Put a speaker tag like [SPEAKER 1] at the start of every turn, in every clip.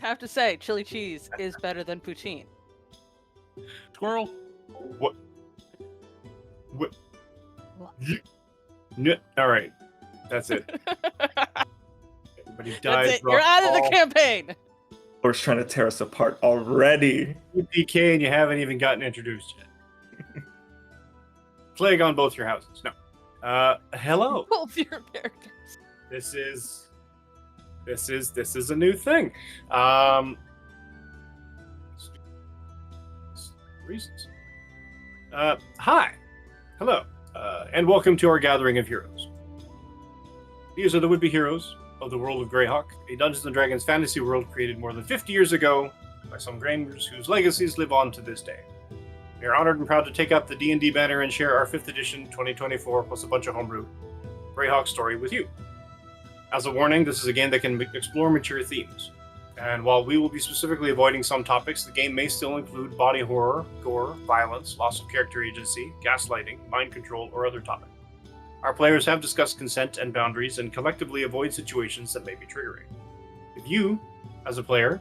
[SPEAKER 1] have to say, chili cheese is better than poutine.
[SPEAKER 2] Squirrel.
[SPEAKER 3] What? No, all right, that's it. Everybody dies.
[SPEAKER 1] That's it. You're out of the campaign.
[SPEAKER 4] Lord's trying to tear us apart already.
[SPEAKER 3] PK and you haven't even gotten introduced yet. Plague on both your houses. No. Hello.
[SPEAKER 1] Both your characters.
[SPEAKER 3] This is a new thing. Reasons. Hi. Hello. And welcome to our gathering of heroes. These are the would-be heroes of the World of Greyhawk, a Dungeons & Dragons fantasy world created more than 50 years ago by some gamers whose legacies live on to this day. We are honored and proud to take up the D&D banner and share our 5th edition 2024 plus a bunch of homebrew Greyhawk story with you. As a warning, this is a game that can explore mature themes. And while we will be specifically avoiding some topics, the game may still include body horror, gore, violence, loss of character agency, gaslighting, mind control, or other topics. Our players have discussed consent and boundaries and collectively avoid situations that may be triggering. If you, as a player,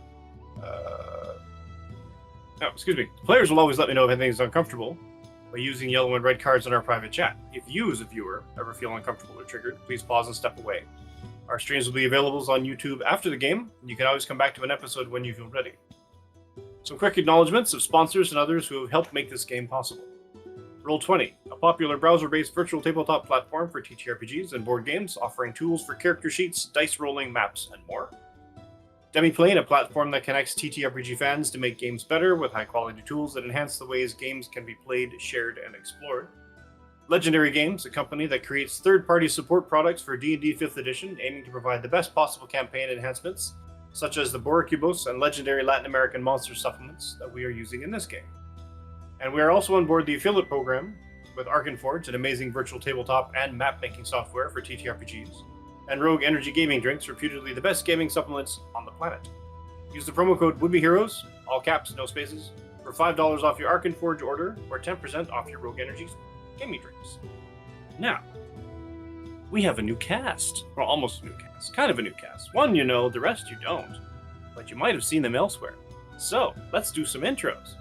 [SPEAKER 3] players will always let me know if anything is uncomfortable by using yellow and red cards in our private chat. If you, as a viewer, ever feel uncomfortable or triggered, please pause and step away. Our streams will be available on YouTube after the game, and you can always come back to an episode when you feel ready. Some quick acknowledgements of sponsors and others who have helped make this game possible. Roll20, a popular browser-based virtual tabletop platform for TTRPGs and board games, offering tools for character sheets, dice rolling, maps, and more. Demiplane, a platform that connects TTRPG fans to make games better with high-quality tools that enhance the ways games can be played, shared, and explored. Legendary Games, a company that creates third-party support products for D&D 5th edition, aiming to provide the best possible campaign enhancements, such as the Boricubos and legendary Latin American monster supplements that we are using in this game. And we are also on board the affiliate program with Arkenforge, an amazing virtual tabletop and map-making software for TTRPGs, and Rogue Energy Gaming Drinks, reputedly the best gaming supplements on the planet. Use the promo code WOULDBEHEROES, all caps, no spaces, for $5 off your Arkenforge order, or 10% off your Rogue Energy Gaming Drinks. Now, we have a new cast. Well, almost a new cast. Kind of a new cast. One you know, the rest you don't. But you might have seen them elsewhere. So, let's do some intros.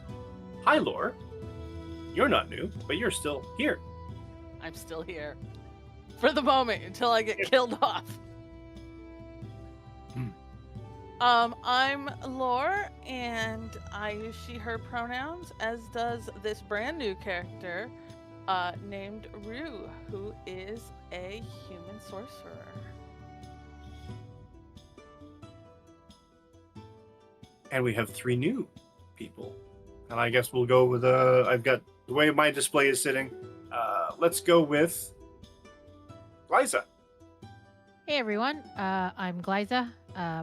[SPEAKER 3] Hi, Lore. You're not new, but you're still here.
[SPEAKER 1] I'm still here. For the moment, until I get killed off. I'm Lore, and I use she, her pronouns, as does this brand new character named Rue, who is a human sorcerer.
[SPEAKER 3] And we have 3 new people. And I guess we'll go with, I've got the way my display is sitting. Let's go with Liza.
[SPEAKER 5] Hey everyone, I'm Glyza.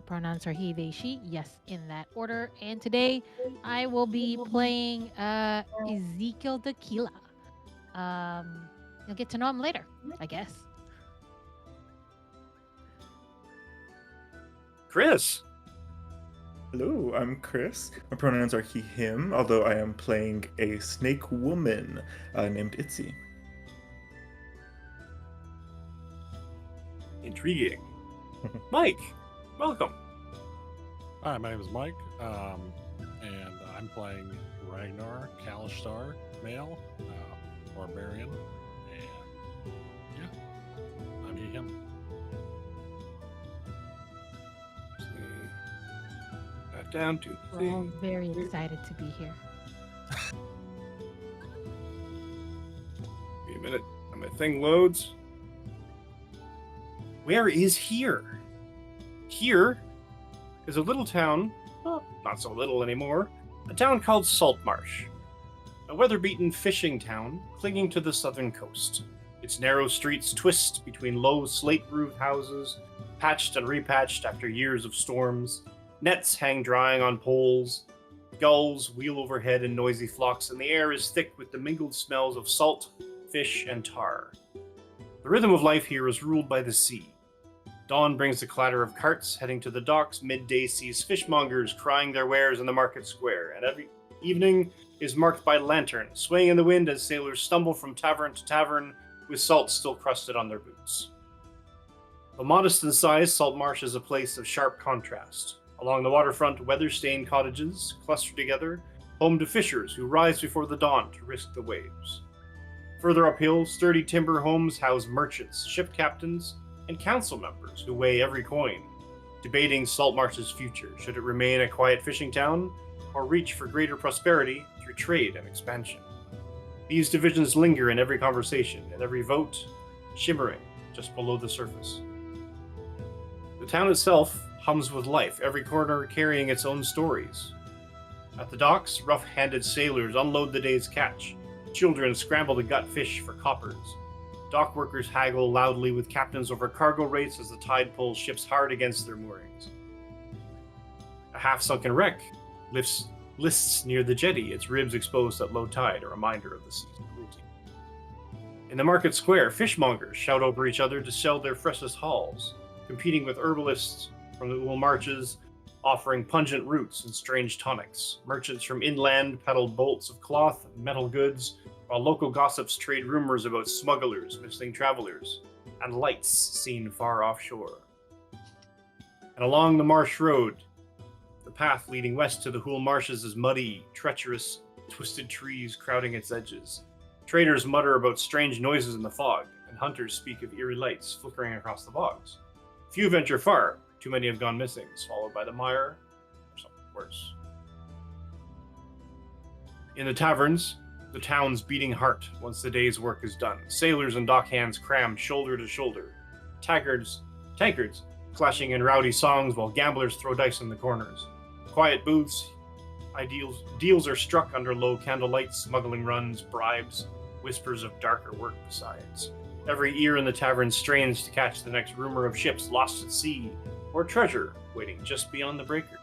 [SPEAKER 5] Pronouns are he, they, she. Yes, in that order. And today I will be playing Ezekiel Tequila. You'll get to know him later, I guess.
[SPEAKER 3] Chris.
[SPEAKER 4] Hello, I'm Chris. My pronouns are he, him, although I am playing a snake woman named Itzy.
[SPEAKER 3] Intriguing. Mike, welcome.
[SPEAKER 2] Hi, my name is Mike, and I'm playing Ragnar Kalishtar, male, barbarian, and yeah, I'm him.
[SPEAKER 3] That down to
[SPEAKER 5] We're all very excited to be here.
[SPEAKER 3] Wait a minute, my thing loads. Where is here? Here is a little town, well, not so little anymore, a town called Saltmarsh. A weather-beaten fishing town clinging to the southern coast. Its narrow streets twist between low slate-roofed houses, patched and repatched after years of storms. Nets hang drying on poles. Gulls wheel overhead in noisy flocks, and the air is thick with the mingled smells of salt, fish, and tar. The rhythm of life here is ruled by the sea. Dawn brings the clatter of carts heading to the docks. Midday sees fishmongers crying their wares in the market square, and every evening is marked by lanterns swaying in the wind as sailors stumble from tavern to tavern with salt still crusted on their boots. Though modest in size, Saltmarsh is a place of sharp contrast. Along the waterfront, weather-stained cottages cluster together, home to fishers who rise before the dawn to risk the waves. Further uphill, sturdy timber homes house merchants, ship captains, and council members who weigh every coin, debating Saltmarsh's future. Should it remain a quiet fishing town, or reach for greater prosperity through trade and expansion? These divisions linger in every conversation, in every vote, shimmering just below the surface. The town itself hums with life, every corner carrying its own stories. At the docks, rough-handed sailors unload the day's catch. Children scramble to gut fish for coppers. Dock workers haggle loudly with captains over cargo rates as the tide pulls ships hard against their moorings. A half-sunken wreck lists near the jetty, its ribs exposed at low tide, a reminder of the sea's cruelty. In the market square, fishmongers shout over each other to sell their freshest hauls, competing with herbalists from the Wool Marches, offering pungent roots and strange tonics. Merchants from inland peddle bolts of cloth and metal goods, while local gossips trade rumors about smugglers, missing travelers, and lights seen far offshore. And along the marsh road, the path leading west to the Hool Marshes is muddy, treacherous, twisted trees crowding its edges. Traders mutter about strange noises in the fog, and hunters speak of eerie lights flickering across the bogs. Few venture far, too many have gone missing, swallowed by the mire, or something worse. In the taverns, the town's beating heart once the day's work is done. Sailors and dockhands crammed shoulder to shoulder. Tankards clashing in rowdy songs while gamblers throw dice in the corners. Quiet booths, deals are struck under low candlelights, smuggling runs, bribes, whispers of darker work besides. Every ear in the tavern strains to catch the next rumor of ships lost at sea, or treasure waiting just beyond the breakers.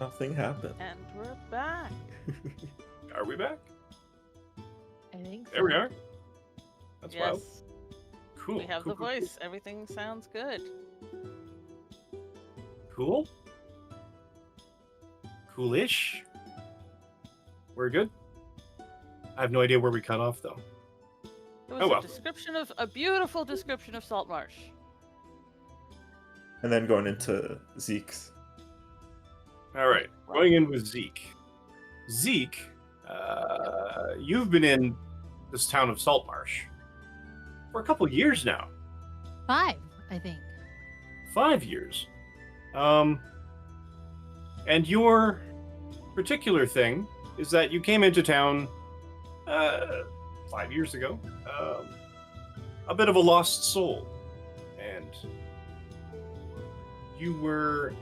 [SPEAKER 4] Nothing happened.
[SPEAKER 1] And we're back.
[SPEAKER 3] Are we back?
[SPEAKER 5] I think
[SPEAKER 3] There we
[SPEAKER 5] so.
[SPEAKER 3] are. That's wild.
[SPEAKER 1] Yes,
[SPEAKER 3] Cool.
[SPEAKER 1] we have
[SPEAKER 3] cool,
[SPEAKER 1] the
[SPEAKER 3] cool,
[SPEAKER 1] voice. Everything sounds good.
[SPEAKER 3] Cool. Coolish. We're good. I have no idea where we cut off though.
[SPEAKER 1] It was
[SPEAKER 3] Oh, well.
[SPEAKER 1] a beautiful description of Saltmarsh.
[SPEAKER 4] And then going into Zeke's.
[SPEAKER 3] All right, going in with Zeke. Zeke, you've been in this town of Saltmarsh for a couple years now.
[SPEAKER 5] 5, I think.
[SPEAKER 3] 5 years. And your particular thing is that you came into town 5 years ago, a bit of a lost soul, and you were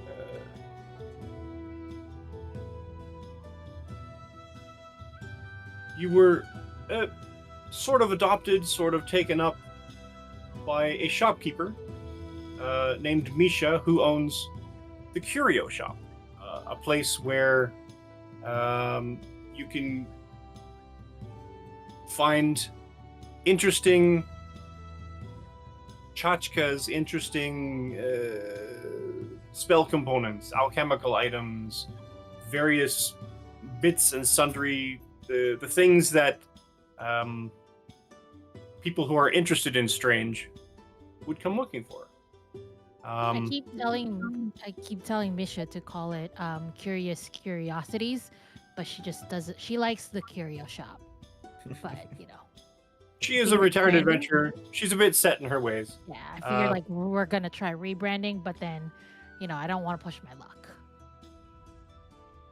[SPEAKER 3] you were sort of adopted, sort of taken up by a shopkeeper named Misha, who owns the Curio Shop, a place where you can find interesting tchotchkes, interesting spell components, alchemical items, various bits and sundry, the things that people who are interested in strange would come looking for.
[SPEAKER 5] I keep telling Misha to call it Curious Curiosities, but she just doesn't. She likes the curio shop, but
[SPEAKER 3] She is a retired adventurer. She's a bit set in her ways.
[SPEAKER 5] yeah, I figured like we're gonna try rebranding, but then, I don't want to push my luck.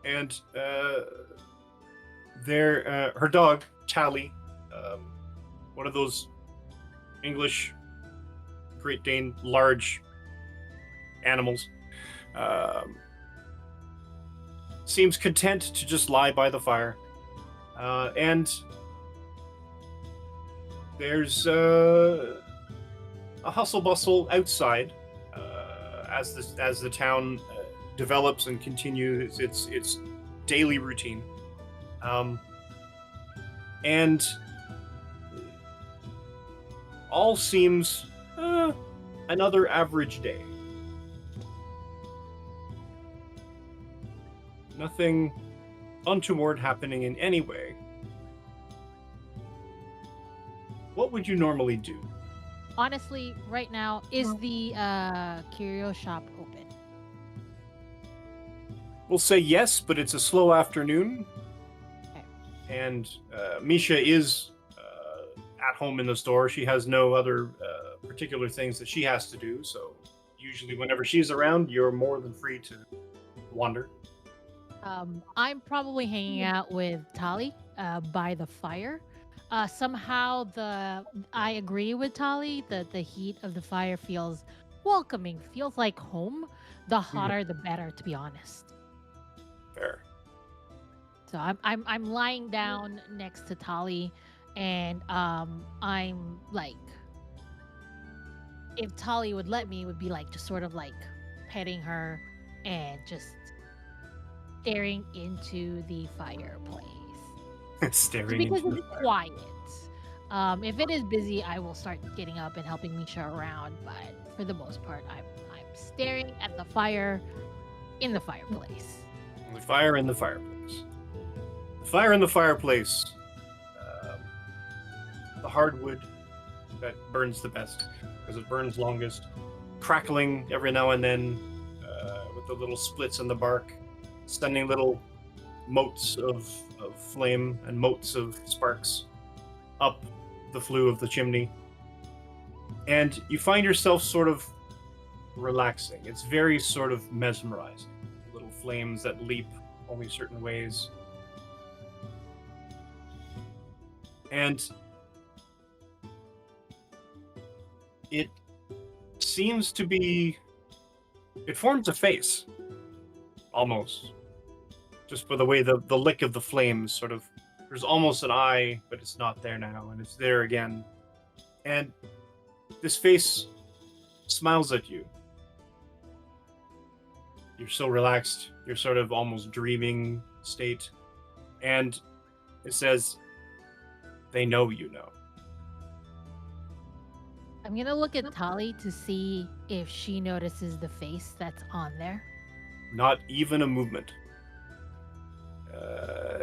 [SPEAKER 3] And her dog, Tally, one of those English Great Dane large animals, seems content to just lie by the fire. And there's a hustle bustle outside as the town develops and continues its daily routine. And all seems another average day. Nothing untoward happening in any way. What would you normally do?
[SPEAKER 5] Honestly, right now, is the curio shop open?
[SPEAKER 3] We'll say yes, but it's a slow afternoon.
[SPEAKER 5] Okay.
[SPEAKER 3] And Misha is at home in the store. She has no other particular things that she has to do, so usually whenever she's around, you're more than free to wander.
[SPEAKER 5] I'm probably hanging out with Tali by the fire. Somehow I agree with Tali that the heat of the fire feels welcoming, feels like home. The hotter, the better, to be honest.
[SPEAKER 3] Fair.
[SPEAKER 5] So I'm lying down next to Tali, and I'm like, if Tali would let me, it would be like just sort of like petting her and just staring into the fireplace.
[SPEAKER 3] Staring
[SPEAKER 5] Because
[SPEAKER 3] into the
[SPEAKER 5] it's
[SPEAKER 3] fire.
[SPEAKER 5] quiet. If it is busy, I will start getting up and helping Misha around. But for the most part, I'm staring at the fire in the fireplace.
[SPEAKER 3] The fire in the fireplace. The fire in the fireplace. The hardwood that burns the best because it burns longest. Crackling every now and then with the little splits in the bark, sending little motes of flame and motes of sparks up the flue of the chimney. And you find yourself sort of relaxing. It's very sort of mesmerizing. Little flames that leap only certain ways. And it seems to be... It forms a face, almost. Just by the way the lick of the flames sort of... There's almost an eye, but it's not there now, and it's there again. And this face smiles at you. You're so relaxed, you're sort of almost dreaming state. And it says, they know you know.
[SPEAKER 5] I'm gonna look at Tali to see if she notices the face that's on there.
[SPEAKER 3] Not even a movement.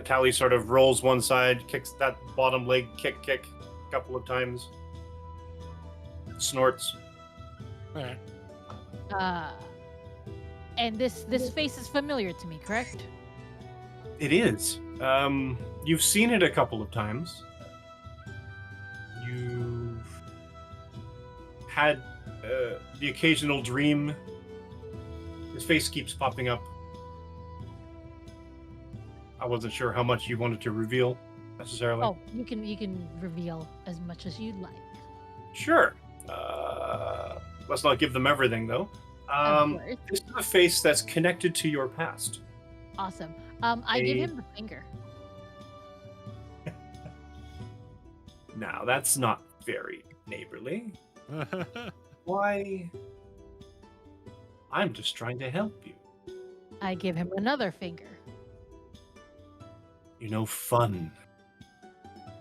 [SPEAKER 3] Tally sort of rolls one side, kicks that bottom leg, kick, a couple of times. Snorts.
[SPEAKER 5] And this face is familiar to me, correct?
[SPEAKER 3] It is. You've seen it a couple of times. You've had the occasional dream. His face keeps popping up. I wasn't sure how much you wanted to reveal, necessarily.
[SPEAKER 5] Oh, you can reveal as much as you'd like.
[SPEAKER 3] Sure. Let's not give them everything, though.
[SPEAKER 5] Of course.
[SPEAKER 3] This is a face that's connected to your past.
[SPEAKER 5] Awesome. I give him the finger.
[SPEAKER 3] Now, that's not very neighborly. Why? I'm just trying to help you.
[SPEAKER 5] I give him another finger.
[SPEAKER 3] You know, fun.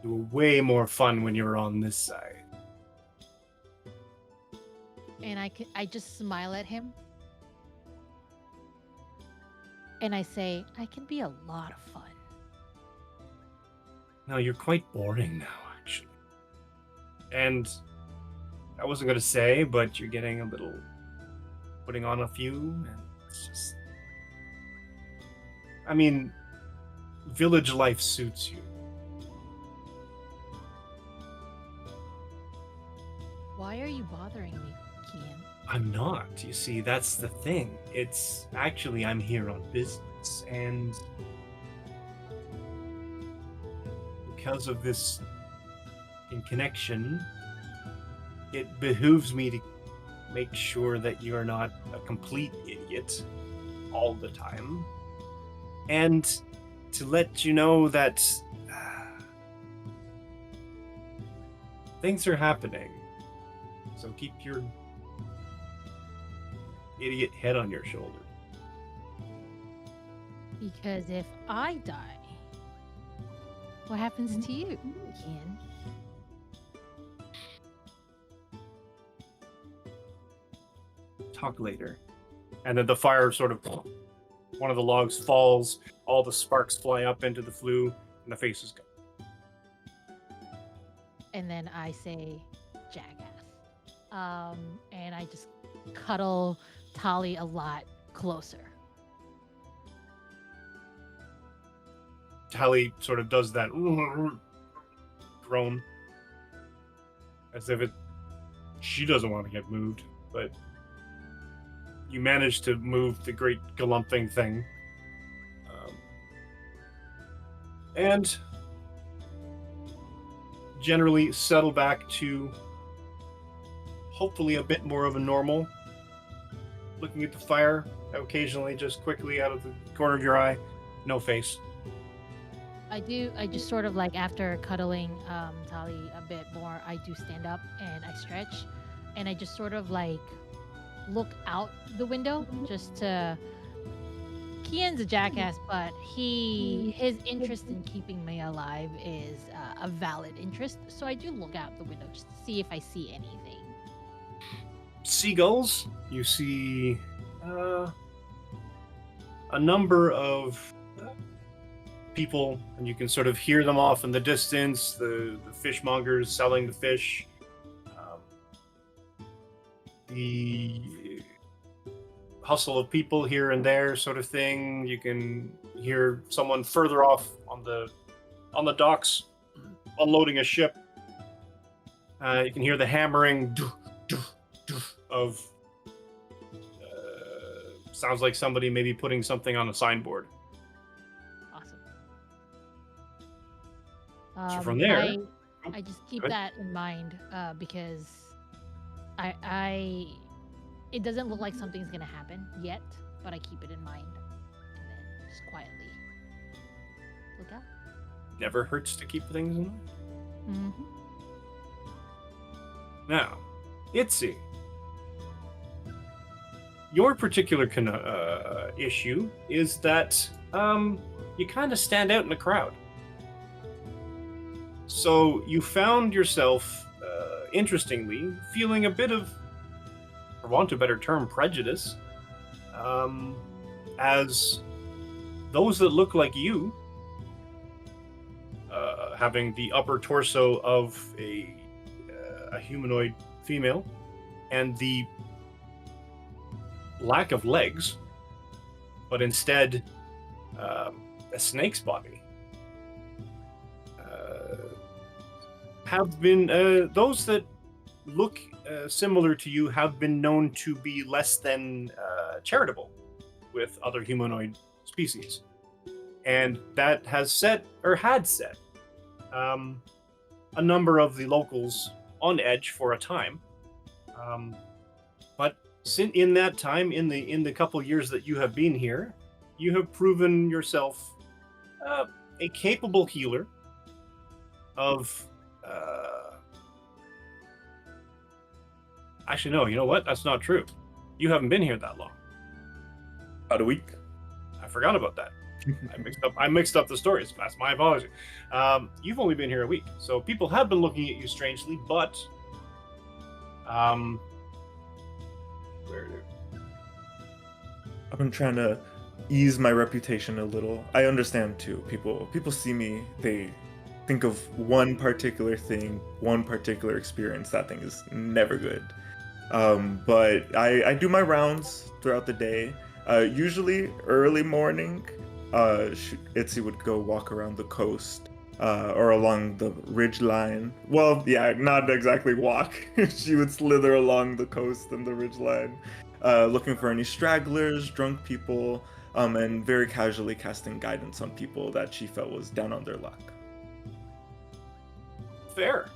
[SPEAKER 3] You were way more fun when you were on this side.
[SPEAKER 5] And I just smile at him. And I say, I can be a lot of fun.
[SPEAKER 3] No, you're quite boring now, actually. And I wasn't going to say, but you're getting a little... putting on a few, and it's just... I mean, village life suits you.
[SPEAKER 5] Why are you bothering me, Kian?
[SPEAKER 3] I'm not. You see, that's the thing. It's actually, I'm here on business, and because of this in connection, it behooves me to make sure that you're not a complete idiot all the time, and to let you know that things are happening. So keep your idiot head on your shoulder.
[SPEAKER 5] Because if I die, what happens to you, Kian?
[SPEAKER 3] Talk later. And then the fire sort of, one of the logs falls, all the sparks fly up into the flue, and the faces go.
[SPEAKER 5] And then I say, jackass. And I just cuddle Tali a lot closer.
[SPEAKER 3] Tally sort of does that groan, as if she doesn't want to get moved, but you manage to move the great galumphing thing. And generally settle back to hopefully a bit more of a normal. Looking at the fire, occasionally just quickly out of the corner of your eye, no face.
[SPEAKER 5] I just sort of like after cuddling Tali a bit more, I do stand up and I stretch and I just sort of like look out the window just to... Kian's a jackass, but his interest in keeping me alive is a valid interest. So I do look out the window just to see if I see anything.
[SPEAKER 3] Seagulls. You see a number of people, and you can sort of hear them off in the distance. The fishmongers selling the fish. The hustle of people here and there, sort of thing. You can hear someone further off on the docks unloading a ship. You can hear the hammering of sounds like somebody maybe putting something on a signboard.
[SPEAKER 5] Awesome.
[SPEAKER 3] So from there,
[SPEAKER 5] I just keep that in mind because I it doesn't look like something's gonna happen yet, but I keep it in mind and then just quietly look out.
[SPEAKER 3] never hurts to keep things in mind.
[SPEAKER 5] Mm-hmm.
[SPEAKER 3] Now, Itzy, your particular issue is that you kind of stand out in the crowd. So you found yourself, interestingly, feeling a bit of, for want of a better term, prejudice, as those that look like you, having the upper torso of a humanoid female, and the lack of legs, but instead a snake's body, have been those that look similar to you have been known to be less than charitable with other humanoid species, and that has set a number of the locals on edge for a time. But in that time, in the couple years that you have been here, you have proven yourself a capable healer of Actually, no. You know what? That's not true. You haven't been here that long.
[SPEAKER 4] About a week.
[SPEAKER 3] I forgot about that. I mixed up the stories. That's my apology. You've only been here a week, so people have been looking at you strangely. But where?
[SPEAKER 4] I've been trying to ease my reputation a little. I understand too. People see me, they think of one particular thing, one particular experience. That thing is never good. But I do my rounds throughout the day. Usually early morning, Itzy would go walk around the coast or along the ridge line. Well, yeah, not exactly walk. She would slither along the coast and the ridge line, looking for any stragglers, drunk people, and very casually casting guidance on people that she felt was down on their luck.
[SPEAKER 3] Fair.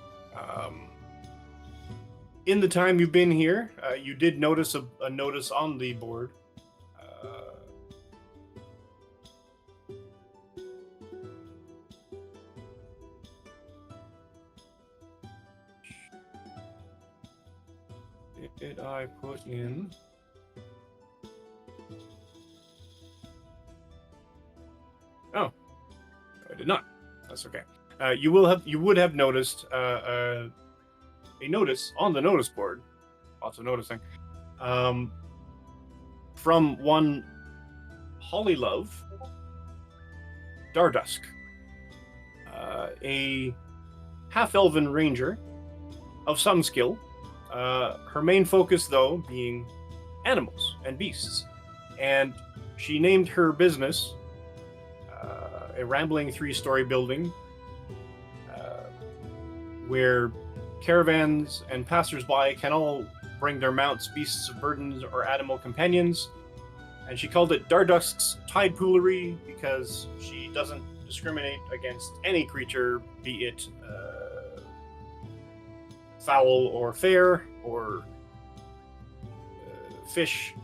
[SPEAKER 3] In the time you've been here, you did notice a notice on the board. Did I put in? Oh, I did not. That's okay. You would have noticed a notice on the notice board. Lots of noticing. From one Hollylove Dardusk, a half-elven ranger of some skill. Her main focus, though, being animals and beasts. And she named her business a rambling 3-story building where caravans and passersby can all bring their mounts, beasts of burdens, or animal companions. And she called it Dardusk's Tide Poolery because she doesn't discriminate against any creature, be it foul or fair, or fish,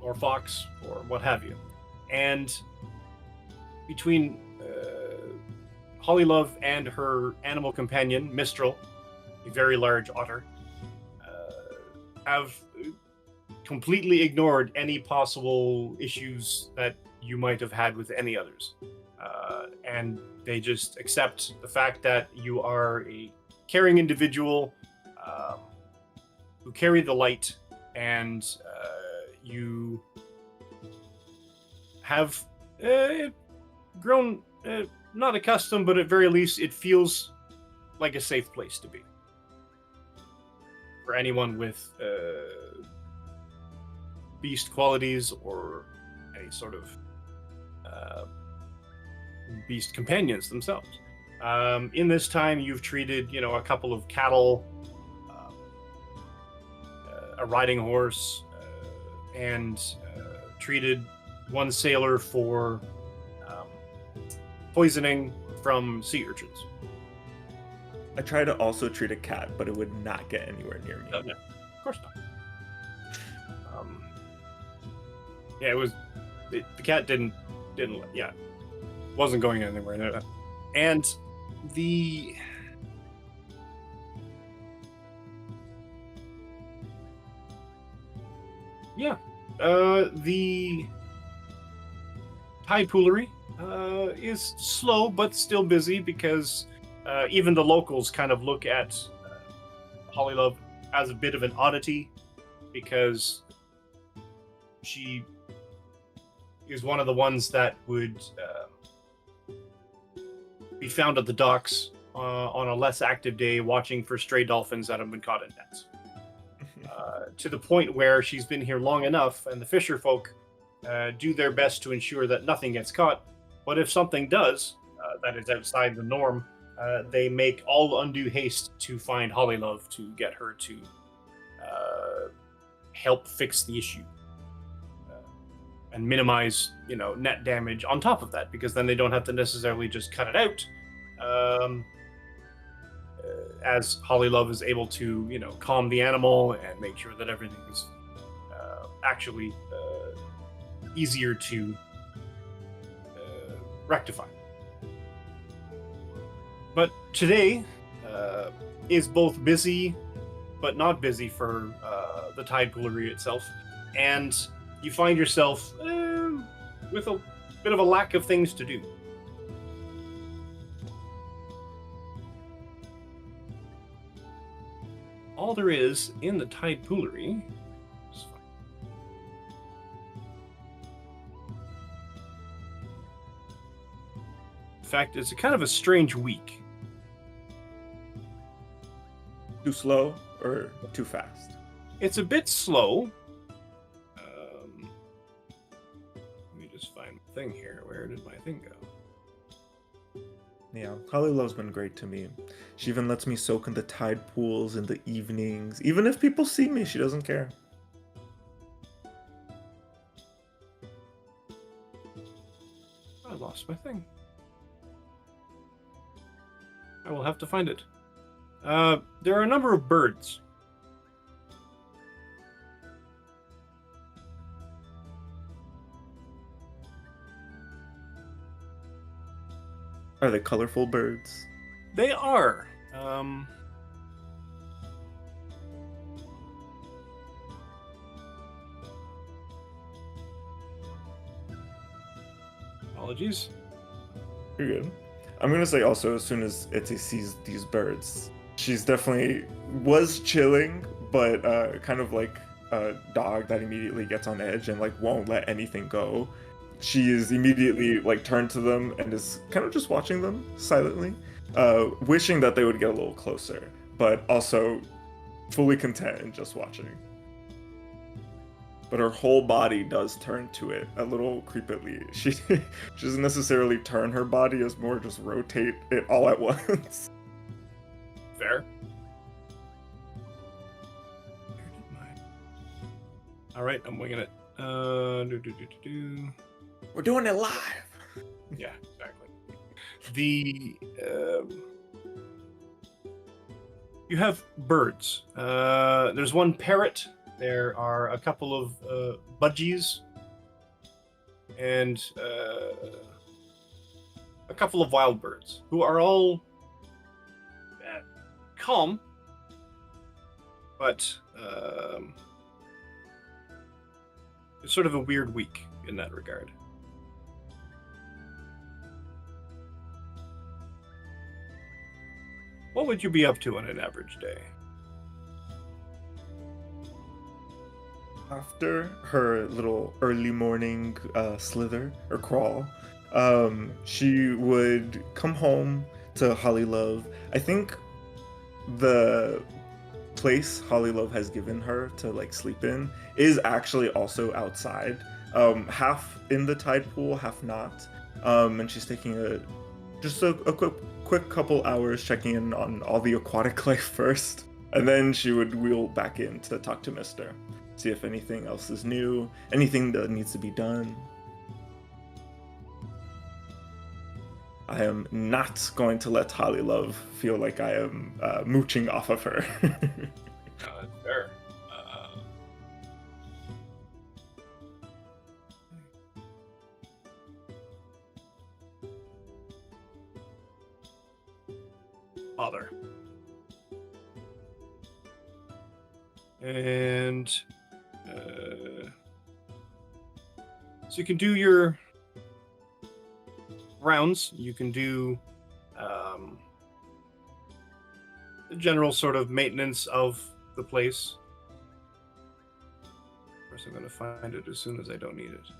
[SPEAKER 3] or fox, or what have you. And between Hollylove and her animal companion, Mistral, a very large otter, have completely ignored any possible issues that you might have had with any others. And they just accept the fact that you are a caring individual who carry the light, and you have grown not accustomed, but at very least it feels like a safe place to be for anyone with beast qualities or any sort of beast companions themselves. In this time, you've treated, a couple of cattle, a riding horse, and treated one sailor for poisoning from sea urchins.
[SPEAKER 4] I tried to also treat a cat, but it would not get anywhere near me.
[SPEAKER 3] No, of course not. Yeah, it was. The cat didn't. Yeah, wasn't going anywhere. And the Tide Poolery is slow but still busy because even the locals kind of look at Hollylove as a bit of an oddity because she is one of the ones that would be found at the docks on a less active day watching for stray dolphins that have been caught in nets. To the point where she's been here long enough and the fisher folk do their best to ensure that nothing gets caught. But if something does that is outside the norm, they make all undue haste to find Hollylove to get her to help fix the issue. And minimize, net damage on top of that, because then they don't have to necessarily just cut it out. As Hollylove is able to, calm the animal and make sure that everything is actually easier to rectify. But today, is both busy, but not busy for the tide poolery itself, and you find yourself with a bit of a lack of things to do. All there is in the tide poolery. In fact, it's a kind of a strange week.
[SPEAKER 4] Too slow or too fast?
[SPEAKER 3] It's a bit slow. Let me just find my thing here. Where did my thing go?
[SPEAKER 4] Yeah, Holly Love's been great to me. She even lets me soak in the tide pools in the evenings. Even if people see me, she doesn't care.
[SPEAKER 3] I lost my thing. I will have to find it. There are a number of birds.
[SPEAKER 4] Are they colorful birds?
[SPEAKER 3] They are. Apologies.
[SPEAKER 4] You're good. I'm gonna say also, as soon as Itzy sees these birds, she's definitely was chilling, but kind of like a dog that immediately gets on edge and like won't let anything go. She is immediately like turned to them and is kind of just watching them silently, wishing that they would get a little closer, but also fully content in just watching. But her whole body does turn to it a little creepily. She doesn't necessarily turn her body, as more just rotate it all at once.
[SPEAKER 3] Fair. All right, I'm winging it.
[SPEAKER 4] We're doing it live.
[SPEAKER 3] Yeah, exactly. The you have birds. There's one parrot. There are a couple of budgies and a couple of wild birds who are all calm, but it's sort of a weird week in that regard. What would you be up to on an average day?
[SPEAKER 4] After her little early morning slither or crawl, she would come home to Holly Love. I think the place Holly Love has given her to like sleep in is actually also outside, half in the tide pool, half not. And she's taking a quick couple hours checking in on all the aquatic life first, and then she would wheel back in to talk to Mister. See if anything else is new, anything that needs to be done. I am not going to let Holly Love feel like I am mooching off of her.
[SPEAKER 3] That's fair. Father. And so you can do your rounds. You can do the general sort of maintenance of the place. Of course, I'm going to find it as soon as I don't need it.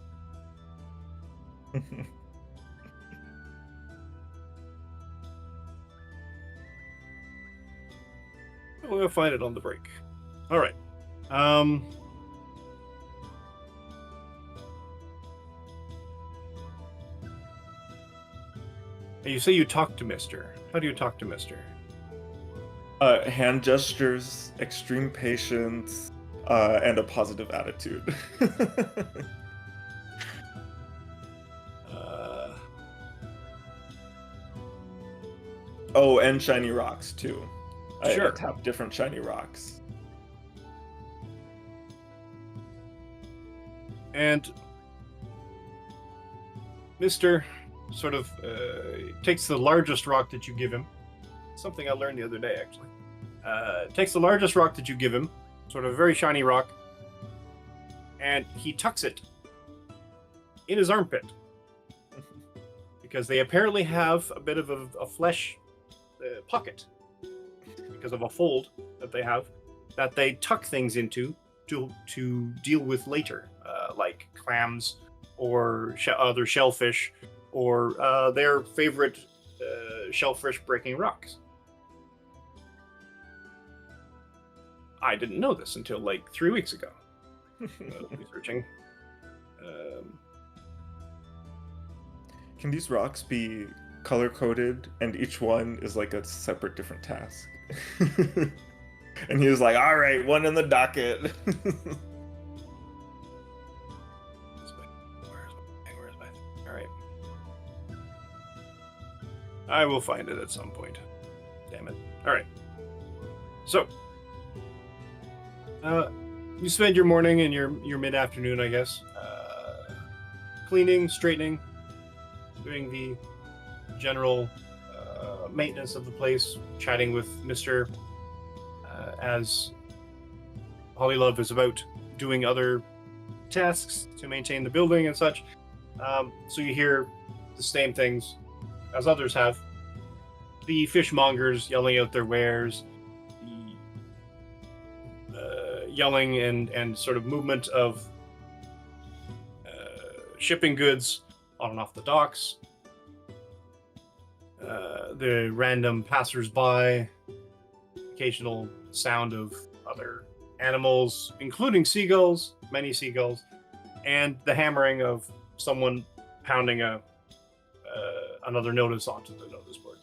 [SPEAKER 3] We'll find it on the break. All right. You say you talk to Mister. How do you talk to Mister?
[SPEAKER 4] Hand gestures, extreme patience, and a positive attitude. Oh, and shiny rocks too.
[SPEAKER 3] Sure.
[SPEAKER 4] I tap different shiny rocks.
[SPEAKER 3] And Mister sort of takes the largest rock that you give him something I learned the other day, actually. Takes the largest rock that you give him, sort of a very shiny rock, and he tucks it in his armpit. Because they apparently have a bit of a flesh pocket, because of a fold that they have, that they tuck things into to deal with later, like clams or other shellfish, or their favorite shellfish breaking rocks. I didn't know this until like 3 weeks ago. Researching.
[SPEAKER 4] Can these rocks be color coded and each one is like a separate different task? And he was like, all right, one in the docket.
[SPEAKER 3] Where's my all right. I will find it at some point. Damn it. All right. So, you spend your morning and your mid-afternoon, I guess, cleaning, straightening, doing the general maintenance of the place, chatting with Mr. As Hollylove is about doing other tasks to maintain the building and such. So you hear the same things as others have. The fishmongers yelling out their wares, the yelling and sort of movement of shipping goods on and off the docks. The random passers-by, occasional sound of other animals, including seagulls, many seagulls, and the hammering of someone pounding another notice onto the notice board.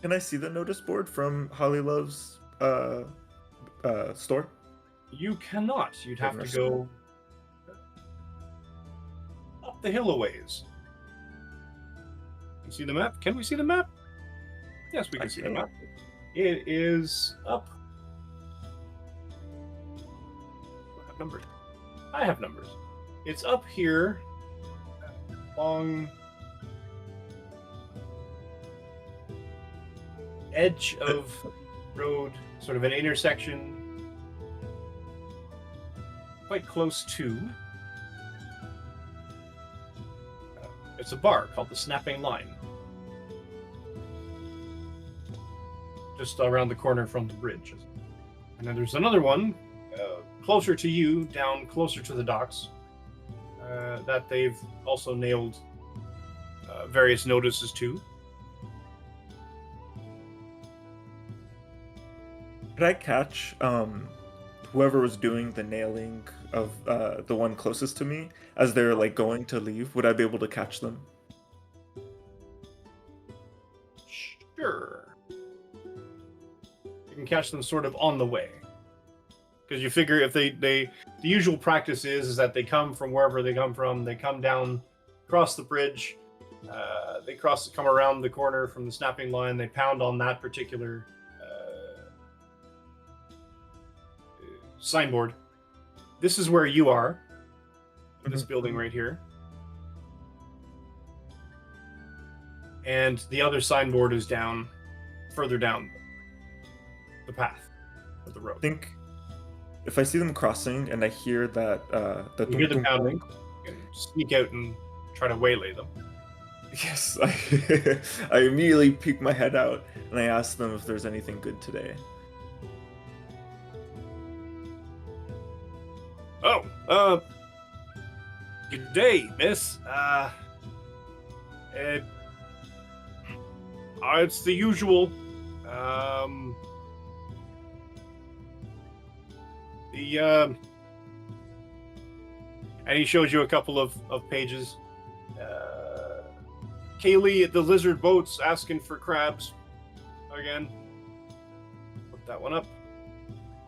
[SPEAKER 4] Can I see the notice board from Hollylove's store?
[SPEAKER 3] You cannot. You'd have to
[SPEAKER 4] Goodness.
[SPEAKER 3] go up the hill a ways. You see the map? Can we see the map? Yes, we can see the map. It is up. I have numbers. I have numbers. It's up here along edge of road, sort of an intersection, quite close to. It's a bar called the Snapping Line, just around the corner from the bridge. And then there's another one closer to you, down closer to the docks, that they've also nailed various notices to.
[SPEAKER 4] Could I catch whoever was doing the nailing of the one closest to me as they're like going to leave? Would I be able to catch them?
[SPEAKER 3] Sure. You can catch them sort of on the way. Because you figure if the usual practice is that they come from wherever they come from, they come down, cross the bridge, they come around the corner from the Snapping Line, they pound on that particular signboard. This is where you are, in this building right here. And the other signboard is down, further down the path of the road.
[SPEAKER 4] I think if I see them crossing and I hear that the
[SPEAKER 3] You hear the
[SPEAKER 4] dunk, dunk,
[SPEAKER 3] pounding,
[SPEAKER 4] dunk,
[SPEAKER 3] you can sneak out and try to waylay them.
[SPEAKER 4] yes, I immediately peek my head out and I ask them if there's anything good today.
[SPEAKER 3] Oh, good day, miss. It's the usual. And he shows you a couple of pages. Kaylee at the Lizard Boats asking for crabs again. Put that one up.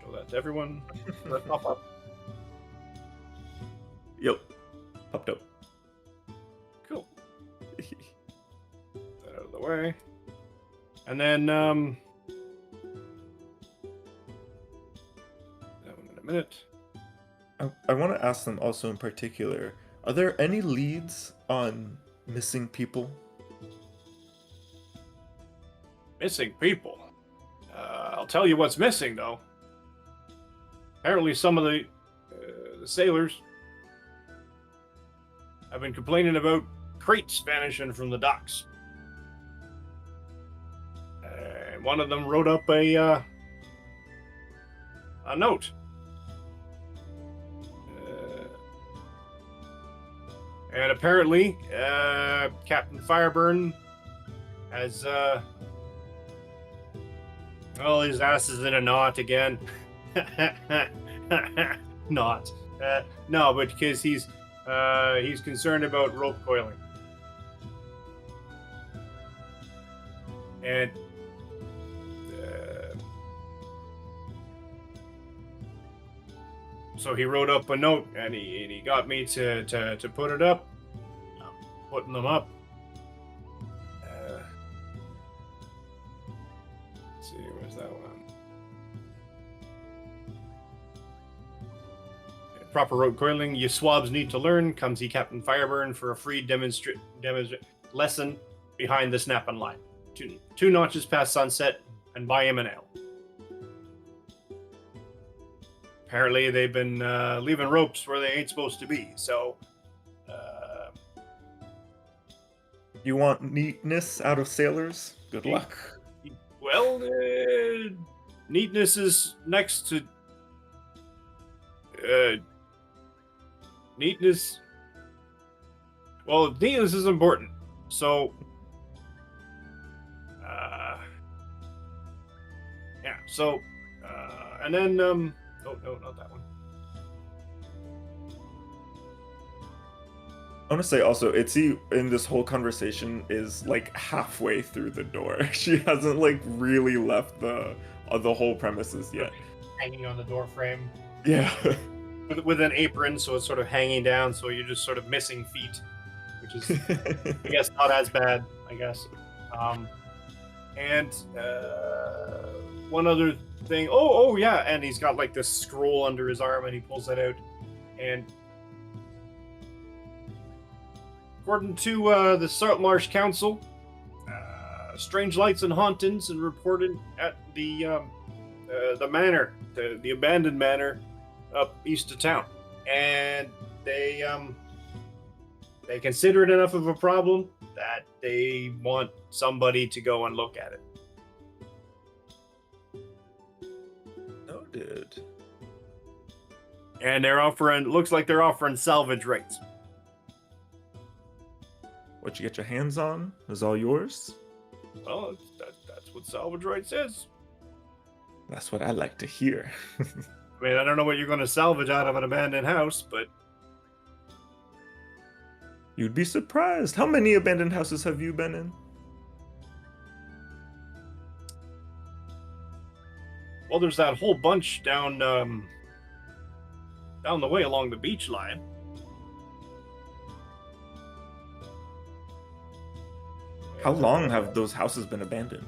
[SPEAKER 3] Show that to everyone. Does that pop up?
[SPEAKER 4] Yep, popped up.
[SPEAKER 3] Cool. That out of the way. And then, that one in a minute.
[SPEAKER 4] I want to ask them also in particular, are there any leads on missing people?
[SPEAKER 3] Missing people. I'll tell you what's missing, though. Apparently, some of the sailors have been complaining about crates vanishing from the docks. And one of them wrote up a note. And apparently, Captain Fireburn has, well, his ass is in a knot again. Not. No, but because he's concerned about rope coiling. And so he wrote up a note, and he got me to put it up. I'm putting them up. Let's see, where's that one? Proper rope coiling, you swabs need to learn. Come see Captain Fireburn for a free lesson behind the snapping line. Two notches past sunset, and buy him an ale. Apparently, they've been leaving ropes where they ain't supposed to be. So,
[SPEAKER 4] You want neatness out of sailors? Good luck.
[SPEAKER 3] well, neatness is next to neatness. Well, neatness is important. So, yeah. So, and then oh no, not that one.
[SPEAKER 4] I want to say also, Itzy in this whole conversation is like halfway through the door. She hasn't like really left the whole premises yet.
[SPEAKER 3] Hanging on the door frame.
[SPEAKER 4] Yeah.
[SPEAKER 3] With an apron, so it's sort of hanging down, so you're just sort of missing feet, which is, I guess, not as bad, I guess. And one other thing. Oh, yeah, and he's got like this scroll under his arm, and he pulls that out. And according to the Saltmarsh Council, strange lights and hauntings, and reported at the manor, the abandoned manor up east of town, and they consider it enough of a problem that they want somebody to go and look at it.
[SPEAKER 4] Noted.
[SPEAKER 3] And they're offering, looks like they're offering salvage rates.
[SPEAKER 4] What you get your hands on is all yours.
[SPEAKER 3] Well, that's what salvage rights is.
[SPEAKER 4] That's what I like to hear.
[SPEAKER 3] I mean, I don't know what you're going to salvage out of an abandoned house, but
[SPEAKER 4] You'd be surprised. How many abandoned houses have you been in?
[SPEAKER 3] well, there's that whole bunch down the way along the beach line.
[SPEAKER 4] How long have those houses been abandoned?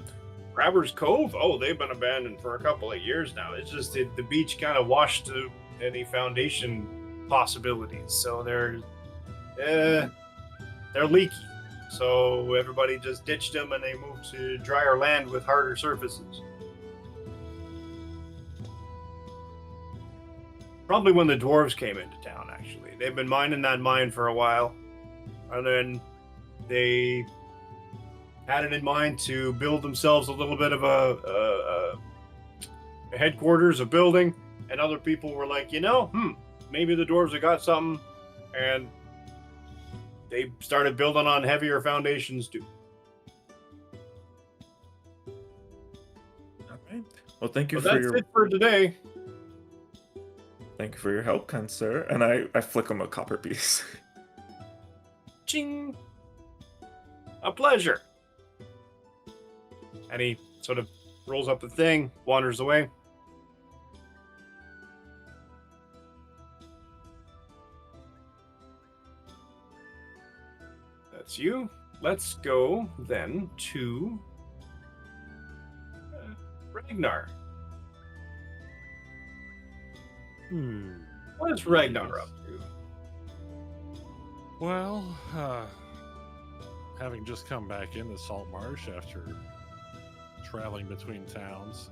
[SPEAKER 3] Grabber's Cove? Oh, they've been abandoned for a couple of years now. It's just the beach kind of washed to any foundation possibilities, so they're leaky. So everybody just ditched them and they moved to drier land with harder surfaces. Probably when the dwarves came into town, actually. They've been mining that mine for a while, and then they had it in mind to build themselves a little bit of a headquarters, a building, and other people were like, maybe the dwarves have got something, and they started building on heavier foundations too.
[SPEAKER 4] All right. Well, thank you
[SPEAKER 3] But
[SPEAKER 4] for
[SPEAKER 3] that's it for today.
[SPEAKER 4] Thank you for your help, kind sir. And I flick him a copper piece.
[SPEAKER 3] Ching! A pleasure. And he sort of rolls up the thing, wanders away. That's you. Let's go then to Ragnar. What is Ragnar up to?
[SPEAKER 2] Well, having just come back into Saltmarsh after traveling between towns,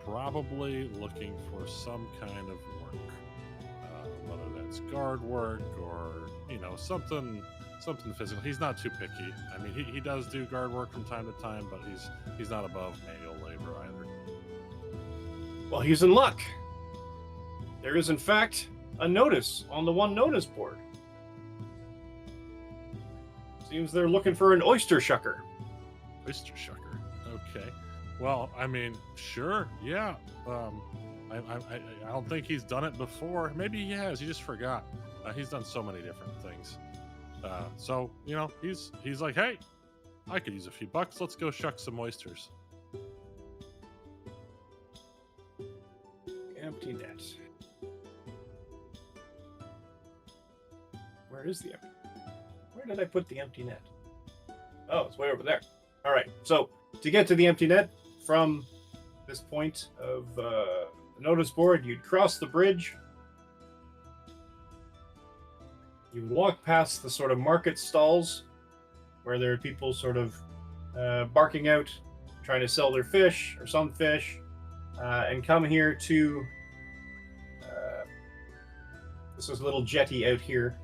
[SPEAKER 2] probably looking for some kind of work, whether that's guard work or something physical. He's not too picky. I mean, he does do guard work from time to time, but he's not above manual labor either.
[SPEAKER 3] Well, he's in luck. There is, in fact, a notice on the one notice board. Seems they're looking for an oyster shucker.
[SPEAKER 2] Oyster shucker. Okay. Well, I mean, sure, yeah. I don't think he's done it before. Maybe he has. He just forgot. He's done so many different things. So he's like, hey, I could use a few bucks. Let's go shuck some oysters.
[SPEAKER 3] Empty net. Where is the empty? Where did I put the empty net? Oh, it's way over there. All right. So to get to the empty net from this point of the notice board, you'd cross the bridge. You would walk past the sort of market stalls where there are people sort of barking out, trying to sell their fish or some fish, and come here to this is a little jetty out here.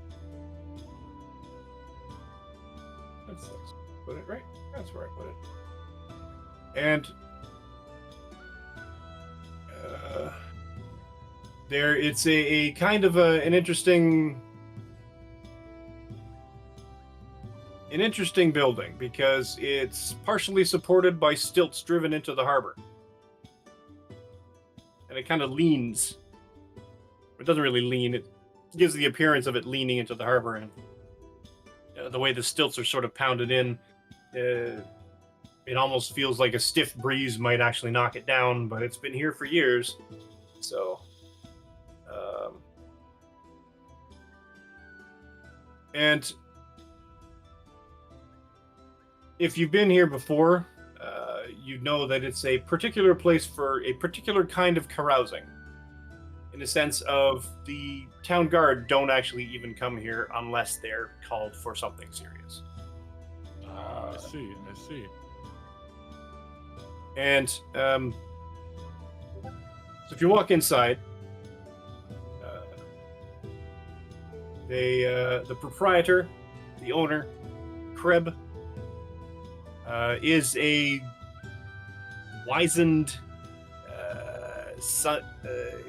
[SPEAKER 3] Let's put it right. That's where I put it. And there, it's a kind of an interesting building because it's partially supported by stilts driven into the harbor, and it kind of leans. It doesn't really lean. It gives the appearance of it leaning into the harbor, and the way the stilts are sort of pounded in, it almost feels like a stiff breeze might actually knock it down, but it's been here for years. So, and if you've been here before, you know that it's a particular place for a particular kind of carousing. In the sense of the town guard don't actually even come here unless they're called for something serious.
[SPEAKER 2] I see.
[SPEAKER 3] And so if you walk inside, the proprietor, the owner, Kreb, is a wizened,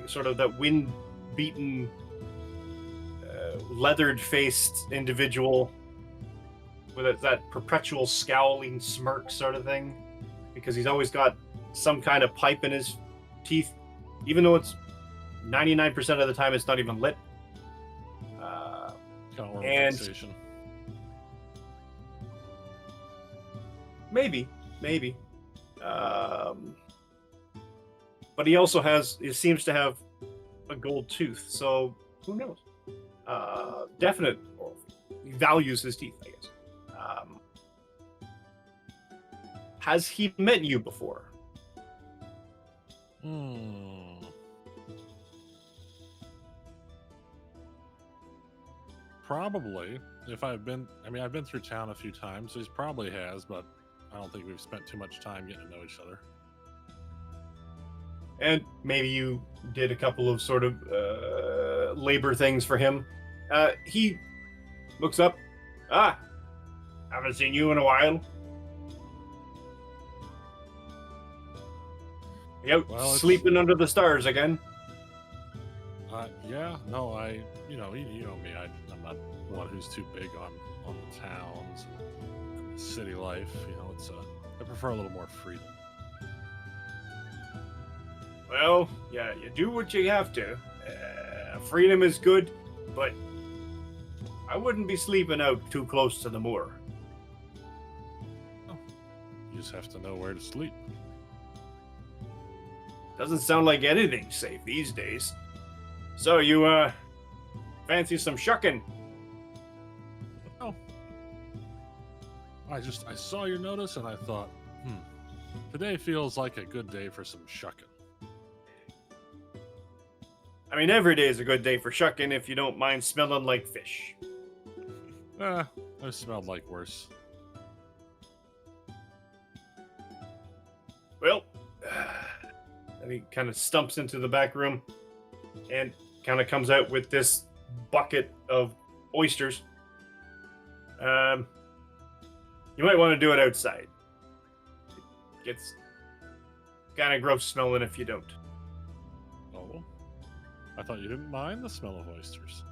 [SPEAKER 3] sort of that wind-beaten, leathered-faced individual with that perpetual scowling smirk sort of thing, because he's always got some kind of pipe in his teeth, even though it's 99% of the time it's not even lit. And
[SPEAKER 2] fixation.
[SPEAKER 3] Maybe. But he also seems to have a gold tooth, so who knows? Definite, or he values his teeth, I guess. Has he met you before?
[SPEAKER 2] Probably. I've been through town a few times, so he probably has, but I don't think we've spent too much time getting to know each other.
[SPEAKER 3] And maybe you did a couple of sort of labor things for him. He looks up. Haven't seen you in a while. You out sleeping under the stars again?
[SPEAKER 2] Yeah. No, you know me. I'm not one who's too big on the towns and city life. I prefer a little more freedom.
[SPEAKER 3] Well, yeah, you do what you have to. Freedom is good, but I wouldn't be sleeping out too close to the moor.
[SPEAKER 2] Oh, you just have to know where to sleep.
[SPEAKER 3] Doesn't sound like anything's safe these days. So you, fancy some shucking?
[SPEAKER 2] Oh. I saw your notice and I thought, today feels like a good day for some shucking.
[SPEAKER 3] I mean, every day is a good day for shucking if you don't mind smelling like fish.
[SPEAKER 2] I've smelled like worse.
[SPEAKER 3] Well, and he kind of stumps into the back room and kind of comes out with this bucket of oysters. You might want to do it outside. It gets kind of gross smelling if you don't.
[SPEAKER 2] Oh, I thought you didn't mind the smell of oysters.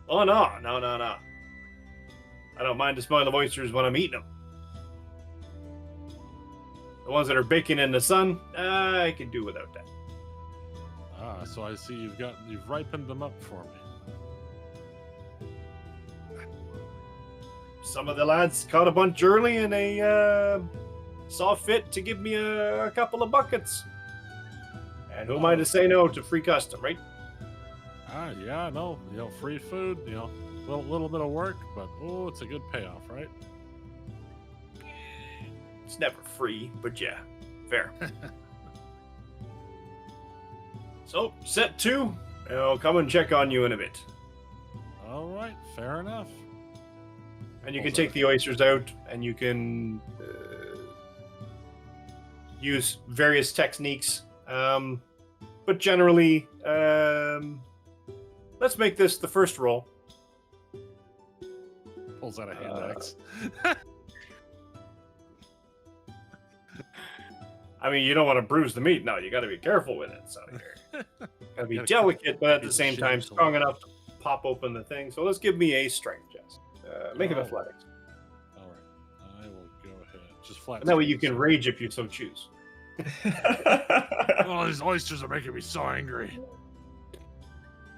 [SPEAKER 3] Oh, no. I don't mind the smell of oysters when I'm eating them. The ones that are baking in the sun, I can do without that.
[SPEAKER 2] Ah, so I see you've ripened them up for me.
[SPEAKER 3] Some of the lads caught a bunch early and they saw fit to give me a couple of buckets. And who am I to say no to free custom, right?
[SPEAKER 2] Ah, yeah, no, free food, little bit of work, but it's a good payoff, right?
[SPEAKER 3] It's never free, but yeah, fair. So, set 2, and I'll come and check on you in a bit.
[SPEAKER 2] All right, fair enough.
[SPEAKER 3] And you can take the oysters out, and you can use various techniques. But generally, let's make this the first roll.
[SPEAKER 2] Pulls out a hand axe.
[SPEAKER 3] I mean, you don't want to bruise the meat. No, you got to be careful with it. So you're got to be delicate, but at the same time, strong enough to pop open the thing. So let's give me a strength, Jess. Make it athletics.
[SPEAKER 2] All right, I will go ahead. Just flat.
[SPEAKER 3] And that way you can rage if you so choose.
[SPEAKER 2] Oh, these oysters are making me so angry.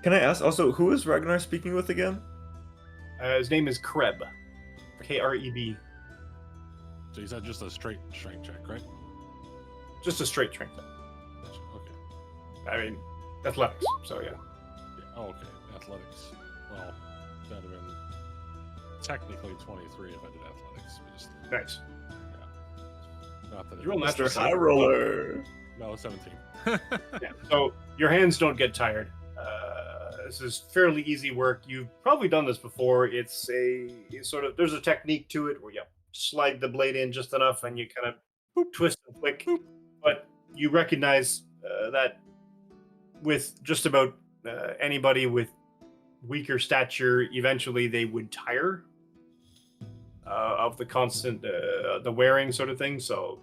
[SPEAKER 4] Can I ask also, who is Ragnar speaking with again?
[SPEAKER 3] His name is Kreb. Kreb.
[SPEAKER 2] So he's had just a straight strength check, right?
[SPEAKER 3] Just a straight strength.
[SPEAKER 2] Okay.
[SPEAKER 3] I mean, athletics. So yeah.
[SPEAKER 2] Oh, okay. Athletics. Well, that'd have been technically 23 if I did athletics. But just,
[SPEAKER 3] Nice.
[SPEAKER 2] not that
[SPEAKER 3] You roll
[SPEAKER 4] Mr.
[SPEAKER 3] natural.
[SPEAKER 4] High Roller.
[SPEAKER 2] No, 17.
[SPEAKER 3] Yeah. So your hands don't get tired. This is fairly easy work. You've probably done this before. It's there's a technique to it where you slide the blade in just enough and you kind of twist and flick. But you recognize that with just about anybody with weaker stature, eventually they would tire of the constant the wearing sort of thing. So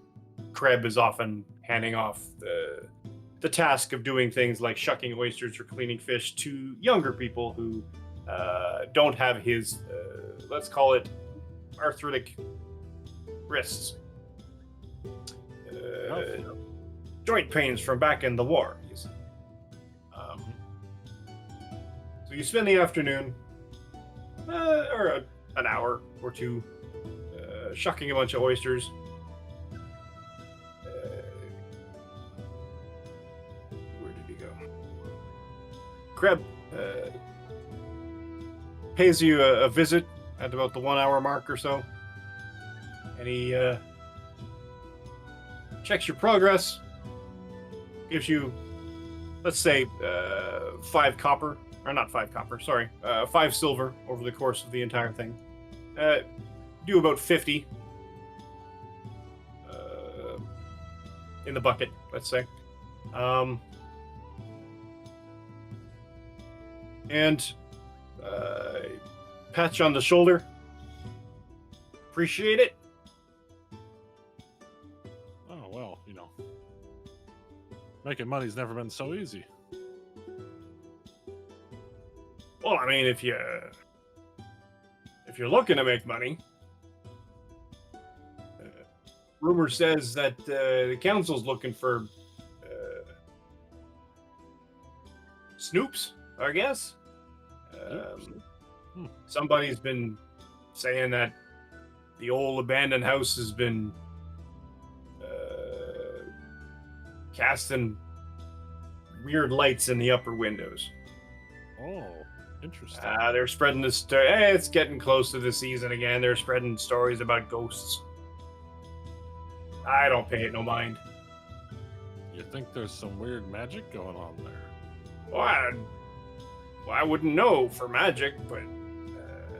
[SPEAKER 3] Kreb is often handing off the task of doing things like shucking oysters or cleaning fish to younger people who don't have his let's call it arthritic wrists, joint pains from back in the war, you see. So you spend the afternoon or an hour or two shucking a bunch of oysters. Where did he go? Kreb pays you a visit at about the 1 hour mark or so. And he checks your progress, gives you, let's say, 5 copper, or not 5 copper, sorry, 5 silver over the course of the entire thing. Do about 50 in the bucket, let's say. And pat you on the shoulder. Appreciate it.
[SPEAKER 2] Oh, well, making money's never been so easy.
[SPEAKER 3] Well, I mean, if you're looking to make money, rumor says that the council's looking for snoops, I guess. Somebody's been saying that the old abandoned house has been casting weird lights in the upper windows.
[SPEAKER 2] Oh, interesting.
[SPEAKER 3] They're spreading this story. It's getting close to the season again. They're spreading stories about ghosts. I don't pay it no mind.
[SPEAKER 2] You think there's some weird magic going on there?
[SPEAKER 3] Well, I wouldn't know for magic, but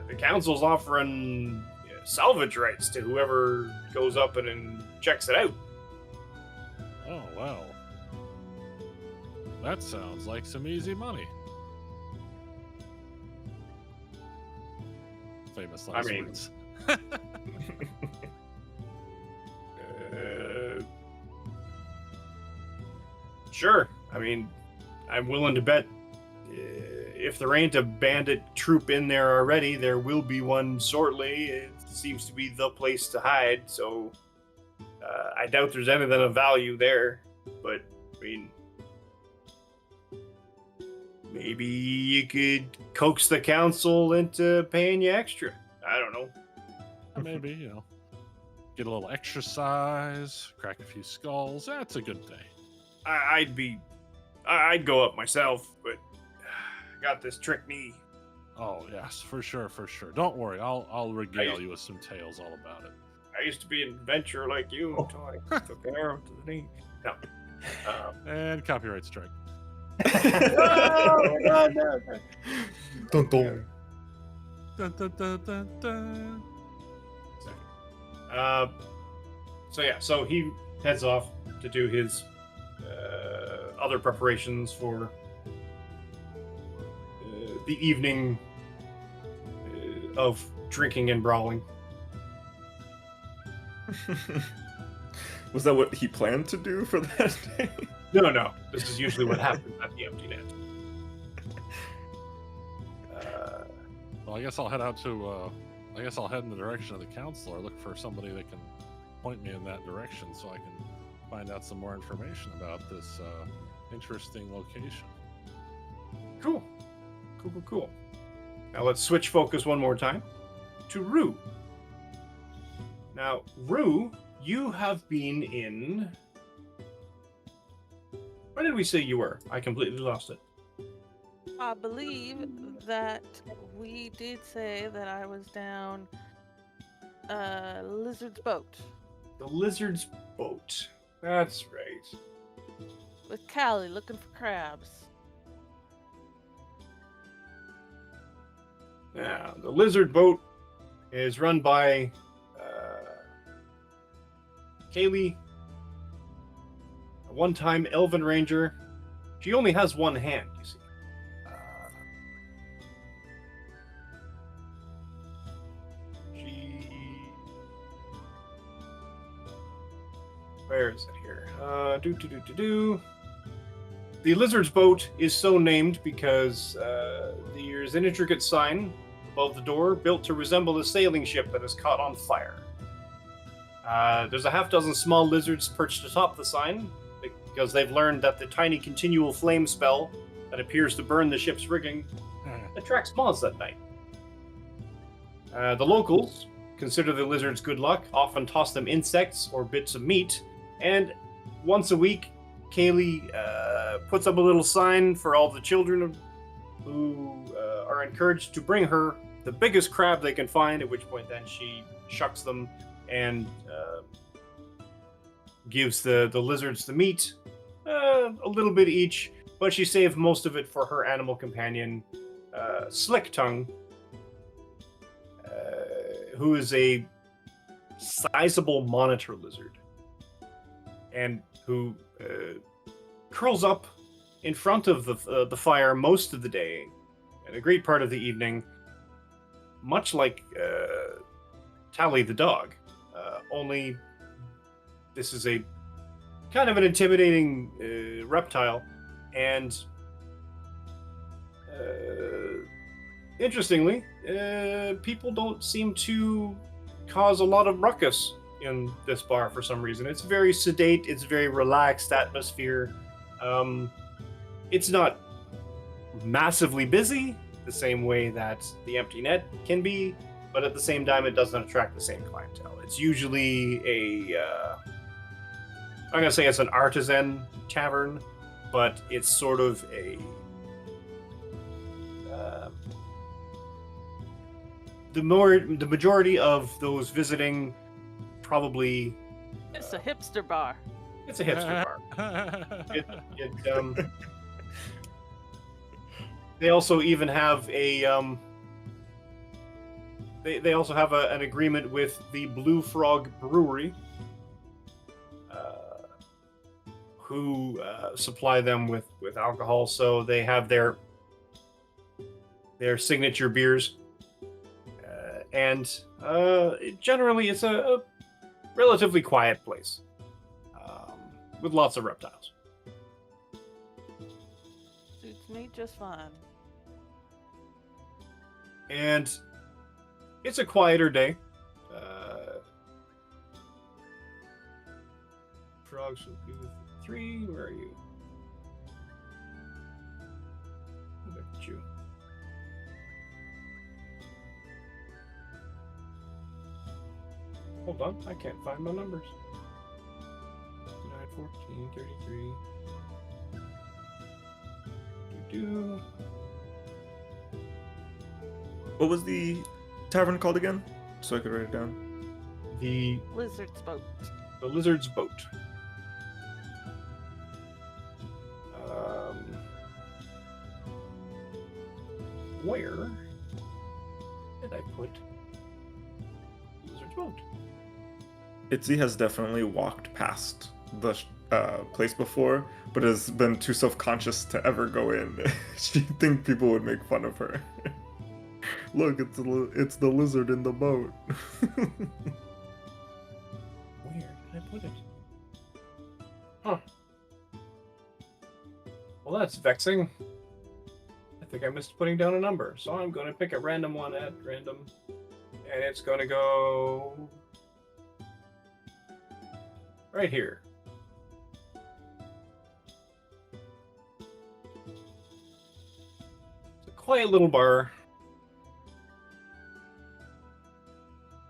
[SPEAKER 3] the council's offering salvage rights to whoever goes up and checks it out.
[SPEAKER 2] Oh, well. That sounds like some easy money. Famous last
[SPEAKER 3] mean-
[SPEAKER 2] words.
[SPEAKER 3] Sure. I mean, I'm willing to bet if there ain't a bandit troop in there already, there will be one shortly. It seems to be the place to hide, so I doubt there's anything of value there. But, I mean, maybe you could coax the council into paying you extra. I don't know.
[SPEAKER 2] Maybe, get a little exercise, crack a few skulls. That's a good day.
[SPEAKER 3] I'd go up myself, but I got this trick knee.
[SPEAKER 2] Oh, yes, for sure, for sure. Don't worry. I'll regale you with some tales all about it.
[SPEAKER 3] I used to be an adventurer like you until I took an arrow to the knee. No.
[SPEAKER 2] And copyright strike.
[SPEAKER 3] No.
[SPEAKER 4] Dun, dun.
[SPEAKER 2] Dun, dun, dun, dun, dun.
[SPEAKER 3] So he heads off to do his other preparations for the evening of drinking and brawling.
[SPEAKER 4] Was that what he planned to do for that day?
[SPEAKER 3] No. This is usually what happens at the Empty Net.
[SPEAKER 2] Well, I guess I'll head out to. I guess I'll head in the direction of the counselor. Look for somebody that can point me in that direction, so I can find out some more information about this interesting location.
[SPEAKER 3] Cool. Now let's switch focus one more time to Rue. Now, Rue, you have been in. Where did we say you were? I completely lost it.
[SPEAKER 1] I believe that we did say that I was down Lizard's boat
[SPEAKER 3] The Lizard's Boat. That's right.
[SPEAKER 1] with Callie looking for crabs.
[SPEAKER 3] Now, the Lizard Boat is run by Kaylee, a one-time Elven Ranger. She only has one hand, you see. Where is it here? The Lizard's Boat is so named because there's an intricate sign above the door built to resemble a sailing ship that is caught on fire. There's a half dozen small lizards perched atop the sign because they've learned that the tiny continual flame spell that appears to burn the ship's rigging attracts moths at night. The locals consider the lizards good luck, often toss them insects or bits of meat, and once a week, Kaylee puts up a little sign for all the children who are encouraged to bring her the biggest crab they can find, at which point then she shucks them and gives the lizards the meat, a little bit each, but she saved most of it for her animal companion, Slick Tongue, who is a sizable monitor lizard, and who curls up in front of the fire most of the day, and a great part of the evening, much like Tally the dog. Only this is a kind of an intimidating reptile, and interestingly, people don't seem to cause a lot of ruckus in this bar for some reason. It's very sedate, it's very relaxed atmosphere. It's not massively busy the same way that the Empty Net can be, but at the same time it doesn't attract the same clientele. It's usually I'm gonna say it's an artisan tavern, but it's sort of a the majority of those visiting probably
[SPEAKER 1] It's a hipster bar.
[SPEAKER 3] it's a hipster bar. They also even have a they also have an agreement with the Blue Frog Brewery, who supply them with alcohol, so they have their signature beers, and generally it's a relatively quiet place with lots of reptiles.
[SPEAKER 1] Suits me just fine.
[SPEAKER 3] And it's a quieter day. Frogs will be with 3. Where are you? Look at you. Hold on, I can't find my numbers. 9, 14, 33. Do.
[SPEAKER 4] What was the tavern called again? So I could write it down.
[SPEAKER 3] The
[SPEAKER 1] Lizard's boat.
[SPEAKER 3] Lizard's Boat. Where did I put Lizard's Boat?
[SPEAKER 4] Itzy has definitely walked past the place before, but has been too self-conscious to ever go in. She'd think people would make fun of her. Look, it's the lizard in the boat.
[SPEAKER 3] Where did I put it? Huh. Well, that's vexing. I think I missed putting down a number, so I'm going to pick a random one at random, and it's going to go right here. It's a quiet little bar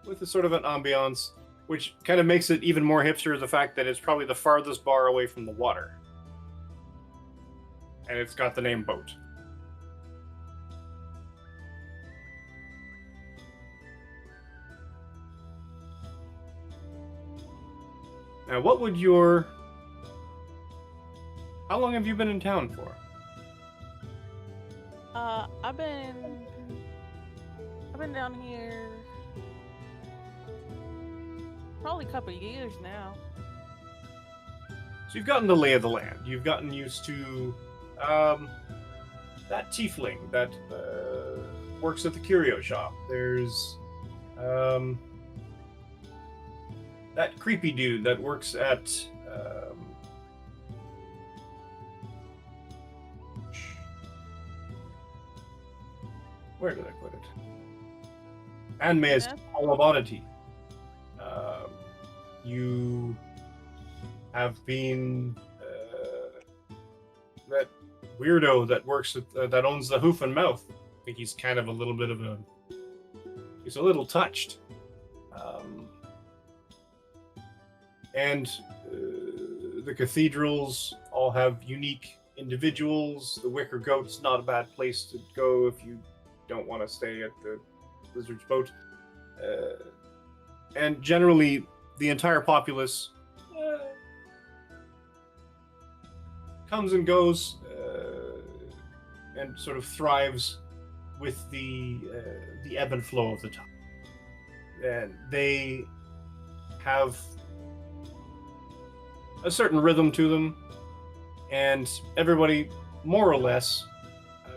[SPEAKER 3] with a sort of an ambiance, which kind of makes it even more hipster, the fact that it's probably the farthest bar away from the water. And it's got the name Boat. Now, what would your... How long have you been in town for?
[SPEAKER 1] I've been down here probably a couple of years now.
[SPEAKER 3] So you've gotten the lay of the land. You've gotten used to that tiefling that works at the curio shop. There's that creepy dude that works at where did I put it? Anme's
[SPEAKER 1] Yeah.
[SPEAKER 3] Hall of Oddity. You have been that weirdo that works at that owns the Hoof and Mouth. I think he's kind of a little bit of a... He's a little touched. And the cathedrals all have unique individuals. The Wicker Goat's not a bad place to go if you don't want to stay at the Lizard's Boat. And generally, the entire populace comes and goes and sort of thrives with the ebb and flow of the time. And they have a certain rhythm to them, and everybody, more or less,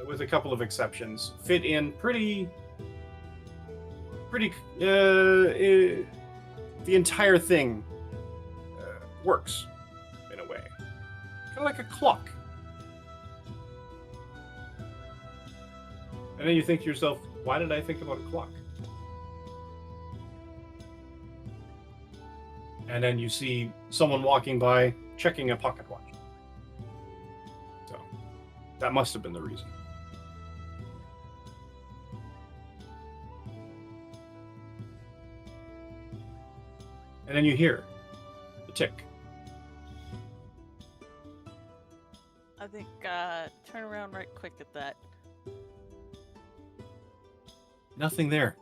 [SPEAKER 3] with a couple of exceptions, fit in pretty. The entire thing works in a way, kind of like a clock. And then you think to yourself, why did I think about a clock? And then you see someone walking by checking a pocket watch. So that must have been the reason. And then you hear the tick.
[SPEAKER 1] I think turn around right quick at that.
[SPEAKER 3] Nothing there.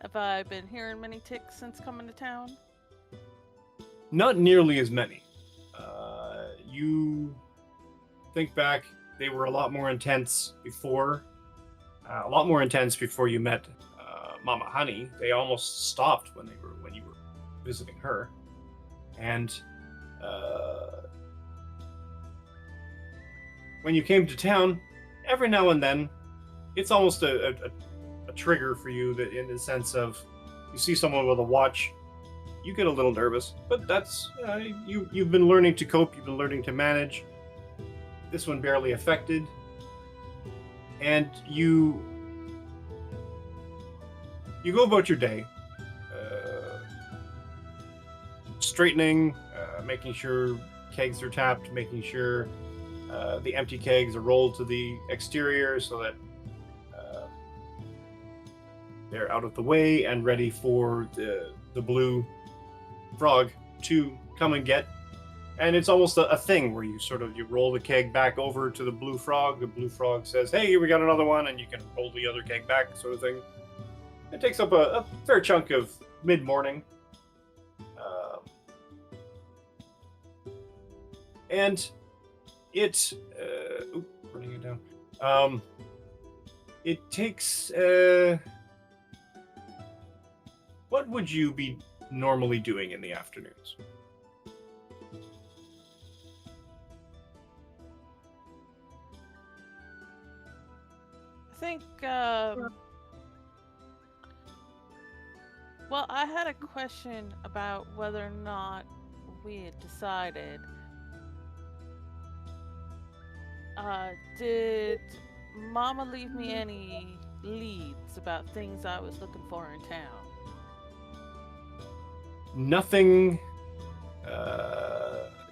[SPEAKER 1] Have I been hearing many ticks since coming to town?
[SPEAKER 3] Not nearly as many. You think back, they were a lot more intense before. A lot more intense before you met Mama Honey. They almost stopped when you were visiting her, and when you came to town, every now and then, it's almost a trigger for you, that in the sense of you see someone with a watch, you get a little nervous, but that's you've been learning to cope, you've been learning to manage. This one barely affected, and you go about your day, straightening, making sure kegs are tapped, making sure the empty kegs are rolled to the exterior so that they're out of the way and ready for the blue frog to come and get. And it's almost a thing where you roll the keg back over to the blue frog. The blue frog says, "Hey, we got another one," and you can roll the other keg back, sort of thing. It takes up a fair chunk of mid-morning. And it... running it down. It takes... what would you be normally doing in the afternoons?
[SPEAKER 1] I think, well, I had a question about whether or not we had decided. Did Mama leave me any leads about things I was looking for in town?
[SPEAKER 3] Nothing.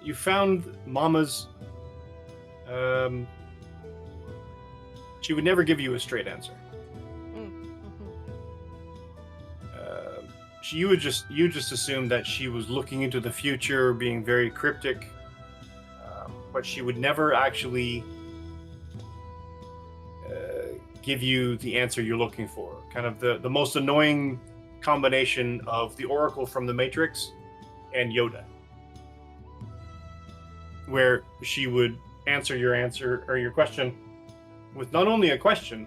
[SPEAKER 3] You found Mama's. She would never give you a straight answer. You just assumed that she was looking into the future, being very cryptic, but she would never actually give you the answer you're looking for. Kind of the most annoying combination of the Oracle from the Matrix and Yoda, where she would answer your question with not only a question,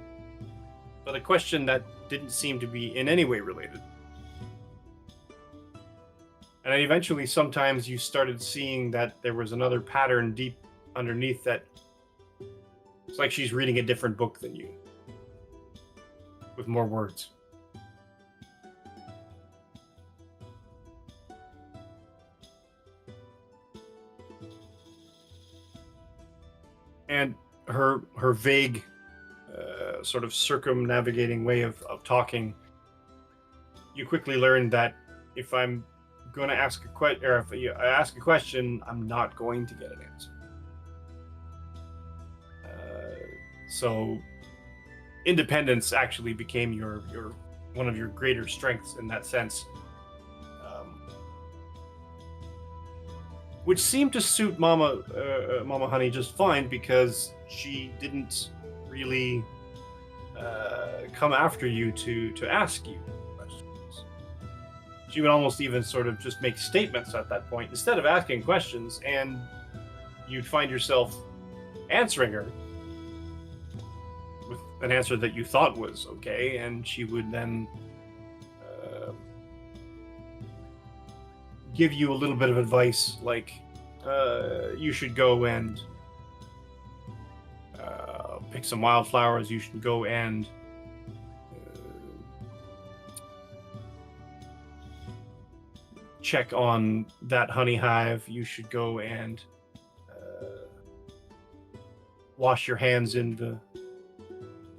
[SPEAKER 3] but a question that didn't seem to be in any way related. And then eventually, sometimes you started seeing that there was another pattern deep underneath that. It's like she's reading a different book than you, with more words. And her vague, sort of circumnavigating way of talking, you quickly learn that if I'm going to ask I ask a question, I'm not going to get an answer. So independence actually became your one of your greater strengths in that sense, which seemed to suit Mama Honey just fine, because she didn't really come after you to ask you questions. She would almost even sort of just make statements at that point instead of asking questions, and you'd find yourself answering her with an answer that you thought was okay, and she would then give you a little bit of advice, like you should go and pick some wildflowers, you should go and check on that honey hive, you should go and wash your hands in the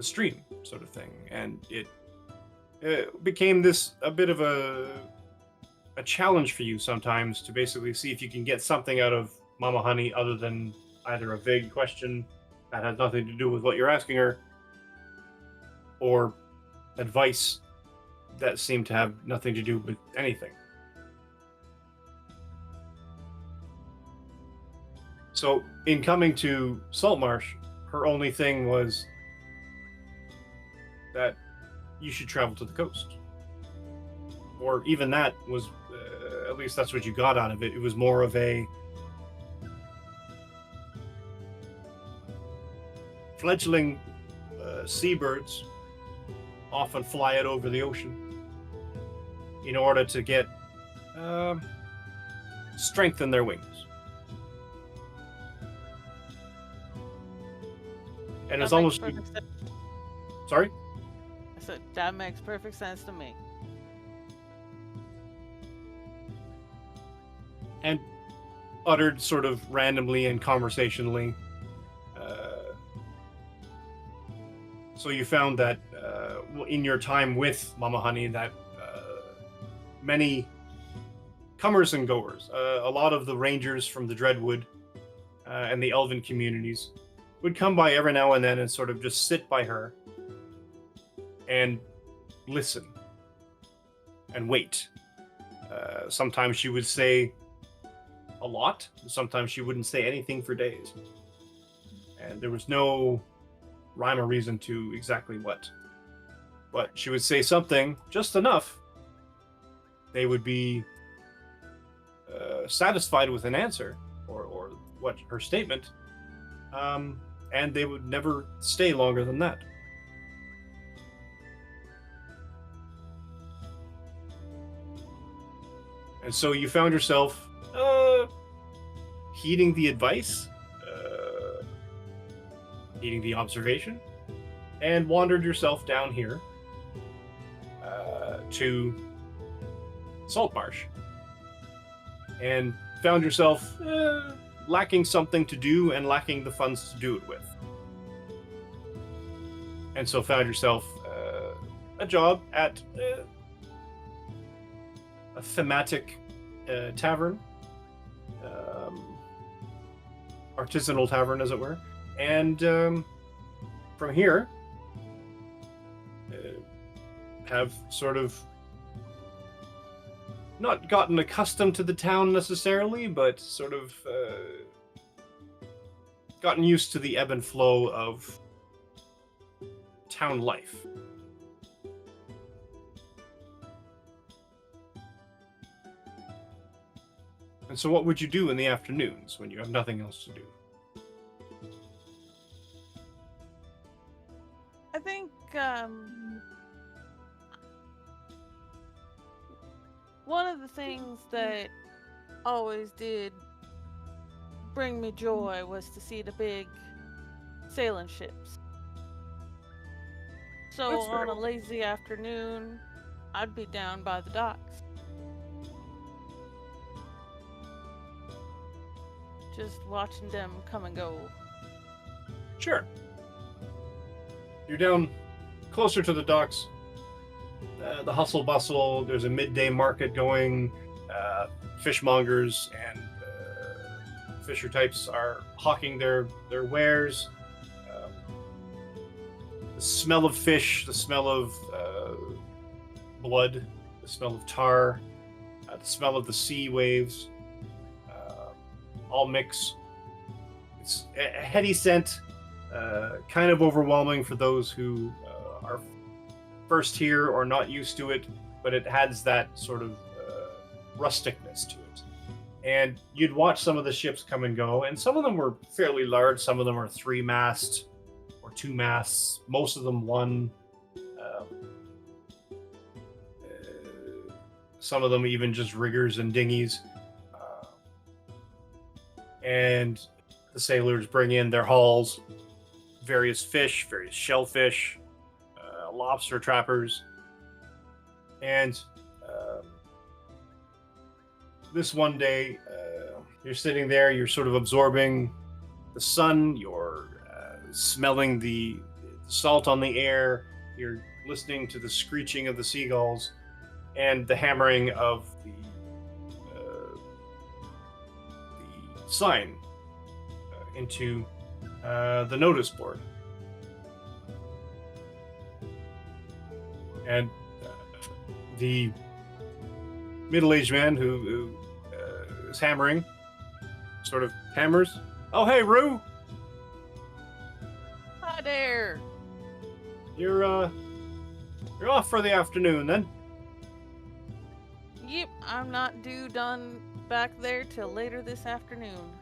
[SPEAKER 3] stream, sort of thing. And it became a bit of a challenge for you sometimes to basically see if you can get something out of Mama Honey other than either a vague question that has nothing to do with what you're asking her, or advice that seemed to have nothing to do with anything. So in coming to Saltmarsh, her only thing was that you should travel to the coast. Or even that was, at least that's what you got out of it. It was more of a fledgling seabirds often fly it over the ocean in order to get strength in their wings. And it's
[SPEAKER 1] That makes
[SPEAKER 3] almost
[SPEAKER 1] perfect sense.
[SPEAKER 3] sorry.
[SPEAKER 1] I said that makes perfect sense to me.
[SPEAKER 3] And uttered sort of randomly and conversationally. So you found that in your time with Mama Honey that many comers and goers, a lot of the rangers from the Dreadwood and the elven communities would come by every now and then and sort of just sit by her and listen and wait. Sometimes she would say a lot. Sometimes she wouldn't say anything for days. And there was no rhyme or reason to exactly what. But she would say something just enough. They would be satisfied with an answer or what her statement. And they would never stay longer than that. And so you found yourself heeding the advice, heeding the observation, and wandered yourself down here to Saltmarsh. And found yourself lacking something to do and lacking the funds to do it with. And so found yourself a job at a thematic tavern, artisanal tavern, as it were. And from here, have sort of not gotten accustomed to the town necessarily, but sort of gotten used to the ebb and flow of town life. And so what would you do in the afternoons when you have nothing else to do?
[SPEAKER 1] I think one of the things that always did bring me joy was to see the big sailing ships. So
[SPEAKER 3] That's fair.
[SPEAKER 1] on a lazy afternoon, I'd be down by the docks. Just watching them come and go.
[SPEAKER 3] Sure. You're down closer to the docks. The hustle bustle. There's a midday market going. Fishmongers and fisher types are hawking their wares. The smell of fish, the smell of blood, the smell of tar, the smell of the sea waves, all mix. It's a heady scent, kind of overwhelming for those who are first here or not used to it, but it has that sort of rusticness to it. And you'd watch some of the ships come and go, and some of them were fairly large, some of them are 3-mast or 2 masts, most of them 1. Some of them even just riggers and dinghies. And the sailors bring in their hauls, various fish, various shellfish, lobster trappers. And this one day, you're sitting there, you're sort of absorbing the sun, you're smelling the salt on the air, you're listening to the screeching of the seagulls and the hammering of the sign into the notice board. And the middle-aged man who is hammering sort of hammers. Oh, hey, Rue!
[SPEAKER 1] Hi there!
[SPEAKER 3] You're off for the afternoon, then?
[SPEAKER 1] Yep, I'm not due done back there till later this afternoon.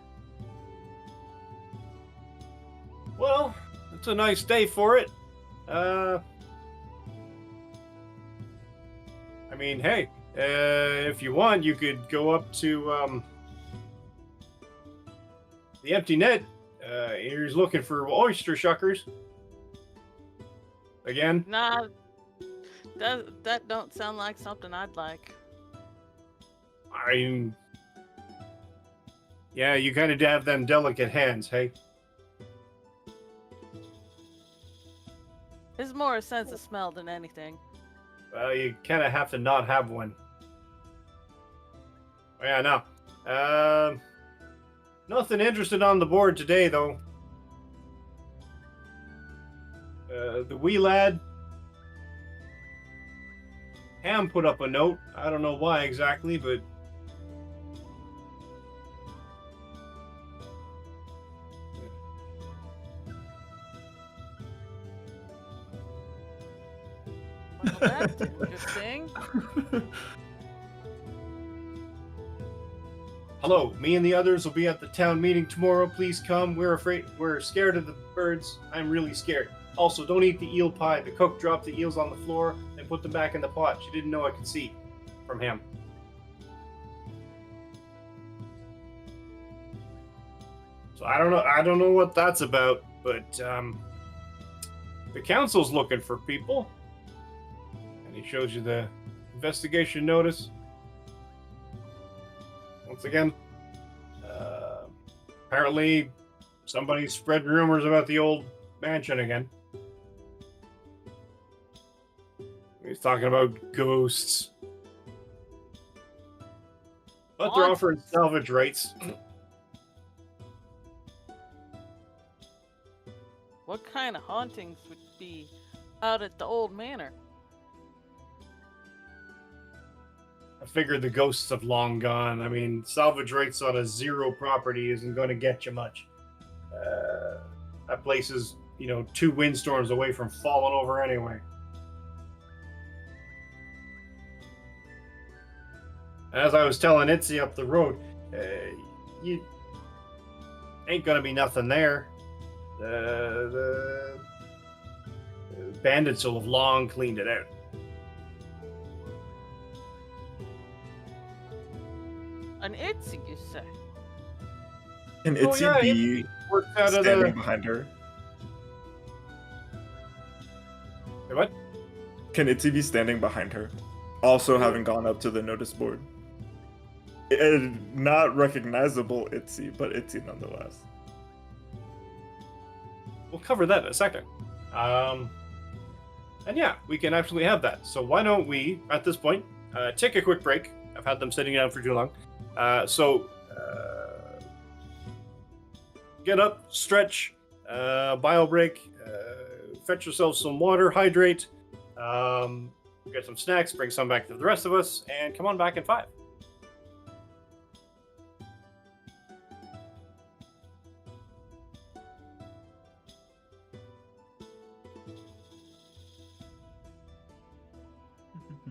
[SPEAKER 3] Well, it's a nice day for it. mean, hey, if you want, you could go up to the empty net. He's looking for oyster shuckers. Again?
[SPEAKER 1] Nah, that don't sound like something I'd like.
[SPEAKER 3] Yeah, you kind of have them delicate hands, hey?
[SPEAKER 1] It's more a sense of smell than anything.
[SPEAKER 3] Well, you kind of have to not have one. Yeah, no. Nothing interested on the board today, though. The wee lad, Ham put up a note. I don't know why exactly, but
[SPEAKER 1] Well, that's interesting.
[SPEAKER 3] hello, me and the others will be at the town meeting tomorrow. Please come. We're scared of the birds. I'm really scared. Also, don't eat the eel pie. The cook dropped the eels on the floor and put them back in the pot. She didn't know I could see. From Ham. So I don't know what that's about, but the council's looking for people. And he shows you the investigation notice. Once again, apparently somebody spread rumors about the old mansion again. He's talking about ghosts. But they're offering salvage rights.
[SPEAKER 1] What kind of hauntings would be out at the old manor?
[SPEAKER 3] I figured the ghosts have long gone. I mean, salvage rights on a zero property isn't going to get you much. That place is, 2 windstorms away from falling over anyway. As I was telling Itzy up the road, you ain't going to be nothing there. The bandits will have long cleaned it out.
[SPEAKER 1] An Itzy, you say?
[SPEAKER 4] Can
[SPEAKER 3] Oh,
[SPEAKER 4] Itzy
[SPEAKER 3] yeah,
[SPEAKER 4] be
[SPEAKER 3] Worked out of
[SPEAKER 4] standing
[SPEAKER 3] the...
[SPEAKER 4] behind her?
[SPEAKER 3] What?
[SPEAKER 4] Can Itzy be standing behind her? Also having gone up to the notice board. Not recognizable Itzy, but Itzy nonetheless.
[SPEAKER 3] We'll cover that in a second. And yeah, we can actually have that. So why don't we, at this point, take a quick break. I've had them sitting down for too long. Get up, stretch, bio break, fetch yourself some water, hydrate, get some snacks, bring some back to the rest of us, and come on back in 5.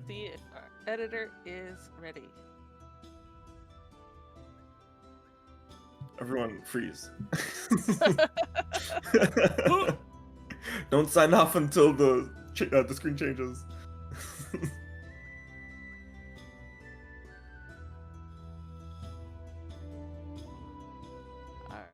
[SPEAKER 1] See if our editor is ready.
[SPEAKER 4] Everyone freeze. Don't sign off until the screen changes.
[SPEAKER 1] All right.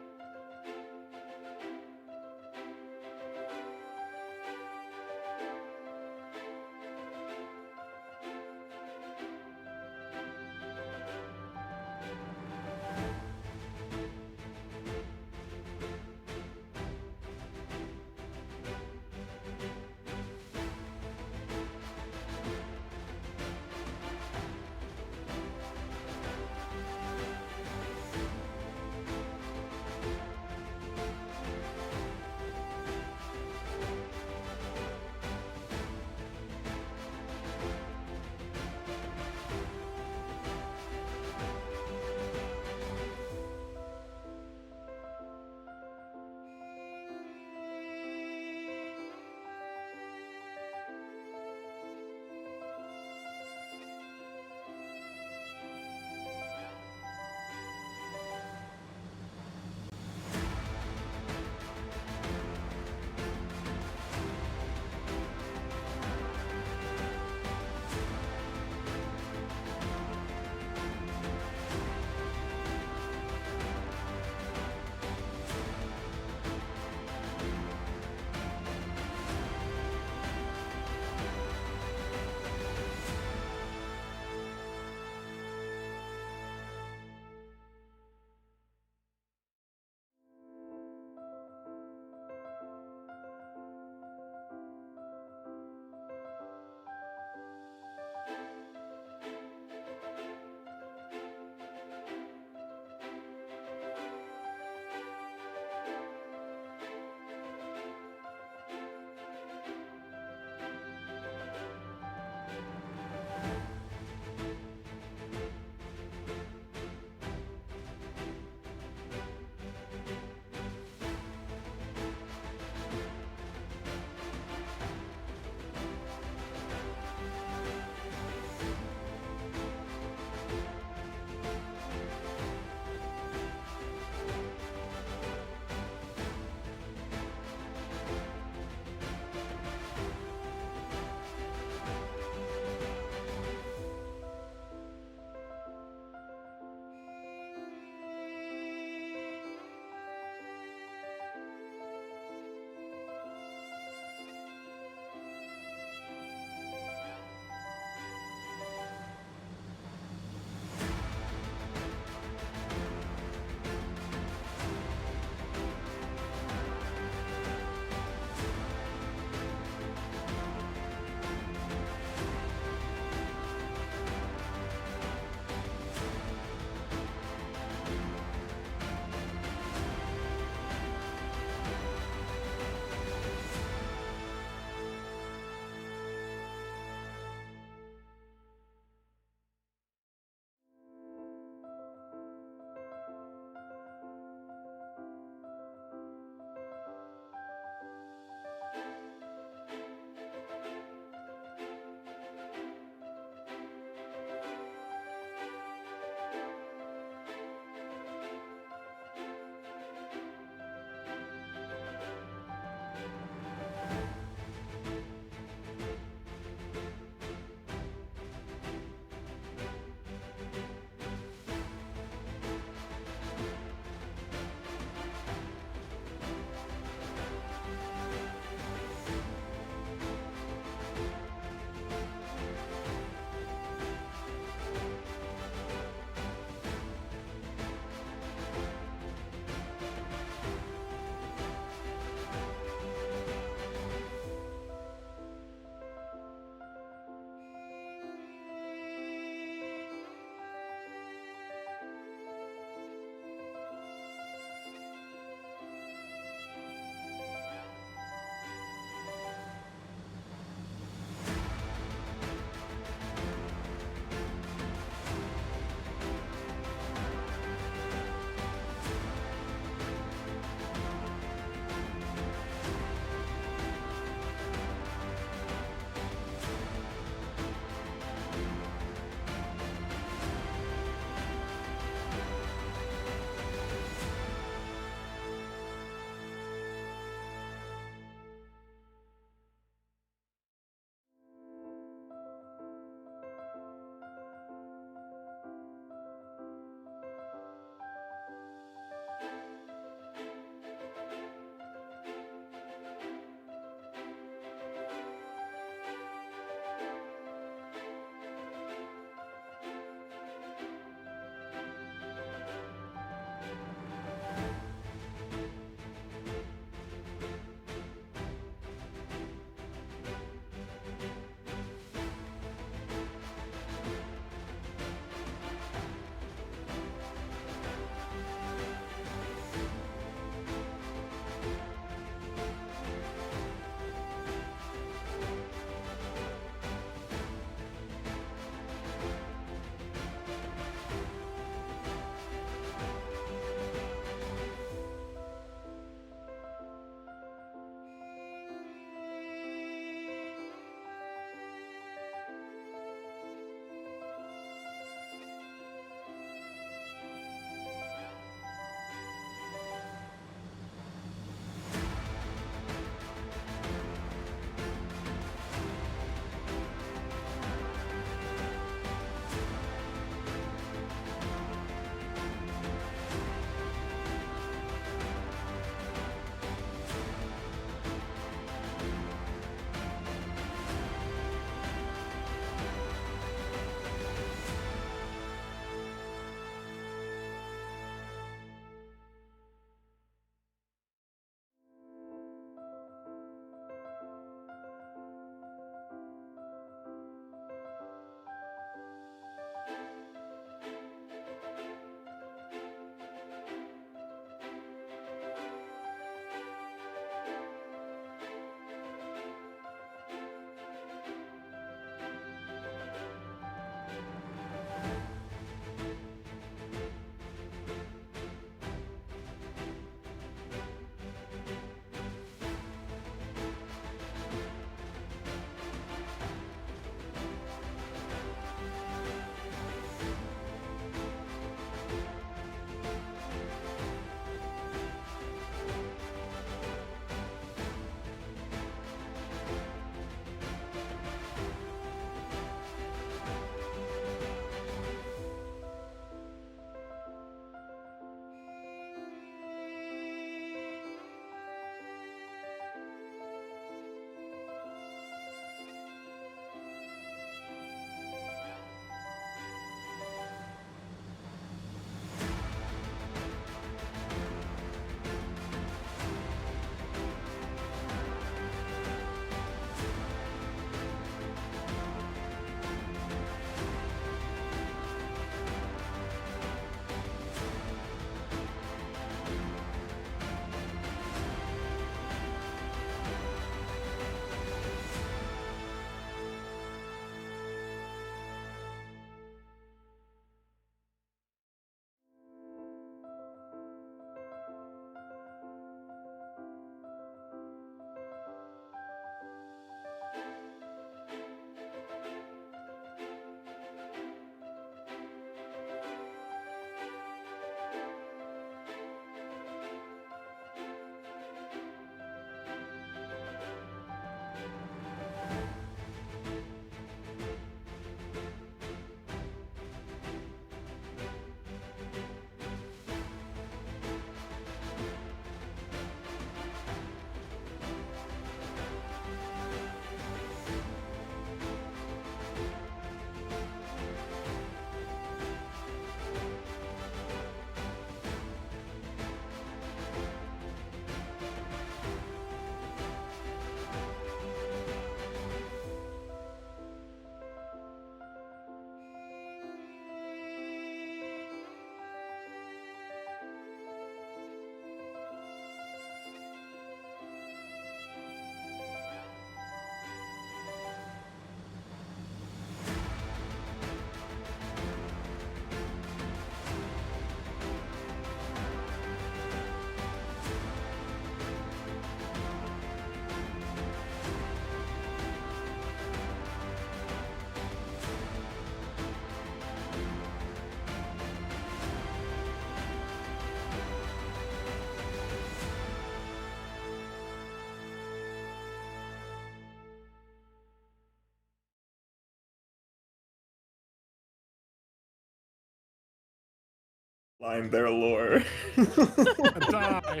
[SPEAKER 4] Line there, lore.
[SPEAKER 2] Die.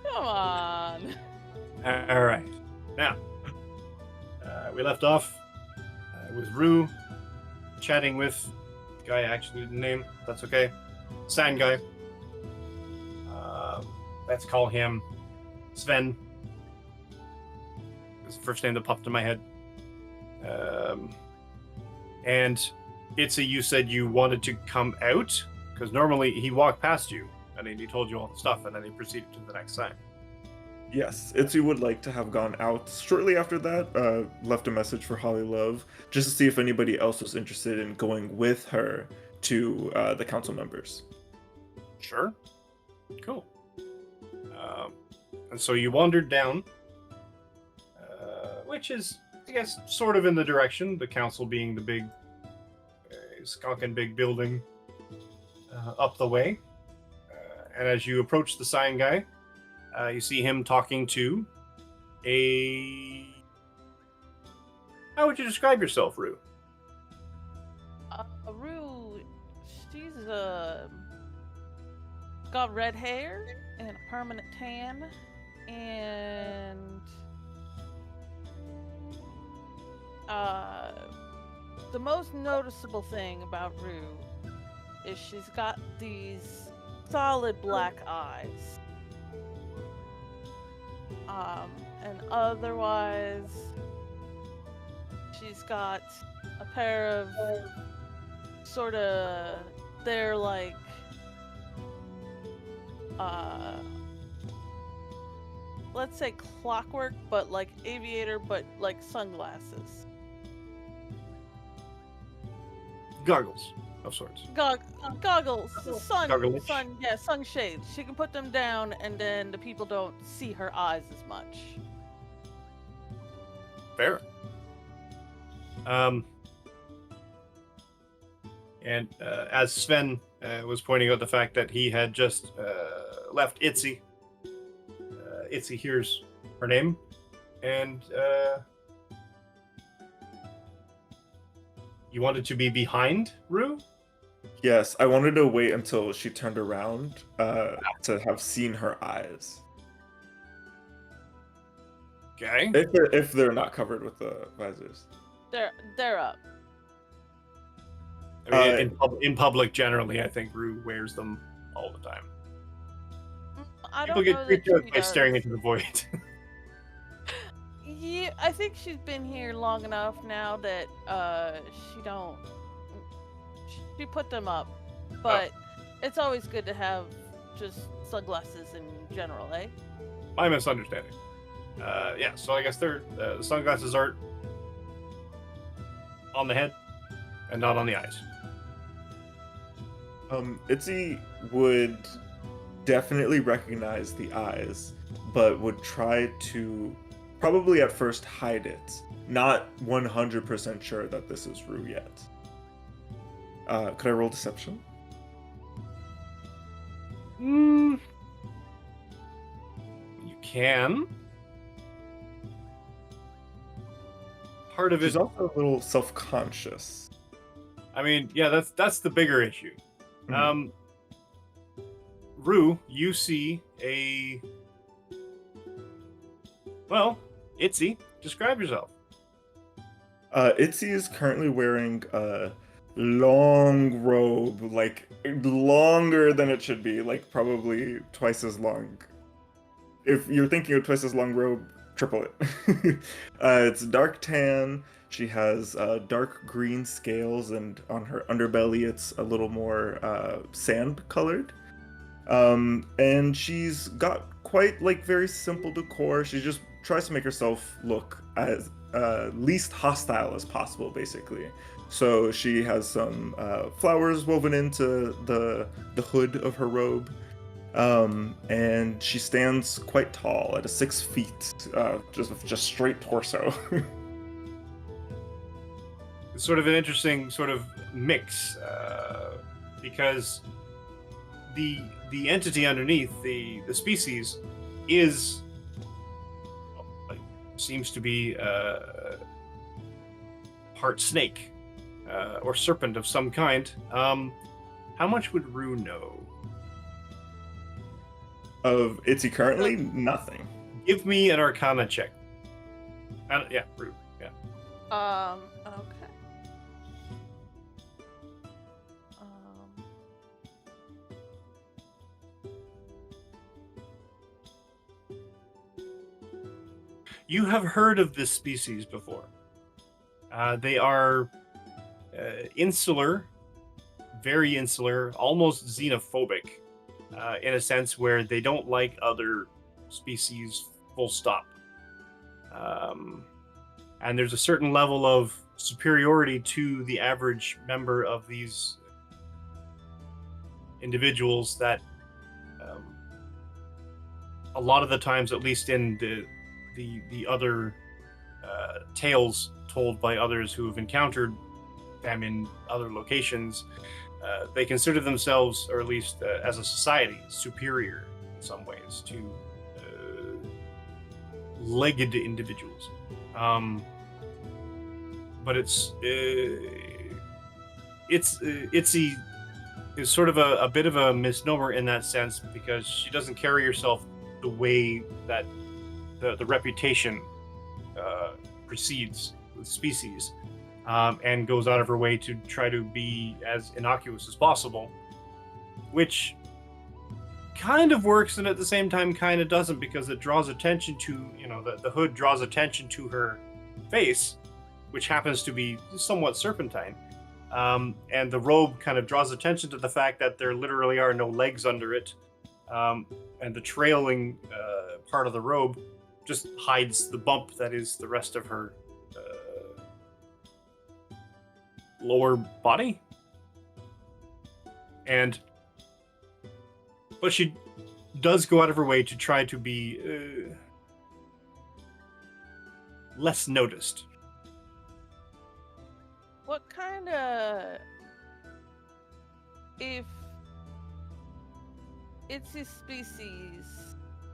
[SPEAKER 1] Come on.
[SPEAKER 3] All right. Now, we left off with Rue chatting with the guy I actually didn't name. That's okay. Sand guy. Let's call him Sven. It's the first name that popped in my head. And Itzy, you said you wanted to come out because normally he walked past you and then he told you all the stuff and then he proceeded to the next sign.
[SPEAKER 4] Yes, Itzy would like to have gone out shortly after that, left a message for Holly Love, just to see if anybody else was interested in going with her to the council members.
[SPEAKER 3] Sure. Cool. And so you wandered down, which is, I guess, sort of in the direction, the council being the big, skunkin' big building up the way. And as you approach the sign guy, you see him talking to a... How would you describe yourself, Rue?
[SPEAKER 1] Rue, she's got red hair and a permanent tan, and the most noticeable thing about Rue is she's got these solid black eyes. And otherwise, she's got a pair of sort of, they're like, let's say clockwork, but like aviator, but like sunglasses.
[SPEAKER 3] Goggles of sorts.
[SPEAKER 1] Goggles,
[SPEAKER 3] Goggleish.
[SPEAKER 1] sunshades. She can put them down, and then the people don't see her eyes as much.
[SPEAKER 3] Fair. And as Sven was pointing out the fact that he had just left Itzy, Itzy hears her name, and you wanted to be behind Rue?
[SPEAKER 4] Yes, I wanted to wait until she turned around to have seen her eyes.
[SPEAKER 3] Okay.
[SPEAKER 4] If they're not covered with the visors.
[SPEAKER 1] They're up.
[SPEAKER 3] I mean, in public, generally, I think Rue wears them all the time.
[SPEAKER 1] I
[SPEAKER 3] People
[SPEAKER 1] don't
[SPEAKER 3] get
[SPEAKER 1] know that
[SPEAKER 3] creeped out
[SPEAKER 1] she
[SPEAKER 3] by staring
[SPEAKER 1] does.
[SPEAKER 3] into the void.
[SPEAKER 1] Yeah, I think she's been here long enough now that she put them up, but it's always good to have just sunglasses in general, eh?
[SPEAKER 3] My misunderstanding. Yeah, so I guess the sunglasses are on the head and not on the eyes.
[SPEAKER 4] Itzy would definitely recognize the eyes, but would try to probably at first hide it. Not 100% sure that this is Rue yet. Could I roll deception?
[SPEAKER 3] You can. Part of
[SPEAKER 4] She's
[SPEAKER 3] it.
[SPEAKER 4] also a little self-conscious.
[SPEAKER 3] I mean, yeah, that's the bigger issue.
[SPEAKER 4] Mhm.
[SPEAKER 3] Rue, you see a. Well, Itzy, describe yourself.
[SPEAKER 4] Itzy is currently wearing a long robe, like longer than it should be, like probably twice as long. If you're thinking of twice as long robe, triple it. It's dark tan. She has dark green scales, and on her underbelly, it's a little more sand colored. And she's got quite like very simple decor. She just tries to make herself look as least hostile as possible, basically. So she has some flowers woven into the hood of her robe. And she stands quite tall at a 6 feet, just straight torso.
[SPEAKER 3] It's sort of an interesting sort of mix, because the entity underneath the species is seems to be part snake or serpent of some kind, How much would Rue know?
[SPEAKER 4] Of Itzy currently, nothing.
[SPEAKER 3] Give me an Arcana check. Yeah, Rue. Yeah.
[SPEAKER 1] Okay.
[SPEAKER 3] You have heard of this species before. They are insular, very insular, almost xenophobic, in a sense where they don't like other species, full stop. And there's a certain level of superiority to the average member of these individuals that a lot of the times, at least in the other tales told by others who have encountered them in other locations, they consider themselves, or at least as a society, superior in some ways to legged individuals. But Itzy is sort of a bit of a misnomer in that sense, because she doesn't carry herself the way that the reputation precedes the species, and goes out of her way to try to be as innocuous as possible, which kind of works and at the same time kind of doesn't, because it draws attention to, the hood draws attention to her face, which happens to be somewhat serpentine, and the robe kind of draws attention to the fact that there literally are no legs under it, and the trailing part of the robe just hides the bump that is the rest of her lower body. But she does go out of her way to try to be less noticed.
[SPEAKER 1] What kind of... If it's a species,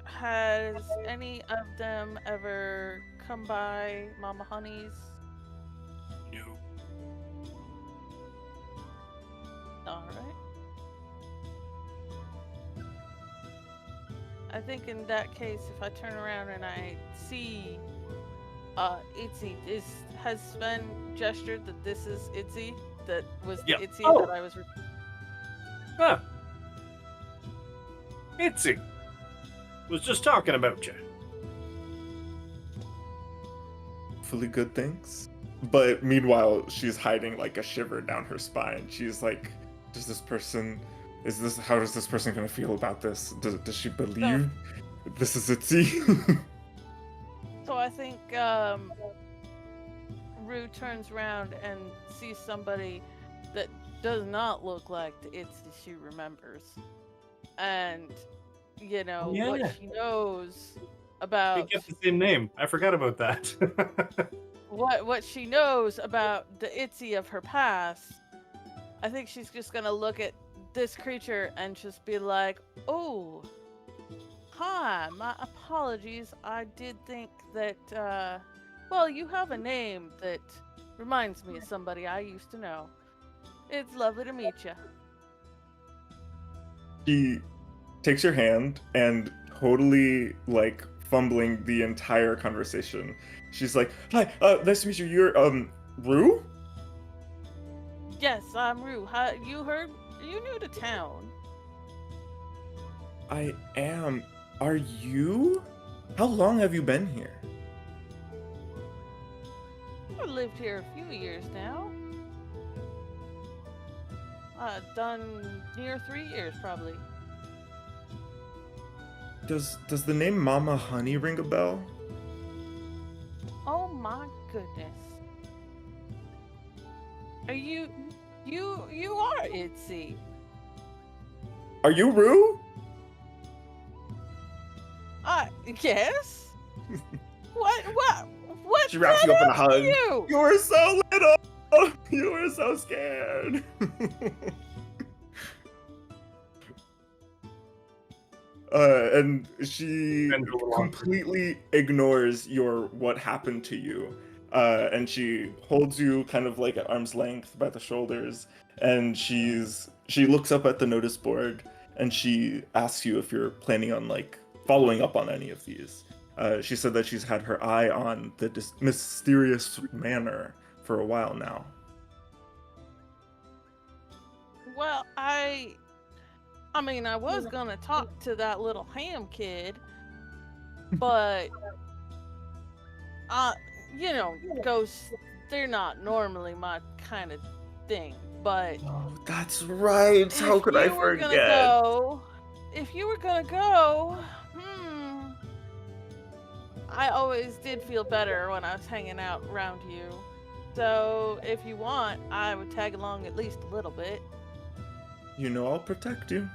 [SPEAKER 1] has any of them ever come by Mama Honey's?
[SPEAKER 3] No.
[SPEAKER 1] Alright. I think in that case, if I turn around and I see Itzy, has Sven gestured that this is Itzy? That was the Itzy that I was...
[SPEAKER 3] Huh. Itzy. Was just talking about you.
[SPEAKER 4] Fully good things. But meanwhile, she's hiding like a shiver down her spine. She's like, how is this person gonna feel about this? Does she believe this is Itzy?
[SPEAKER 1] So I think Rue turns around and sees somebody that does not look like the Itzy she remembers. And, what she knows about...
[SPEAKER 3] They get the same name. I forgot about that.
[SPEAKER 1] what she knows about the Itzy of her past, I think she's just gonna look at this creature and just be like, "Oh, hi, my apologies. I did think that, you have a name that reminds me of somebody I used to know. It's lovely to meet you."
[SPEAKER 4] She takes your hand and totally like fumbling the entire conversation. She's like, "Hi, nice to meet you. You're Rue?"
[SPEAKER 1] Yes, I'm Rue. You new to town?
[SPEAKER 4] I am. Are you? How long have you been here?
[SPEAKER 1] I've lived here a few years now. Done near 3 years, probably.
[SPEAKER 4] Does the name Mama Honey ring a bell?
[SPEAKER 1] Oh my goodness. Are you are Itzy.
[SPEAKER 4] Are you Rue?
[SPEAKER 1] Yes. What?
[SPEAKER 4] She wraps you up in a hug.
[SPEAKER 1] You?
[SPEAKER 4] You were so little. You were so scared. And she completely ignores your what happened to you. And she holds you kind of like at arm's length by the shoulders, and she's she looks up at the notice board and she asks you if you're planning on like following up on any of these. She said that she's had her eye on the mysterious manor for a while now.
[SPEAKER 1] Well, I mean, I was gonna talk to that little ham kid, but you know, ghosts, they're not normally my kind of thing. But
[SPEAKER 4] Oh, that's right. How could I forget?
[SPEAKER 1] if you were gonna go, I always did feel better when I was hanging out around you. So if you want, I would tag along at least a little bit.
[SPEAKER 4] You know I'll protect you.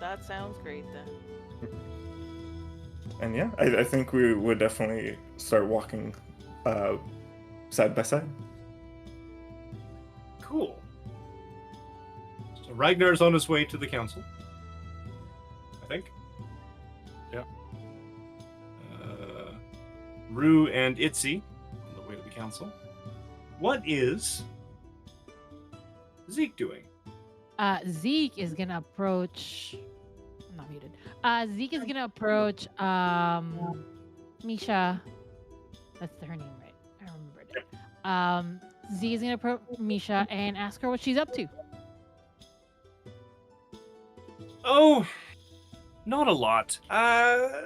[SPEAKER 1] That sounds great then.
[SPEAKER 4] And yeah, I think we would definitely start walking side by side.
[SPEAKER 3] Cool. So Ragnar's on his way to the council, I think.
[SPEAKER 2] Yeah.
[SPEAKER 3] Rue and Itzy on the way to the council. What is Zeke doing?
[SPEAKER 5] Zeke is gonna approach. I'm not muted. Zeke is gonna approach Misha. That's her name, right? I remembered it. Zeke is gonna approach Misha and ask her what she's up to.
[SPEAKER 3] Oh, not a lot. I've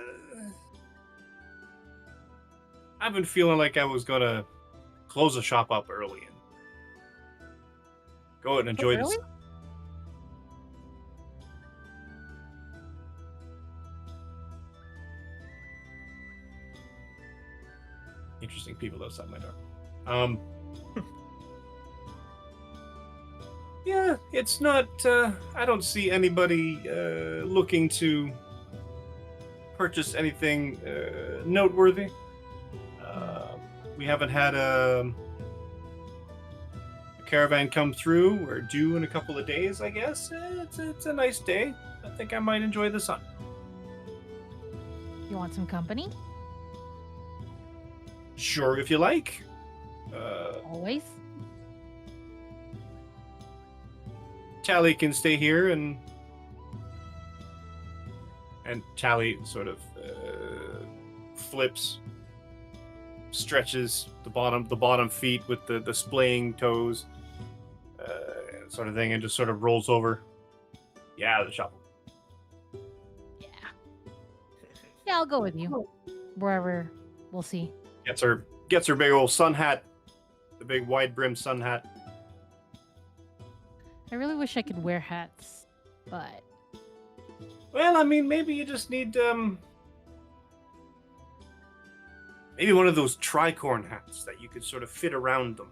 [SPEAKER 3] been feeling like I was gonna close the shop up early and go out and enjoy this. Interesting people outside my door. Yeah, it's not. I don't see anybody looking to purchase anything noteworthy. We haven't had a caravan come through. We're due in a couple of days, I guess. It's a nice day. I think I might enjoy the sun.
[SPEAKER 5] You want some company?
[SPEAKER 3] Sure, if you like.
[SPEAKER 5] Always.
[SPEAKER 3] Tally can stay here, and Tally sort of flips, stretches the bottom feet with the splaying toes, sort of thing, and just sort of rolls over. Yeah, the shop.
[SPEAKER 5] Yeah. Yeah, I'll go with you. Wherever, we'll see.
[SPEAKER 3] Gets her big old sun hat, the big wide brimmed sun hat.
[SPEAKER 5] I really wish I could wear hats, but
[SPEAKER 3] Well, I mean, maybe you just need maybe one of those tricorn hats that you could sort of fit around them.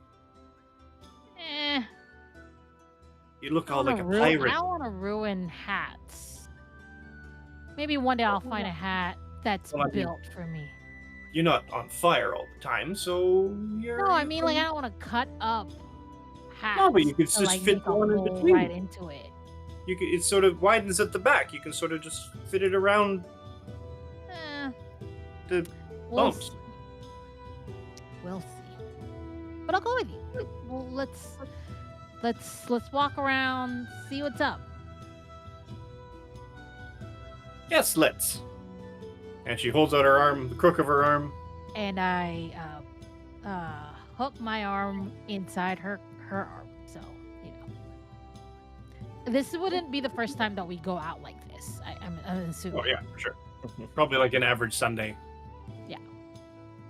[SPEAKER 3] You look all like a pirate.
[SPEAKER 5] I don't want to ruin hats. Maybe one day I'll find a hat that's built for me.
[SPEAKER 3] You're not on fire all the time, so you're.
[SPEAKER 5] No, I mean, like, I don't want to cut up hats.
[SPEAKER 3] No, but you could
[SPEAKER 5] to,
[SPEAKER 3] just
[SPEAKER 5] like,
[SPEAKER 3] fit
[SPEAKER 5] make a
[SPEAKER 3] one in
[SPEAKER 5] hole
[SPEAKER 3] between.
[SPEAKER 5] right into it.
[SPEAKER 3] You could, it sort of widens at the back. You can sort of just fit it around the
[SPEAKER 5] We'll
[SPEAKER 3] bumps.
[SPEAKER 5] see. We'll see. But I'll go with you. Well, let's walk around, see what's up.
[SPEAKER 3] Yes, let's. And she holds out her arm, the crook of her arm.
[SPEAKER 5] And I hook my arm inside her arm. So, you know. This wouldn't be the first time that we go out like this. I'm assuming.
[SPEAKER 3] Oh yeah, for sure. Probably like an average Sunday.
[SPEAKER 5] Yeah.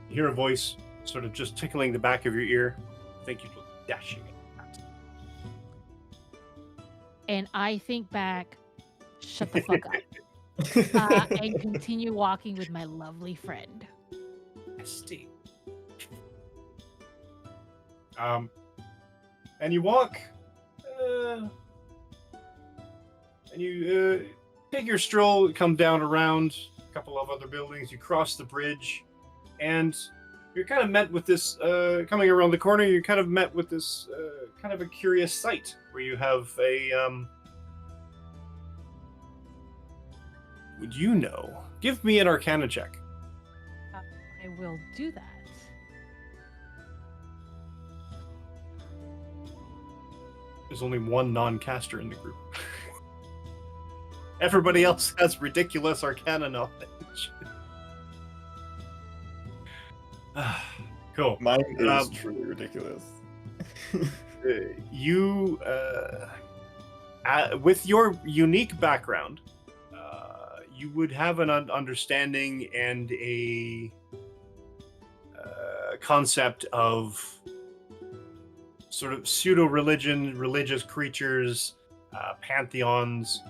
[SPEAKER 3] You hear a voice sort of just tickling the back of your ear. I think you look dashing at that.
[SPEAKER 5] And I think back, shut the fuck up. And continue walking with my lovely friend.
[SPEAKER 3] Steve. And you walk, and you take your stroll, come down around a couple of other buildings, you cross the bridge, and you're kind of met with this, coming around the corner, you're kind of met with this kind of a curious sight, where you have a, would you know? Give me an Arcana check.
[SPEAKER 5] I will do that.
[SPEAKER 3] There's only one non-caster in the group. Everybody else has ridiculous arcana knowledge. Cool.
[SPEAKER 4] Mine is truly ridiculous.
[SPEAKER 3] You, with your unique background, you would have an understanding and a concept of sort of pseudo-religion, religious creatures, pantheons,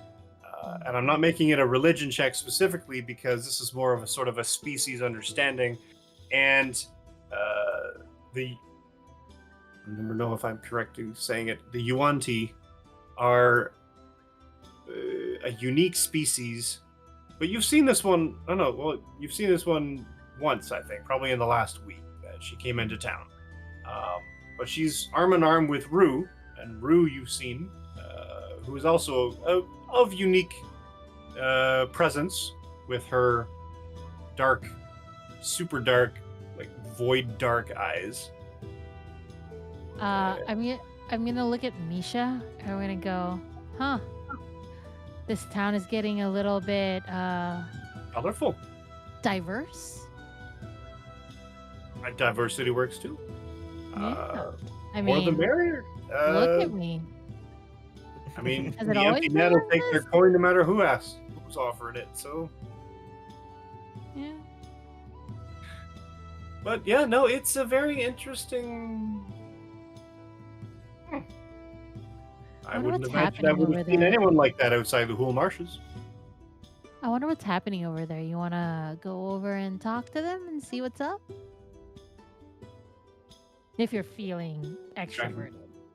[SPEAKER 3] and I'm not making it a religion check specifically because this is more of a sort of a species understanding, and I never know if I'm correct in saying it. The Yuan-Ti are a unique species, but you've seen this one. I don't know. Well, you've seen this one once, I think, probably in the last week. She came into town, but she's arm in arm with Rue, and Rue you've seen, who is also of unique presence with her dark, super dark, like void dark eyes.
[SPEAKER 5] I'm gonna look at Misha and I'm gonna go, huh? This town is getting a little bit
[SPEAKER 3] Colorful.
[SPEAKER 5] diverse.
[SPEAKER 3] Diversity works too.
[SPEAKER 5] Yeah. I
[SPEAKER 3] More the
[SPEAKER 5] mean,
[SPEAKER 3] merrier.
[SPEAKER 5] look at me.
[SPEAKER 3] I mean,
[SPEAKER 5] Has it
[SPEAKER 3] the
[SPEAKER 5] always
[SPEAKER 3] empty
[SPEAKER 5] been
[SPEAKER 3] net will
[SPEAKER 5] like
[SPEAKER 3] take their
[SPEAKER 5] this?
[SPEAKER 3] coin no matter who asks, who's offering it. So,
[SPEAKER 5] Yeah.
[SPEAKER 3] but yeah, no, it's a very interesting. I
[SPEAKER 5] Wonder
[SPEAKER 3] wouldn't
[SPEAKER 5] what's
[SPEAKER 3] imagine I
[SPEAKER 5] happening
[SPEAKER 3] would have
[SPEAKER 5] over
[SPEAKER 3] seen
[SPEAKER 5] there.
[SPEAKER 3] anyone like that outside the Hool Marshes.
[SPEAKER 5] I wonder what's happening over there. You wanna go over and talk to them and see what's up? If you're feeling extroverted.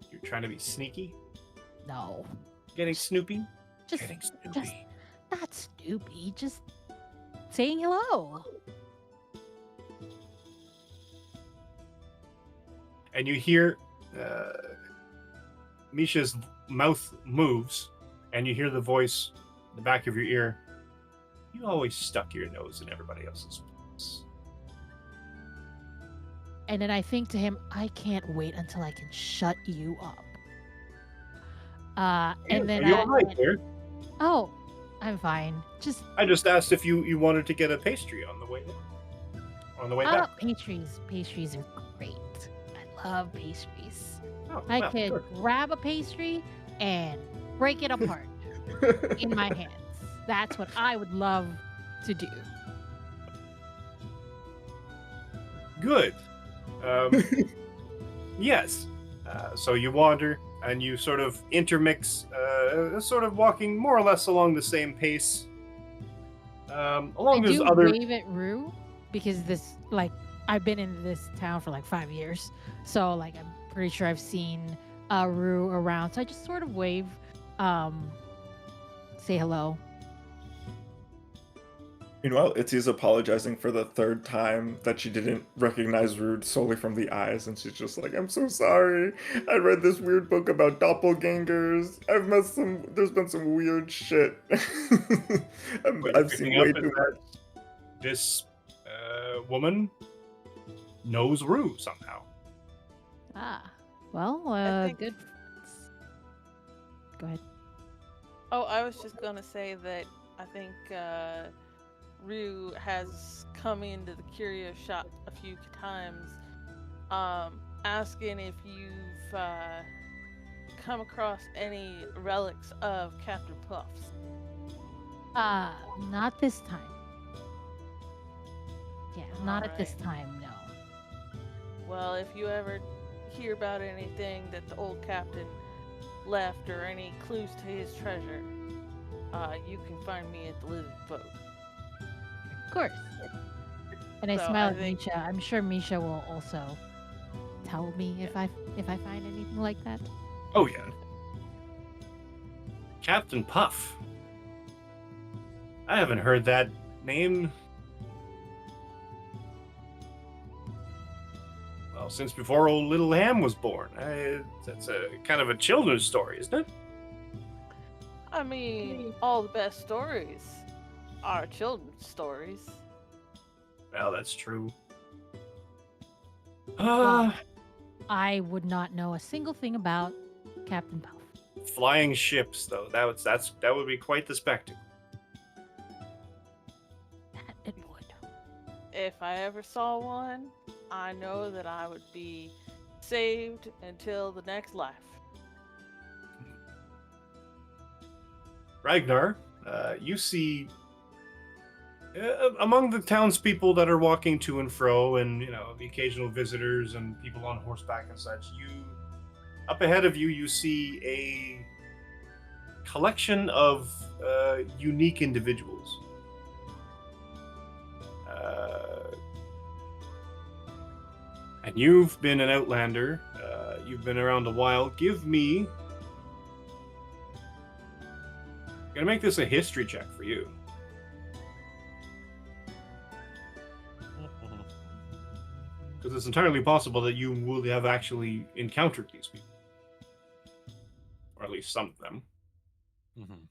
[SPEAKER 3] You're trying to be sneaky,
[SPEAKER 5] No.
[SPEAKER 3] getting Snoopy,
[SPEAKER 5] Just
[SPEAKER 3] getting Snoopy.
[SPEAKER 5] not Snoopy, just saying hello.
[SPEAKER 3] And you hear Misha's mouth moves, and you hear the voice in the back of your ear. You always stuck your nose in everybody else's place.
[SPEAKER 5] And then I think to him, I can't wait until I can shut you up. And then
[SPEAKER 3] Are you all right there?
[SPEAKER 5] oh, I'm fine. Just
[SPEAKER 3] I just asked if you wanted to get a pastry on the way back.
[SPEAKER 5] pastries are great. I love pastries.
[SPEAKER 3] Oh,
[SPEAKER 5] I
[SPEAKER 3] well,
[SPEAKER 5] could
[SPEAKER 3] good.
[SPEAKER 5] grab a pastry and break it apart in my hands. That's what I would love to do.
[SPEAKER 3] Good. Yes. So you wander and you sort of intermix, sort of walking more or less along the same pace. Along
[SPEAKER 5] I
[SPEAKER 3] this
[SPEAKER 5] do
[SPEAKER 3] other.
[SPEAKER 5] wave at Rue because this, like, I've been in this town for like 5 years, so like I'm pretty sure I've seen Rue around. So I just sort of wave, say hello.
[SPEAKER 4] Meanwhile, Itzy's apologizing for the third time that she didn't recognize Rude solely from the eyes, and she's just like, I'm so sorry. I read this weird book about doppelgangers. There's been some weird shit.
[SPEAKER 3] What
[SPEAKER 4] I've
[SPEAKER 3] you're
[SPEAKER 4] seen
[SPEAKER 3] picking
[SPEAKER 4] way
[SPEAKER 3] up is
[SPEAKER 4] too
[SPEAKER 3] that
[SPEAKER 4] much.
[SPEAKER 3] this woman knows Rue somehow.
[SPEAKER 5] Ah, well,
[SPEAKER 1] I think-
[SPEAKER 5] good. Go ahead.
[SPEAKER 1] Oh, I was just gonna say that I think Rue has come into the curio shop a few times, asking if you've come across any relics of Captain Puffs.
[SPEAKER 5] Not this time. Yeah, not at this
[SPEAKER 1] Alright.
[SPEAKER 5] time, no.
[SPEAKER 1] Well, if you ever hear about anything that the old captain left or any clues to his treasure, you can find me at the Lizard Boat.
[SPEAKER 5] Of course. And I
[SPEAKER 1] So
[SPEAKER 5] smile
[SPEAKER 1] I
[SPEAKER 5] at
[SPEAKER 1] think-
[SPEAKER 5] Misha. I'm sure Misha will also tell me if I find anything like that.
[SPEAKER 3] Oh yeah. Captain Puff. I haven't heard that name. Well, since before old little Ham was born. That's a kind of a children's story, isn't it?
[SPEAKER 1] I mean, all the best stories are children's stories.
[SPEAKER 3] Well, that's true.
[SPEAKER 5] Well, I would not know a single thing about Captain Puff.
[SPEAKER 3] Flying ships, though, that would be quite the spectacle.
[SPEAKER 5] That it would.
[SPEAKER 1] If I ever saw one, I know that I would be saved until the next life.
[SPEAKER 3] Ragnar, you see among the townspeople that are walking to and fro, and the occasional visitors and people on horseback and such, up ahead of you, you see a collection of unique individuals. And you've been an outlander. You've been around a while. I'm gonna make this a history check for you. Because it's entirely possible that you will have actually encountered these people. Or at least some of them.
[SPEAKER 2] Mm-hmm.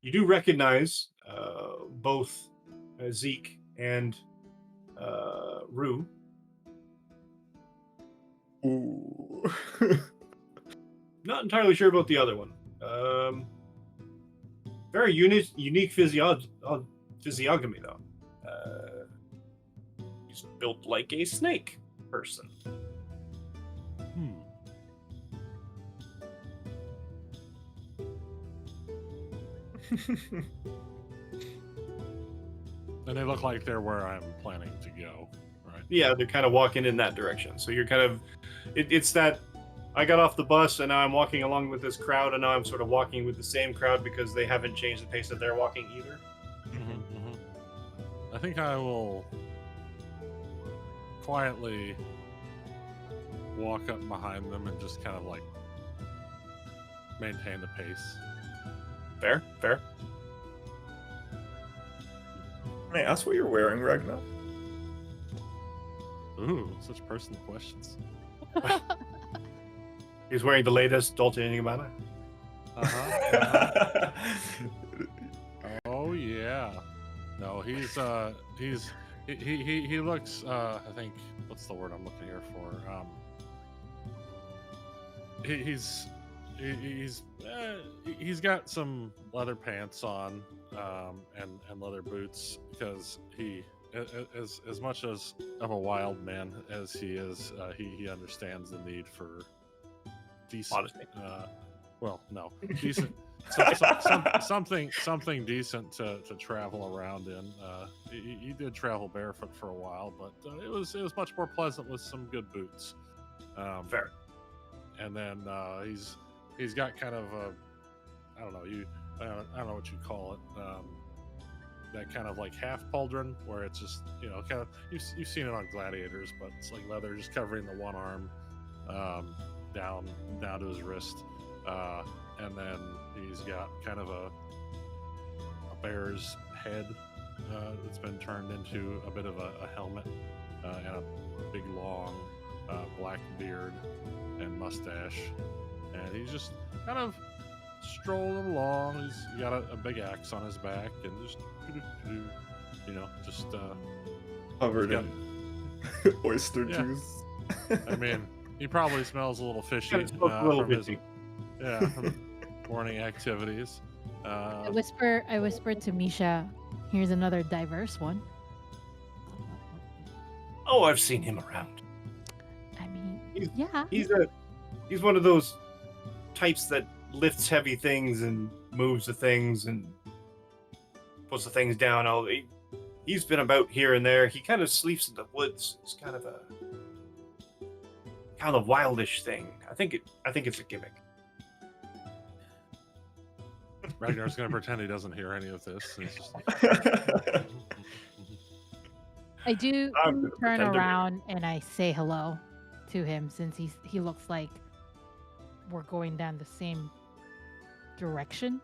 [SPEAKER 3] You do recognize both Zeke and Rue.
[SPEAKER 4] Ooh.
[SPEAKER 3] Not entirely sure about the other one. Very unique physiognomy, though. He's built like a snake person.
[SPEAKER 2] And they look like they're where I'm planning to go, right?
[SPEAKER 3] Yeah, they're kind of walking in that direction. So you're kind of... It's that... I got off the bus, and now I'm walking along with this crowd, and now I'm sort of walking with the same crowd because they haven't changed the pace that they're walking either.
[SPEAKER 2] I think I will quietly walk up behind them and just kind of like maintain the pace.
[SPEAKER 3] Fair.
[SPEAKER 4] Can I ask what you're wearing, Ragnar?
[SPEAKER 2] Ooh, such personal questions.
[SPEAKER 3] He's wearing the latest Dolce & Gabbana.
[SPEAKER 2] Oh yeah. No, he looks. I think what's the word I'm looking here for? He's got some leather pants on, and leather boots because he, as much as of a wild man as he is, he understands the need for decent. Decent. Something decent to travel around in. He did travel barefoot for a while, but it was much more pleasant with some good boots.
[SPEAKER 3] Fair.
[SPEAKER 2] And then he's got kind of a, I don't know what you call it, that kind of like half pauldron where it's just kind of you've seen it on gladiators, but it's like leather just covering the one arm down to his wrist. And then he's got kind of a bear's head that's been turned into a bit of a helmet, and a big long black beard and mustache. And he's just kind of strolling along. He's got a big axe on his back and just
[SPEAKER 4] Covered in oyster juice.
[SPEAKER 2] I mean, he probably smells a little fishy
[SPEAKER 3] Yeah, it smells a little
[SPEAKER 2] from his
[SPEAKER 3] fishy.
[SPEAKER 2] from morning activities.
[SPEAKER 5] I whispered to Misha, here's another diverse one.
[SPEAKER 3] Oh, I've seen him around.
[SPEAKER 5] I mean,
[SPEAKER 3] He's-
[SPEAKER 5] yeah.
[SPEAKER 3] He's one of those types that lifts heavy things and moves the things and puts the things down. He's been about here and there. He kind of sleeps in the woods. It's kind of wildish thing. I think it's a gimmick.
[SPEAKER 2] Ragnar's going to pretend he doesn't hear any of this. He's just
[SPEAKER 5] I do
[SPEAKER 3] I'm gonna
[SPEAKER 5] turn
[SPEAKER 3] pretend to be.
[SPEAKER 5] around and I say hello to him since he looks like we're going down the same direction.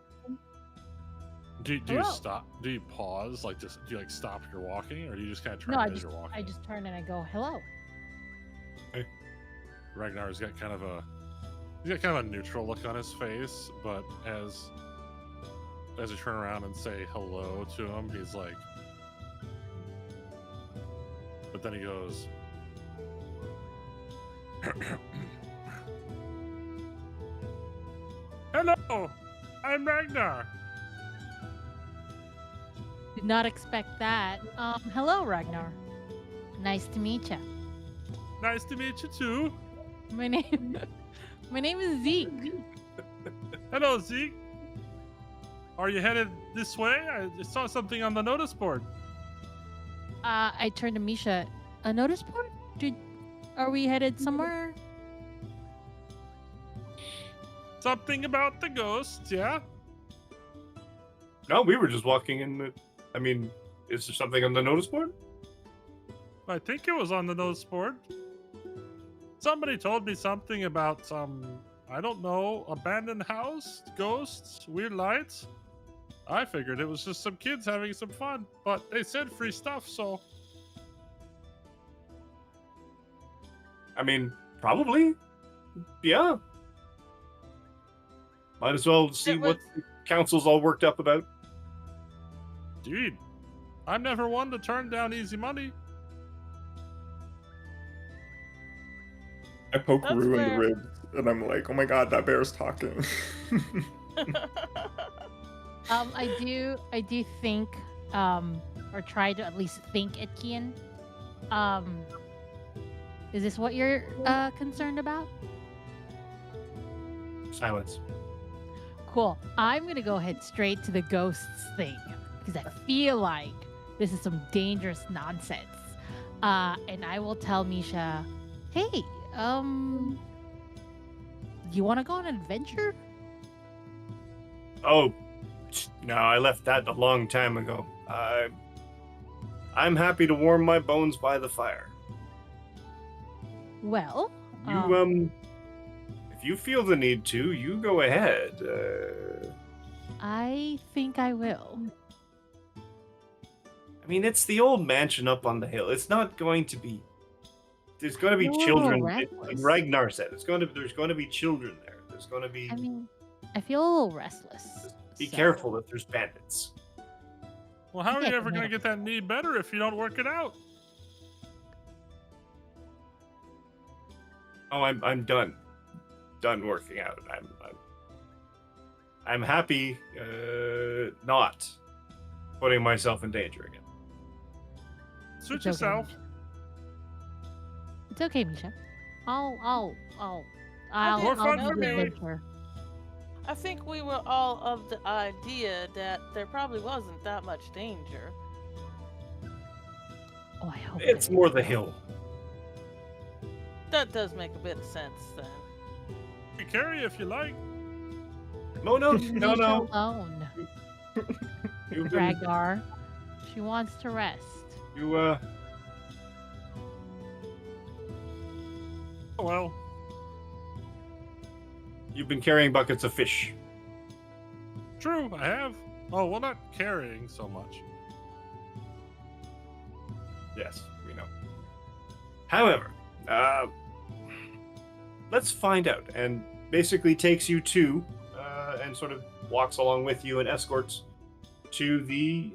[SPEAKER 2] do you
[SPEAKER 5] Hello.
[SPEAKER 2] stop? Do you pause? Like, do you like stop your walking, or do you just kind of turn
[SPEAKER 5] No,
[SPEAKER 2] as you're walking?
[SPEAKER 5] I just turn and I go hello.
[SPEAKER 2] Ragnar's got kind of a neutral look on his face, but as you turn around and say hello to him, he's like, but then he goes, Hello, I'm Ragnar.
[SPEAKER 5] Did not expect that. Hello, Ragnar. Nice to meet you.
[SPEAKER 2] Nice to meet you too.
[SPEAKER 5] My name, my name is Zeke.
[SPEAKER 2] Hello, Zeke. Are you headed this way? I saw something on the notice board.
[SPEAKER 5] I turned to Misha. A notice board? Are we headed somewhere?
[SPEAKER 2] Something about the ghosts, yeah?
[SPEAKER 3] No, we were just walking in the. I mean, is there something on the notice board?
[SPEAKER 2] I think it was on the notice board. Somebody told me something about some, I don't know, abandoned house, ghosts, weird lights. I figured it was just some kids having some fun, but they said free stuff, so
[SPEAKER 3] I mean, probably. Yeah. Might as well see
[SPEAKER 1] It
[SPEAKER 3] what
[SPEAKER 1] was-
[SPEAKER 3] the council's all worked up about.
[SPEAKER 2] dude, I'm never one to turn down easy money.
[SPEAKER 4] I poke
[SPEAKER 1] That's
[SPEAKER 4] Rue in the
[SPEAKER 1] fair.
[SPEAKER 4] ribs, and I'm like, oh my god, that bear's talking.
[SPEAKER 5] I do think, or try to at least think, Etkian. Is this what you're concerned about?
[SPEAKER 3] Silence.
[SPEAKER 5] Cool. I'm gonna go ahead straight to the ghosts thing because I feel like this is some dangerous nonsense. And I will tell Misha, hey, you want to go on an adventure?
[SPEAKER 3] Oh, no, I left that a long time ago. I'm happy to warm my bones by the fire.
[SPEAKER 5] Well,
[SPEAKER 3] You, if you feel the need to, you go ahead.
[SPEAKER 5] I think I will.
[SPEAKER 3] I mean, it's the old mansion up on the hill. It's not going to be. There's going to be
[SPEAKER 5] You're a little
[SPEAKER 3] children. Like
[SPEAKER 5] reckless.
[SPEAKER 3] Ragnar said, there's going to be children there. There's going to be.
[SPEAKER 5] I mean, I feel a little restless.
[SPEAKER 3] Be
[SPEAKER 5] so-
[SPEAKER 3] careful if there's bandits.
[SPEAKER 2] Well, how are you
[SPEAKER 5] Yeah,
[SPEAKER 2] ever going to
[SPEAKER 5] no.
[SPEAKER 2] get that knee better if you don't work it out?
[SPEAKER 3] Oh, I'm done. Done working out. I'm happy not putting myself in danger again.
[SPEAKER 2] Suit
[SPEAKER 5] It's okay,
[SPEAKER 2] yourself.
[SPEAKER 5] Misha. It's okay, Misha. I'll
[SPEAKER 1] More
[SPEAKER 2] fun
[SPEAKER 5] do
[SPEAKER 2] for
[SPEAKER 5] the
[SPEAKER 2] me.
[SPEAKER 5] adventure.
[SPEAKER 1] I think we were all of the idea that there probably wasn't that much danger.
[SPEAKER 5] Oh, I hope
[SPEAKER 3] It's
[SPEAKER 5] there
[SPEAKER 3] more
[SPEAKER 5] is.
[SPEAKER 3] the hill.
[SPEAKER 1] That does make a bit of sense then.
[SPEAKER 2] You carry if you like.
[SPEAKER 3] No,
[SPEAKER 5] Leave
[SPEAKER 3] no,
[SPEAKER 5] Misha
[SPEAKER 3] no.
[SPEAKER 5] alone,
[SPEAKER 3] You've been,
[SPEAKER 5] Ragnar. She wants to rest.
[SPEAKER 3] you
[SPEAKER 2] Oh, well,
[SPEAKER 3] you've been carrying buckets of fish.
[SPEAKER 2] true, I have. Oh, well, not carrying so much.
[SPEAKER 3] Yes, we know. However, let's find out. And basically takes you to, and sort of walks along with you and escorts to the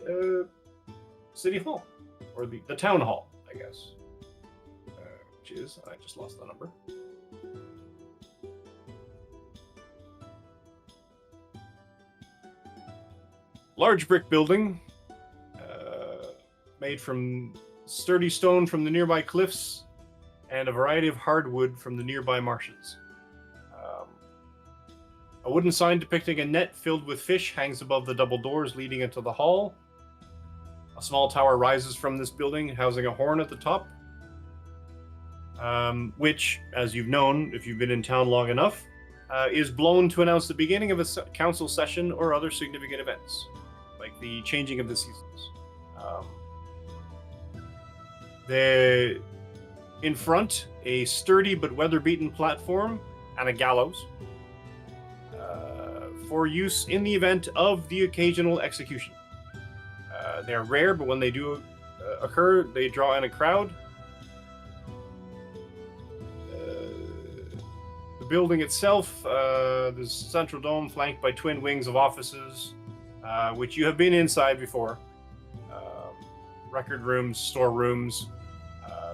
[SPEAKER 3] city hall, or the town hall, I guess. Which is, I just lost the number. Large brick building, made from sturdy stone from the nearby cliffs and a variety of hardwood from the nearby marshes. A wooden sign depicting a net filled with fish hangs above the double doors leading into the hall. A small tower rises from this building, housing a horn at the top, which, as you've known if you've been in town long enough, is blown to announce the beginning of a council session or other significant events, like the changing of the seasons. In front, a sturdy but weather-beaten platform and a gallows for use in the event of the occasional execution. They're rare, but when they do occur, they draw in a crowd. The building itself, there's a central dome flanked by twin wings of offices, which you have been inside before. Record rooms, storerooms,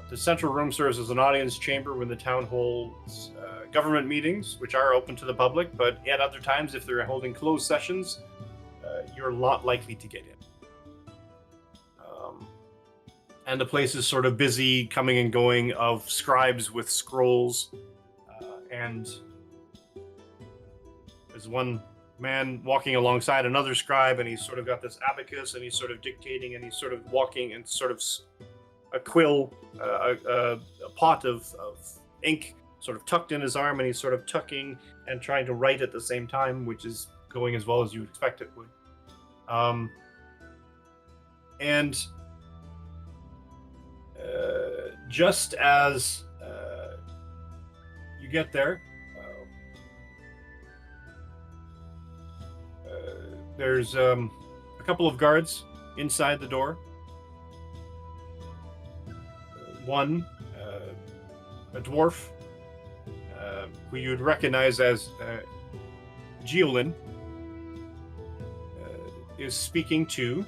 [SPEAKER 3] The central room serves as an audience chamber when the town holds government meetings, which are open to the public, but at other times, if they're holding closed sessions, you're not likely to get in. And the place is sort of busy coming and going of scribes with scrolls, and there's one man walking alongside another scribe, and he's sort of got this abacus, and he's sort of dictating, and he's sort of walking, and sort of a quill, a pot of ink sort of tucked in his arm, and he's sort of tucking and trying to write at the same time, which is going as well as you would expect it would. And just as you get there, there's a couple of guards inside the door. One, a dwarf, who you'd recognize as Geolin, is speaking to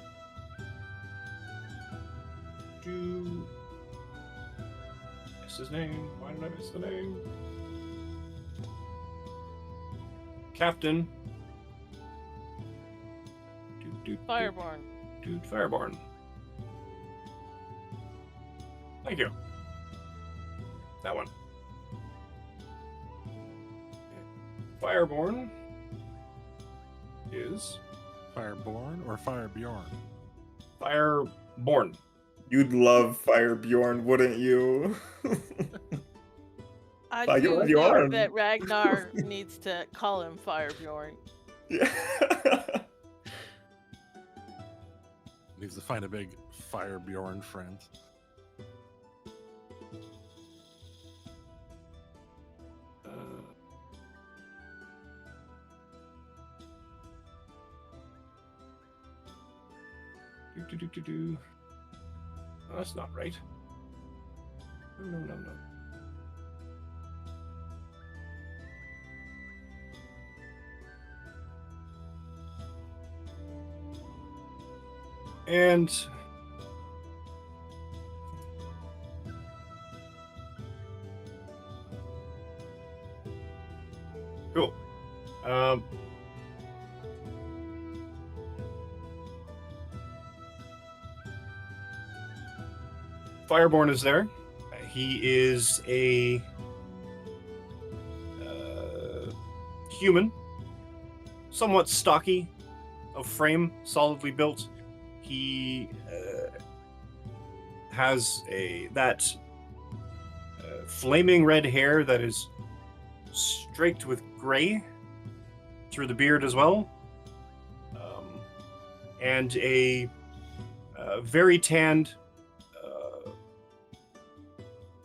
[SPEAKER 3] miss his name. Why did I miss the name? Captain
[SPEAKER 1] Fireborn.
[SPEAKER 3] Dude Fireborn. Thank you. That one. Fireborn is
[SPEAKER 2] Fireborn or Firebjorn?
[SPEAKER 3] Fireborn.
[SPEAKER 4] You'd love Fire Bjorn, wouldn't you?
[SPEAKER 1] I
[SPEAKER 4] Fire
[SPEAKER 1] do think
[SPEAKER 4] Bjorn.
[SPEAKER 1] that Ragnar needs to call him Firebjorn.
[SPEAKER 4] Yeah.
[SPEAKER 2] Needs to find a big Firebjorn friend.
[SPEAKER 3] Oh, that's not right. No. And cool. Fireborn is there. He is a human, somewhat stocky of frame, solidly built. He has that flaming red hair that is streaked with gray through the beard as well, and a very tanned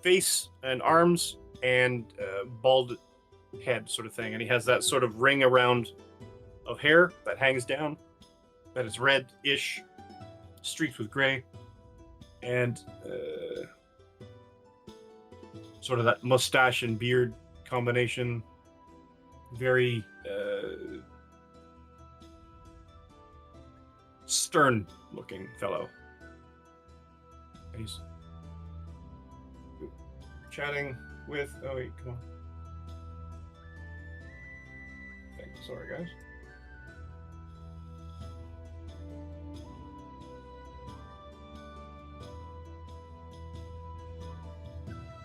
[SPEAKER 3] face and arms and bald head sort of thing. And he has that sort of ring around of hair that hangs down, that is red-ish, streaked with gray, and sort of that mustache and beard combination. Very stern-looking fellow. He's chatting with... Oh, wait, come on. Thanks. Sorry, guys.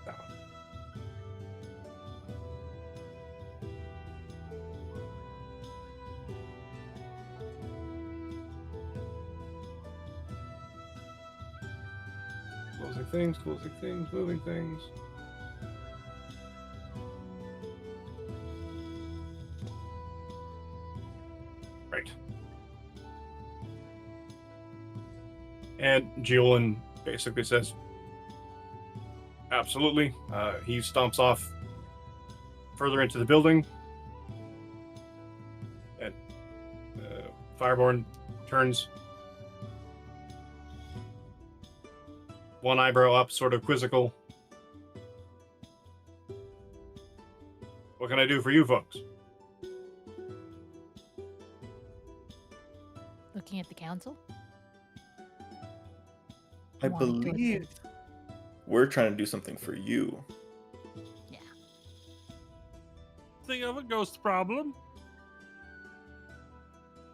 [SPEAKER 3] That one. Closing things, moving things. Right. And Geolin basically says, absolutely. He stomps off further into the building. And Fireborn turns one eyebrow up, sort of quizzical. What can I do for you folks?
[SPEAKER 5] Looking at the council.
[SPEAKER 4] I
[SPEAKER 5] Wanting to
[SPEAKER 4] believe
[SPEAKER 5] assist.
[SPEAKER 4] we're trying to do something for you.
[SPEAKER 2] Think of a ghost problem.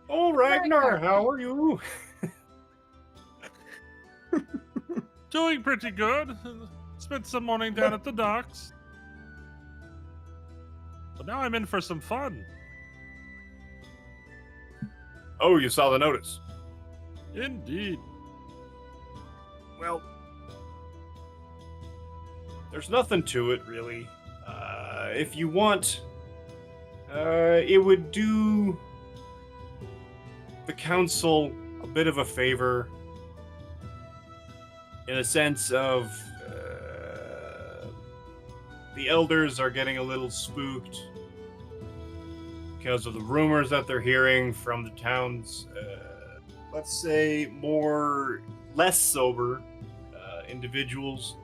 [SPEAKER 3] Oh, Ragnar, how are you?
[SPEAKER 2] Doing pretty good. Spent some morning down at the docks. But now I'm in for some fun.
[SPEAKER 3] Oh, you saw the notice.
[SPEAKER 2] Indeed.
[SPEAKER 3] Well, there's nothing to it, really. If you want, it would do the council a bit of a favor in a sense of the elders are getting a little spooked because of the rumors that they're hearing from the town's, let's say, less sober individuals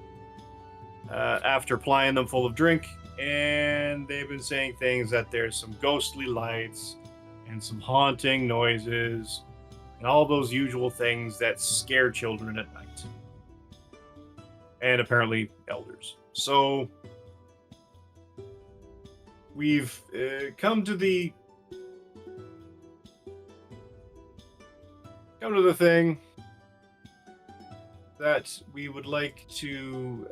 [SPEAKER 3] after plying them full of drink. And they've been saying things that there's some ghostly lights and some haunting noises and all those usual things that scare children at night. And apparently elders. So we've come to the thing that we would like to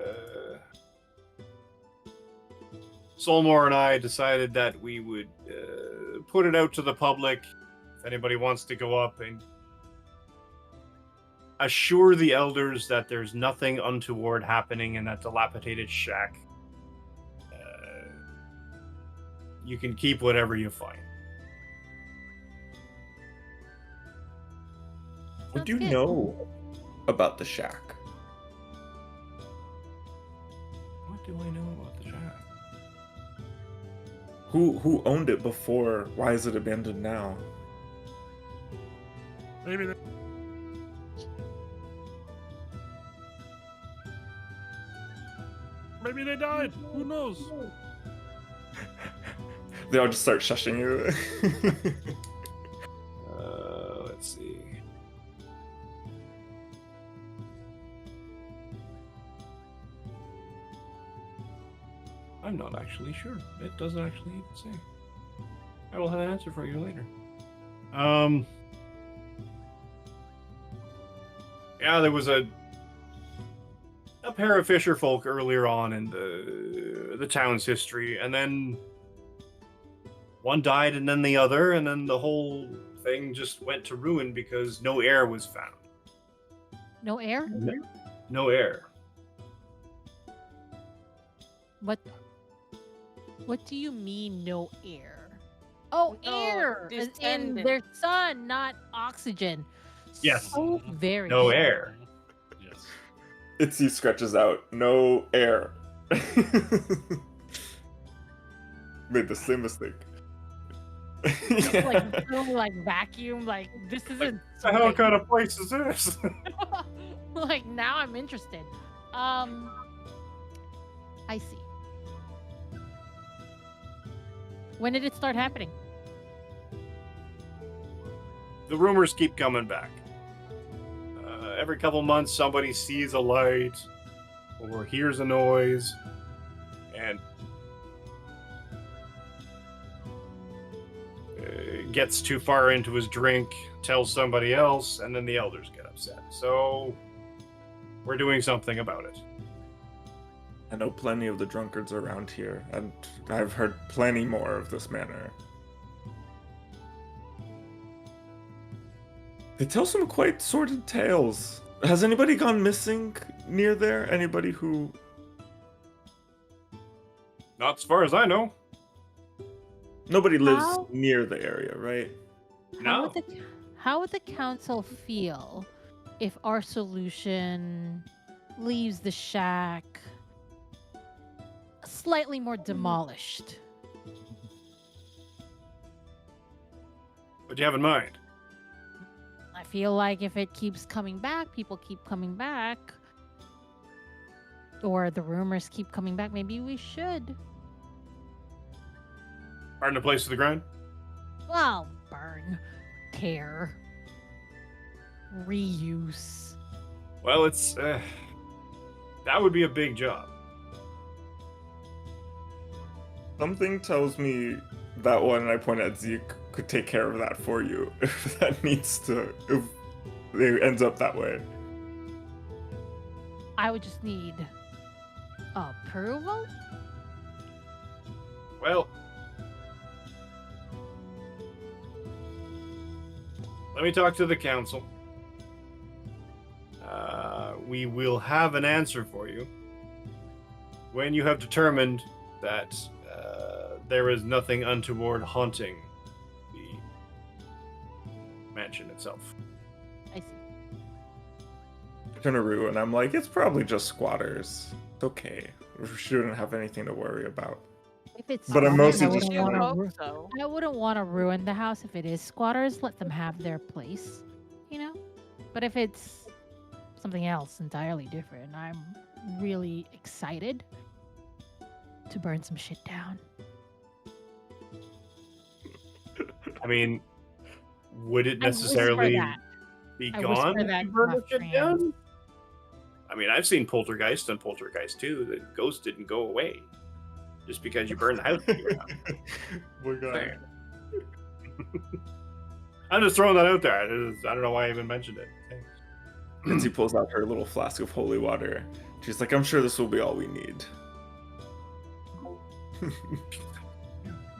[SPEAKER 3] Solmore and I decided that we would put it out to the public if anybody wants to go up and assure the elders that there's nothing untoward happening in that dilapidated shack. You can keep whatever you find.
[SPEAKER 4] What do
[SPEAKER 5] Sounds
[SPEAKER 4] you
[SPEAKER 5] good.
[SPEAKER 4] know about the shack?
[SPEAKER 3] What do I know about the shack?
[SPEAKER 4] Who owned it before? Why is it abandoned now?
[SPEAKER 2] Maybe they died. Who knows?
[SPEAKER 4] They all just start shushing you.
[SPEAKER 3] Let's see. I'm not actually sure. It doesn't actually even say. I will have an answer for you later. Yeah, there was a pair of fisher folk earlier on in the town's history, and then one died and then the other, and then the whole thing just went to ruin because no heir was found.
[SPEAKER 5] No air?
[SPEAKER 3] No heir.
[SPEAKER 5] What do you mean no air? Oh,
[SPEAKER 1] No,
[SPEAKER 5] air as in
[SPEAKER 1] descendant.
[SPEAKER 5] their sun, not oxygen.
[SPEAKER 3] Yes.
[SPEAKER 5] So very
[SPEAKER 3] No
[SPEAKER 5] short.
[SPEAKER 3] air.
[SPEAKER 2] Yes.
[SPEAKER 4] Itsy scratches out. No air. Made the same mistake. Yeah.
[SPEAKER 5] like vacuum. Like this isn't.
[SPEAKER 3] What the hell
[SPEAKER 5] something-
[SPEAKER 3] kind of place is this?
[SPEAKER 5] Like now I'm interested. I see. When did it start happening?
[SPEAKER 3] The rumors keep coming back. Every couple months, somebody sees a light or hears a noise, and gets too far into his drink, tells somebody else, and then the elders get upset. So we're doing something about it.
[SPEAKER 4] I know plenty of the drunkards around here, and I've heard plenty more of this manor. They tell some quite sordid tales. Has anybody gone missing near there? Anybody who...
[SPEAKER 3] Not as far as I know.
[SPEAKER 4] Nobody lives
[SPEAKER 5] How-
[SPEAKER 4] near the area, right?
[SPEAKER 3] No.
[SPEAKER 5] How would the council feel if our solution leaves the shack slightly more demolished?
[SPEAKER 3] What do you have in mind?
[SPEAKER 5] I feel like if it keeps coming back, people keep coming back, or the rumors keep coming back, maybe we should.
[SPEAKER 3] Burn the place to the ground?
[SPEAKER 5] Well, burn, tear, reuse.
[SPEAKER 3] Well, it's That would be a big job.
[SPEAKER 4] Something tells me that one, and I point at Zeke, could take care of that for you if that needs to, if it ends up that way.
[SPEAKER 5] I would just need approval.
[SPEAKER 3] Well, let me talk to the council. We will have an answer for you when you have determined that there is nothing untoward haunting the mansion itself.
[SPEAKER 5] I see.
[SPEAKER 4] I turn to Rue, and I'm like, it's probably just squatters. It's okay. We shouldn't have anything to worry about.
[SPEAKER 5] If it's
[SPEAKER 4] But I'm
[SPEAKER 5] squatters,
[SPEAKER 4] mostly
[SPEAKER 5] I
[SPEAKER 4] just
[SPEAKER 5] wouldn't
[SPEAKER 1] You
[SPEAKER 5] wanna
[SPEAKER 1] hope
[SPEAKER 5] ru-
[SPEAKER 1] so.
[SPEAKER 5] I wouldn't want to ruin the house. If it is squatters, let them have their place, you know? But if it's something else entirely different, I'm really excited to burn some shit down.
[SPEAKER 3] I mean, would it
[SPEAKER 5] I whisper
[SPEAKER 3] necessarily
[SPEAKER 5] that.
[SPEAKER 3] be
[SPEAKER 5] I
[SPEAKER 3] gone
[SPEAKER 5] whisper
[SPEAKER 3] if
[SPEAKER 5] that
[SPEAKER 3] you
[SPEAKER 5] to
[SPEAKER 3] burn
[SPEAKER 5] my
[SPEAKER 3] the shit
[SPEAKER 5] friend.
[SPEAKER 3] down? I mean, I've seen Poltergeist and Poltergeist 2. The ghost didn't go away just because you burned the house to the ground.
[SPEAKER 4] My God.
[SPEAKER 3] Fair. I'm just throwing that out there. I don't know why I even mentioned it.
[SPEAKER 4] Lindsay pulls out her little flask of holy water. She's like, I'm sure this will be all we need.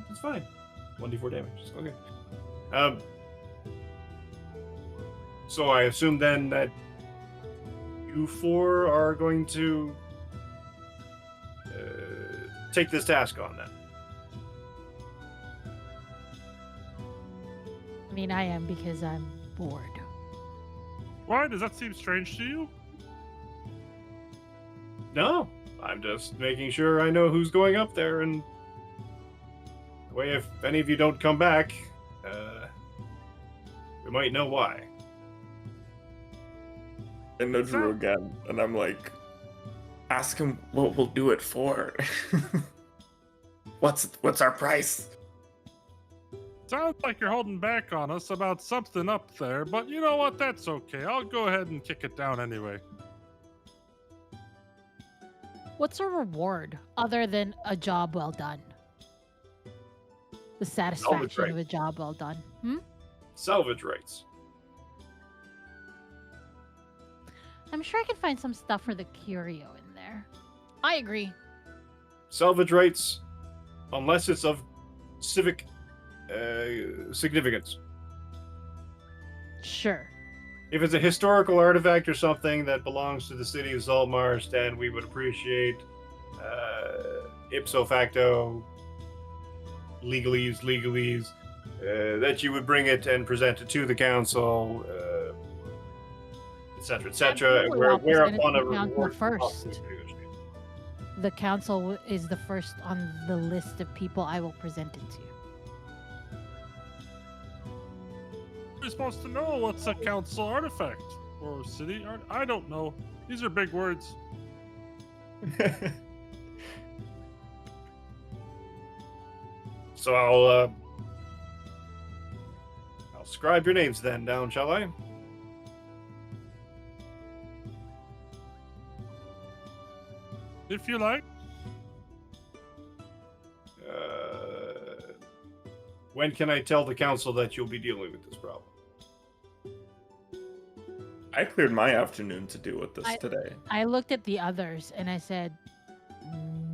[SPEAKER 3] It's fine. 1d4 damage. It's okay. So I assume then that you four are going to take this task on then.
[SPEAKER 5] I mean, I am because I'm bored.
[SPEAKER 2] Why does that seem strange to you?
[SPEAKER 3] No, I'm just making sure I know who's going up there, and the way if any of you don't come back, we might know why.
[SPEAKER 4] I nudge Rue again, and I'm like, ask him what we'll do it for. What's our price?
[SPEAKER 2] Sounds like you're holding back on us about something up there, but you know what? That's okay. I'll go ahead and kick it down anyway.
[SPEAKER 5] What's a reward other than a job well done? The satisfaction of a job well done.
[SPEAKER 3] Salvage rights.
[SPEAKER 5] I'm sure I can find some stuff for the curio in there. I agree.
[SPEAKER 3] Salvage rights, unless it's of civic significance.
[SPEAKER 5] Sure.
[SPEAKER 3] If it's a historical artifact or something that belongs to the city of Saltmarsh, then we would appreciate ipso facto legalese, that you would bring it and present it to the council, etc., etc.
[SPEAKER 5] Absolutely, I'll present it
[SPEAKER 3] Whereupon
[SPEAKER 5] to
[SPEAKER 3] a
[SPEAKER 5] the council
[SPEAKER 3] reward
[SPEAKER 5] first. The council is the first on the list of people I will present it to.
[SPEAKER 2] You're supposed to know what's a council artifact or city art. I don't know. These are big words.
[SPEAKER 3] So I'll scribe your names then down, shall I?
[SPEAKER 2] If you like.
[SPEAKER 3] When can I tell the council that you'll be dealing with this problem?
[SPEAKER 4] I cleared my afternoon to deal with this today.
[SPEAKER 5] I looked at the others and I said,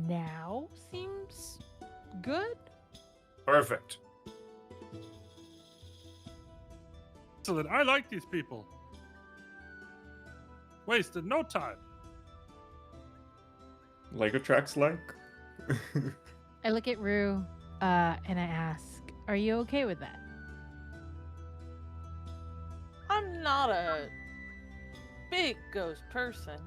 [SPEAKER 5] now seems good?
[SPEAKER 3] Perfect.
[SPEAKER 2] Excellent. I like these people. Wasted no time.
[SPEAKER 4] Like attracts like.
[SPEAKER 5] I look at Rue and I ask, are you okay with that?
[SPEAKER 1] I'm not a big ghost person,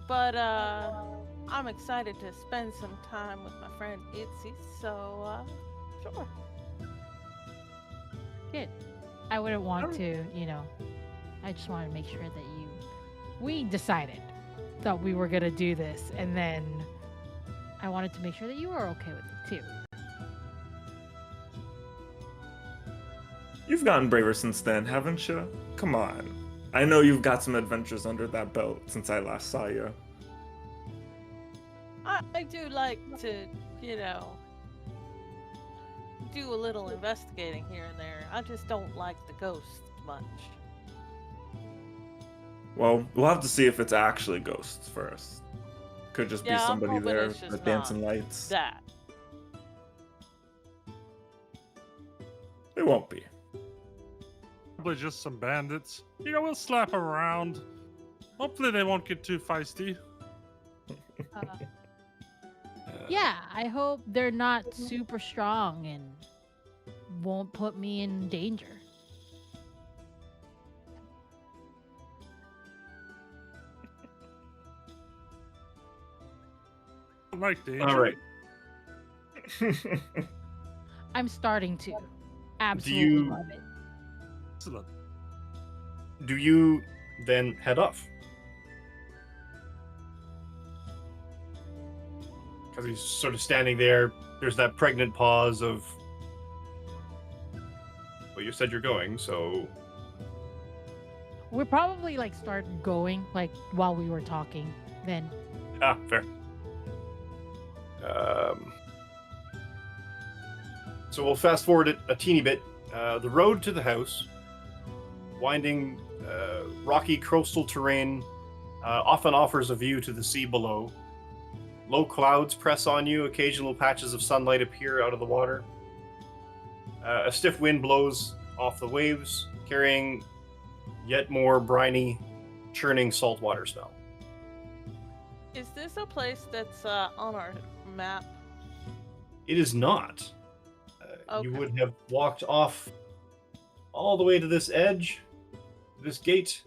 [SPEAKER 1] but I'm excited to spend some time with my friend Itzy, so sure.
[SPEAKER 5] Good. I wouldn't want to, I just want to make sure that we decided that we were going to do this, and then I wanted to make sure that you were okay with it too.
[SPEAKER 4] You've gotten braver since then, haven't you? Come on. I know you've got some adventures under that belt since I last saw you.
[SPEAKER 1] I do like to, you know, do a little investigating here and there. I just don't like the ghosts much.
[SPEAKER 4] Well, we'll have to see if it's actually ghosts first. Could just be
[SPEAKER 1] Yeah, I'm
[SPEAKER 4] somebody
[SPEAKER 1] hoping
[SPEAKER 4] there
[SPEAKER 1] it's just
[SPEAKER 4] with dancing
[SPEAKER 1] not
[SPEAKER 4] lights.
[SPEAKER 1] that.
[SPEAKER 4] It won't be.
[SPEAKER 2] Probably just some bandits. Yeah, we'll slap around. Hopefully they won't get too feisty.
[SPEAKER 5] Uh, yeah, I hope they're not super strong and won't put me in danger.
[SPEAKER 2] Like danger.
[SPEAKER 3] All right.
[SPEAKER 5] I'm starting to. Absolutely
[SPEAKER 3] you-
[SPEAKER 5] love it.
[SPEAKER 2] Excellent.
[SPEAKER 3] Do you then head off? Because he's sort of standing there. There's that pregnant pause of, well, you said you're going, so
[SPEAKER 5] We're probably like start going like while we were talking. Then
[SPEAKER 3] fair. So we'll fast forward it a teeny bit. The road to the house, winding, rocky coastal terrain, often offers a view to the sea below. Low clouds press on you. Occasional patches of sunlight appear out of the water. A stiff wind blows off the waves, carrying yet more briny, churning saltwater smell.
[SPEAKER 1] Is this a place that's on our map?
[SPEAKER 3] It is not. You
[SPEAKER 1] Okay.
[SPEAKER 3] would have walked off all the way to this edge, this gate,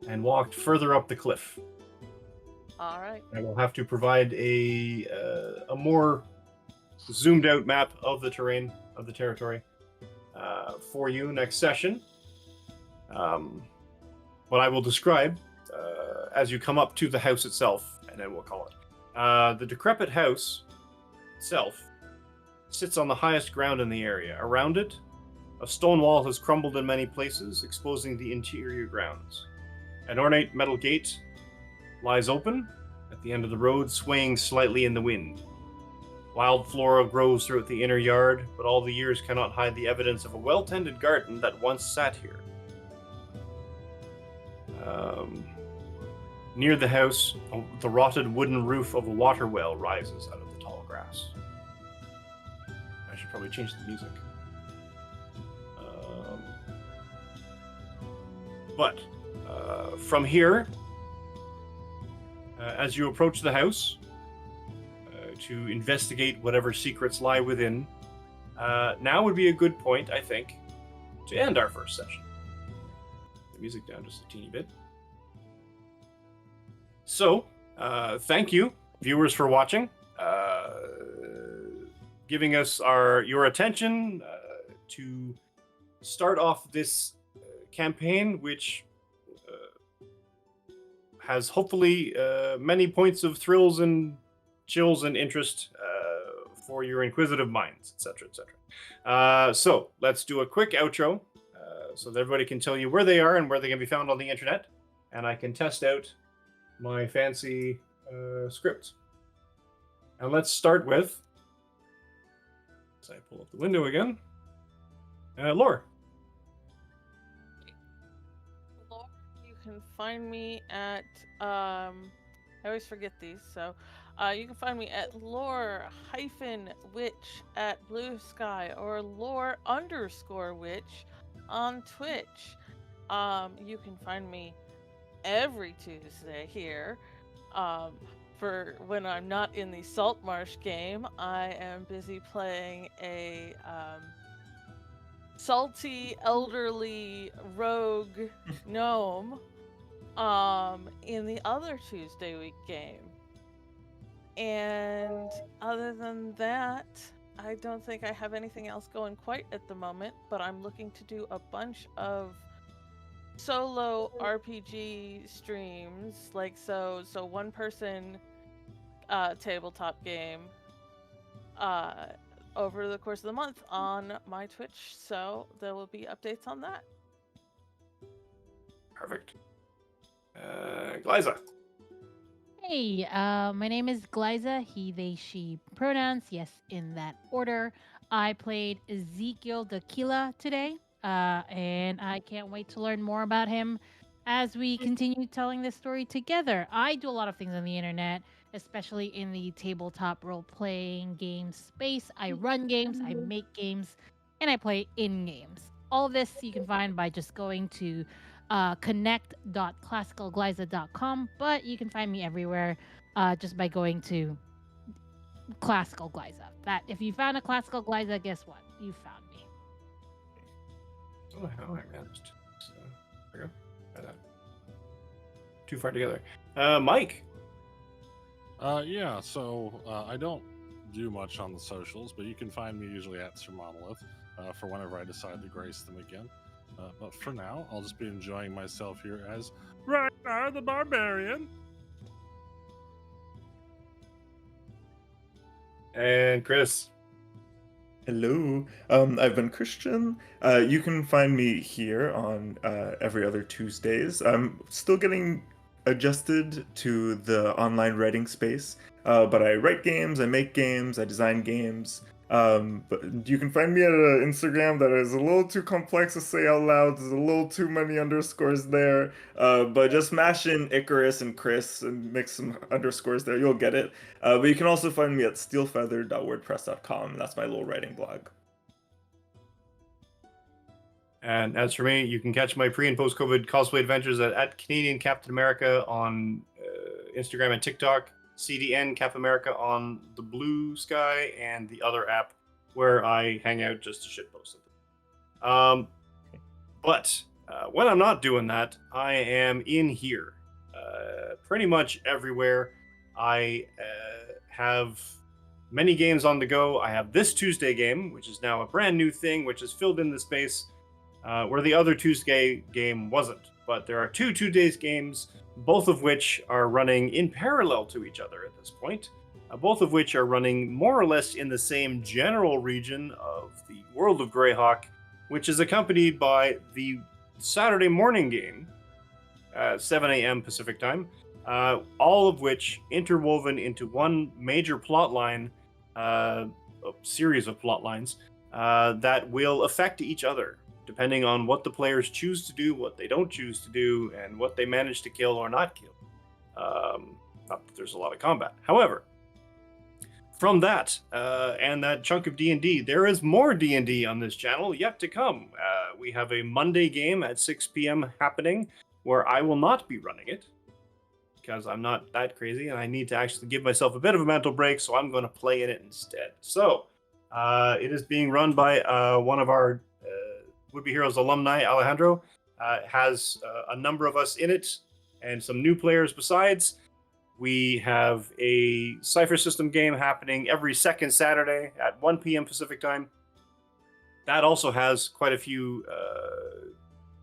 [SPEAKER 3] and walked further up the cliff.
[SPEAKER 1] All right.
[SPEAKER 3] I will have to provide a more zoomed out map of the terrain, of the territory, for you next session. What I will describe as you come up to the house itself, and then we'll call it. The decrepit house itself sits on the highest ground in the area. Around it, a stone wall has crumbled in many places, exposing the interior grounds. An ornate metal gate lies open at the end of the road, swaying slightly in the wind. Wild flora grows throughout the inner yard, but all the years cannot hide the evidence of a well-tended garden that once sat here. Near the house, the rotted wooden roof of a water well rises out of the tall grass. I should probably change the music. But from here, as you approach the house to investigate whatever secrets lie within, now would be a good point, I think, to end our first session. The music down just a teeny bit. So, thank you, viewers, for watching, giving us your attention to start off this campaign, which has hopefully many points of thrills and chills and interest for your inquisitive minds, etc., etc. So let's do a quick outro so that everybody can tell you where they are and where they can be found on the internet, and I can test out my fancy script. And let's start with, as I pull up the window again, Lore.
[SPEAKER 1] Lore, you can find me at I always forget these, so you can find me at lore-witch at Blue Sky or lore_witch on Twitch. You can find me every Tuesday here. For when I'm not in the Saltmarsh game, I am busy playing a salty, elderly rogue gnome in the other Tuesday week game. And other than that, I don't think I have anything else going quite at the moment, but I'm looking to do a bunch of solo RPG streams, like so one person tabletop game over the course of the month on my Twitch, so there will be updates on that.
[SPEAKER 3] Perfect. Glyza.
[SPEAKER 5] Hey, my name is Glyza, he, they, she pronouns, yes, in that order. I played Ezekiel Tequila today, and I can't wait to learn more about him as we continue telling this story together. I do a lot of things on the internet, especially in the tabletop role playing game space. I run games, I make games, and I play in games. All of this you can find by just going to connect.classicalglyza.com, but you can find me everywhere just by going to Classical Glyza. That if you found a Classical Glyza, guess what? You found me.
[SPEAKER 3] I don't know how I managed. So, there we go. Too far together. Mike.
[SPEAKER 2] Yeah, so I don't do much on the socials, but you can find me usually at Sir Monolith for whenever I decide to grace them again. But for now, I'll just be enjoying myself here as Ragnar the Barbarian.
[SPEAKER 3] And Chris.
[SPEAKER 4] Hello, I've been Christian. You can find me here on every other Tuesdays. I'm still getting adjusted to the online writing space, but I write games, I make games, I design games. But you can find me at an Instagram that is a little too complex to say out loud. There's a little too many underscores there. But just mash in Icarus and Chris and mix some underscores there. You'll get it. But you can also find me at steelfeather.wordpress.com. That's my little writing blog.
[SPEAKER 3] And as for me, you can catch my pre and post COVID cosplay adventures at Canadian Captain America on Instagram and TikTok, CDN Cap America on the Blue Sky, and the other app where I hang out just to shitpost something. But when I'm not doing that, I am in here pretty much everywhere. I have many games on the go. I have this Tuesday game, which is now a brand new thing, which has filled in the space where the other Tuesday game wasn't. But there are two Tuesdays games, both of which are running in parallel to each other at this point, both of which are running more or less in the same general region of the World of Greyhawk, which is accompanied by the Saturday morning game, 7 a.m. Pacific time, all of which interwoven into one major plot line, a series of plot lines that will affect each other, depending on what the players choose to do, what they don't choose to do, and what they manage to kill or not kill. Not that there's a lot of combat. However, from that and that chunk of D&D, there is more D&D on this channel yet to come. We have a Monday game at 6 p.m. happening where I will not be running it because I'm not that crazy and I need to actually give myself a bit of a mental break, so I'm going to play in it instead. So it is being run by one of our Would-Be Heroes alumni, Alejandro. Has a number of us in it and some new players besides. We have a Cypher System game happening every second Saturday at 1 p.m. Pacific time. That also has quite a few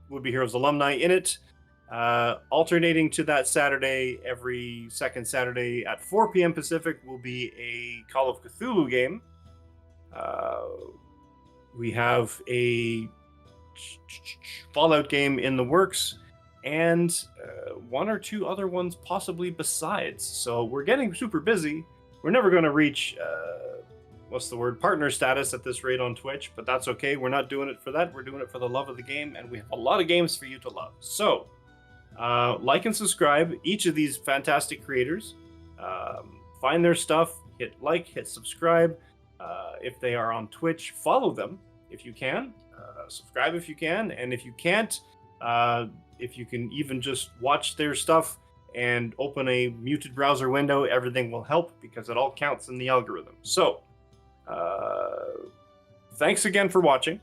[SPEAKER 3] Would-Be Heroes alumni in it. Alternating to that Saturday, every second Saturday at 4 p.m. Pacific will be a Call of Cthulhu game. We have a Fallout game in the works, and one or two other ones possibly besides. So we're getting super busy. We're never going to reach partner status at this rate on Twitch, but that's okay. We're not doing it for that. We're doing it for the love of the game, and we have a lot of games for you to love. So like and subscribe each of these fantastic creators. Find their stuff, hit like, hit subscribe. If they are on Twitch, follow them if you can. Subscribe if you can, and if you can't, if you can even just watch their stuff and open a muted browser window, everything will help because it all counts in the algorithm. So thanks again for watching.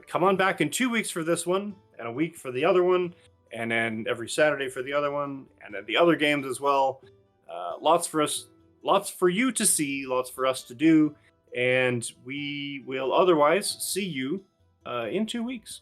[SPEAKER 3] Come on back in 2 weeks for this one, and a week for the other one, and then every Saturday for the other one, and then the other games as well. Lots for you to see, lots for us to do, and we will otherwise see you in 2 weeks.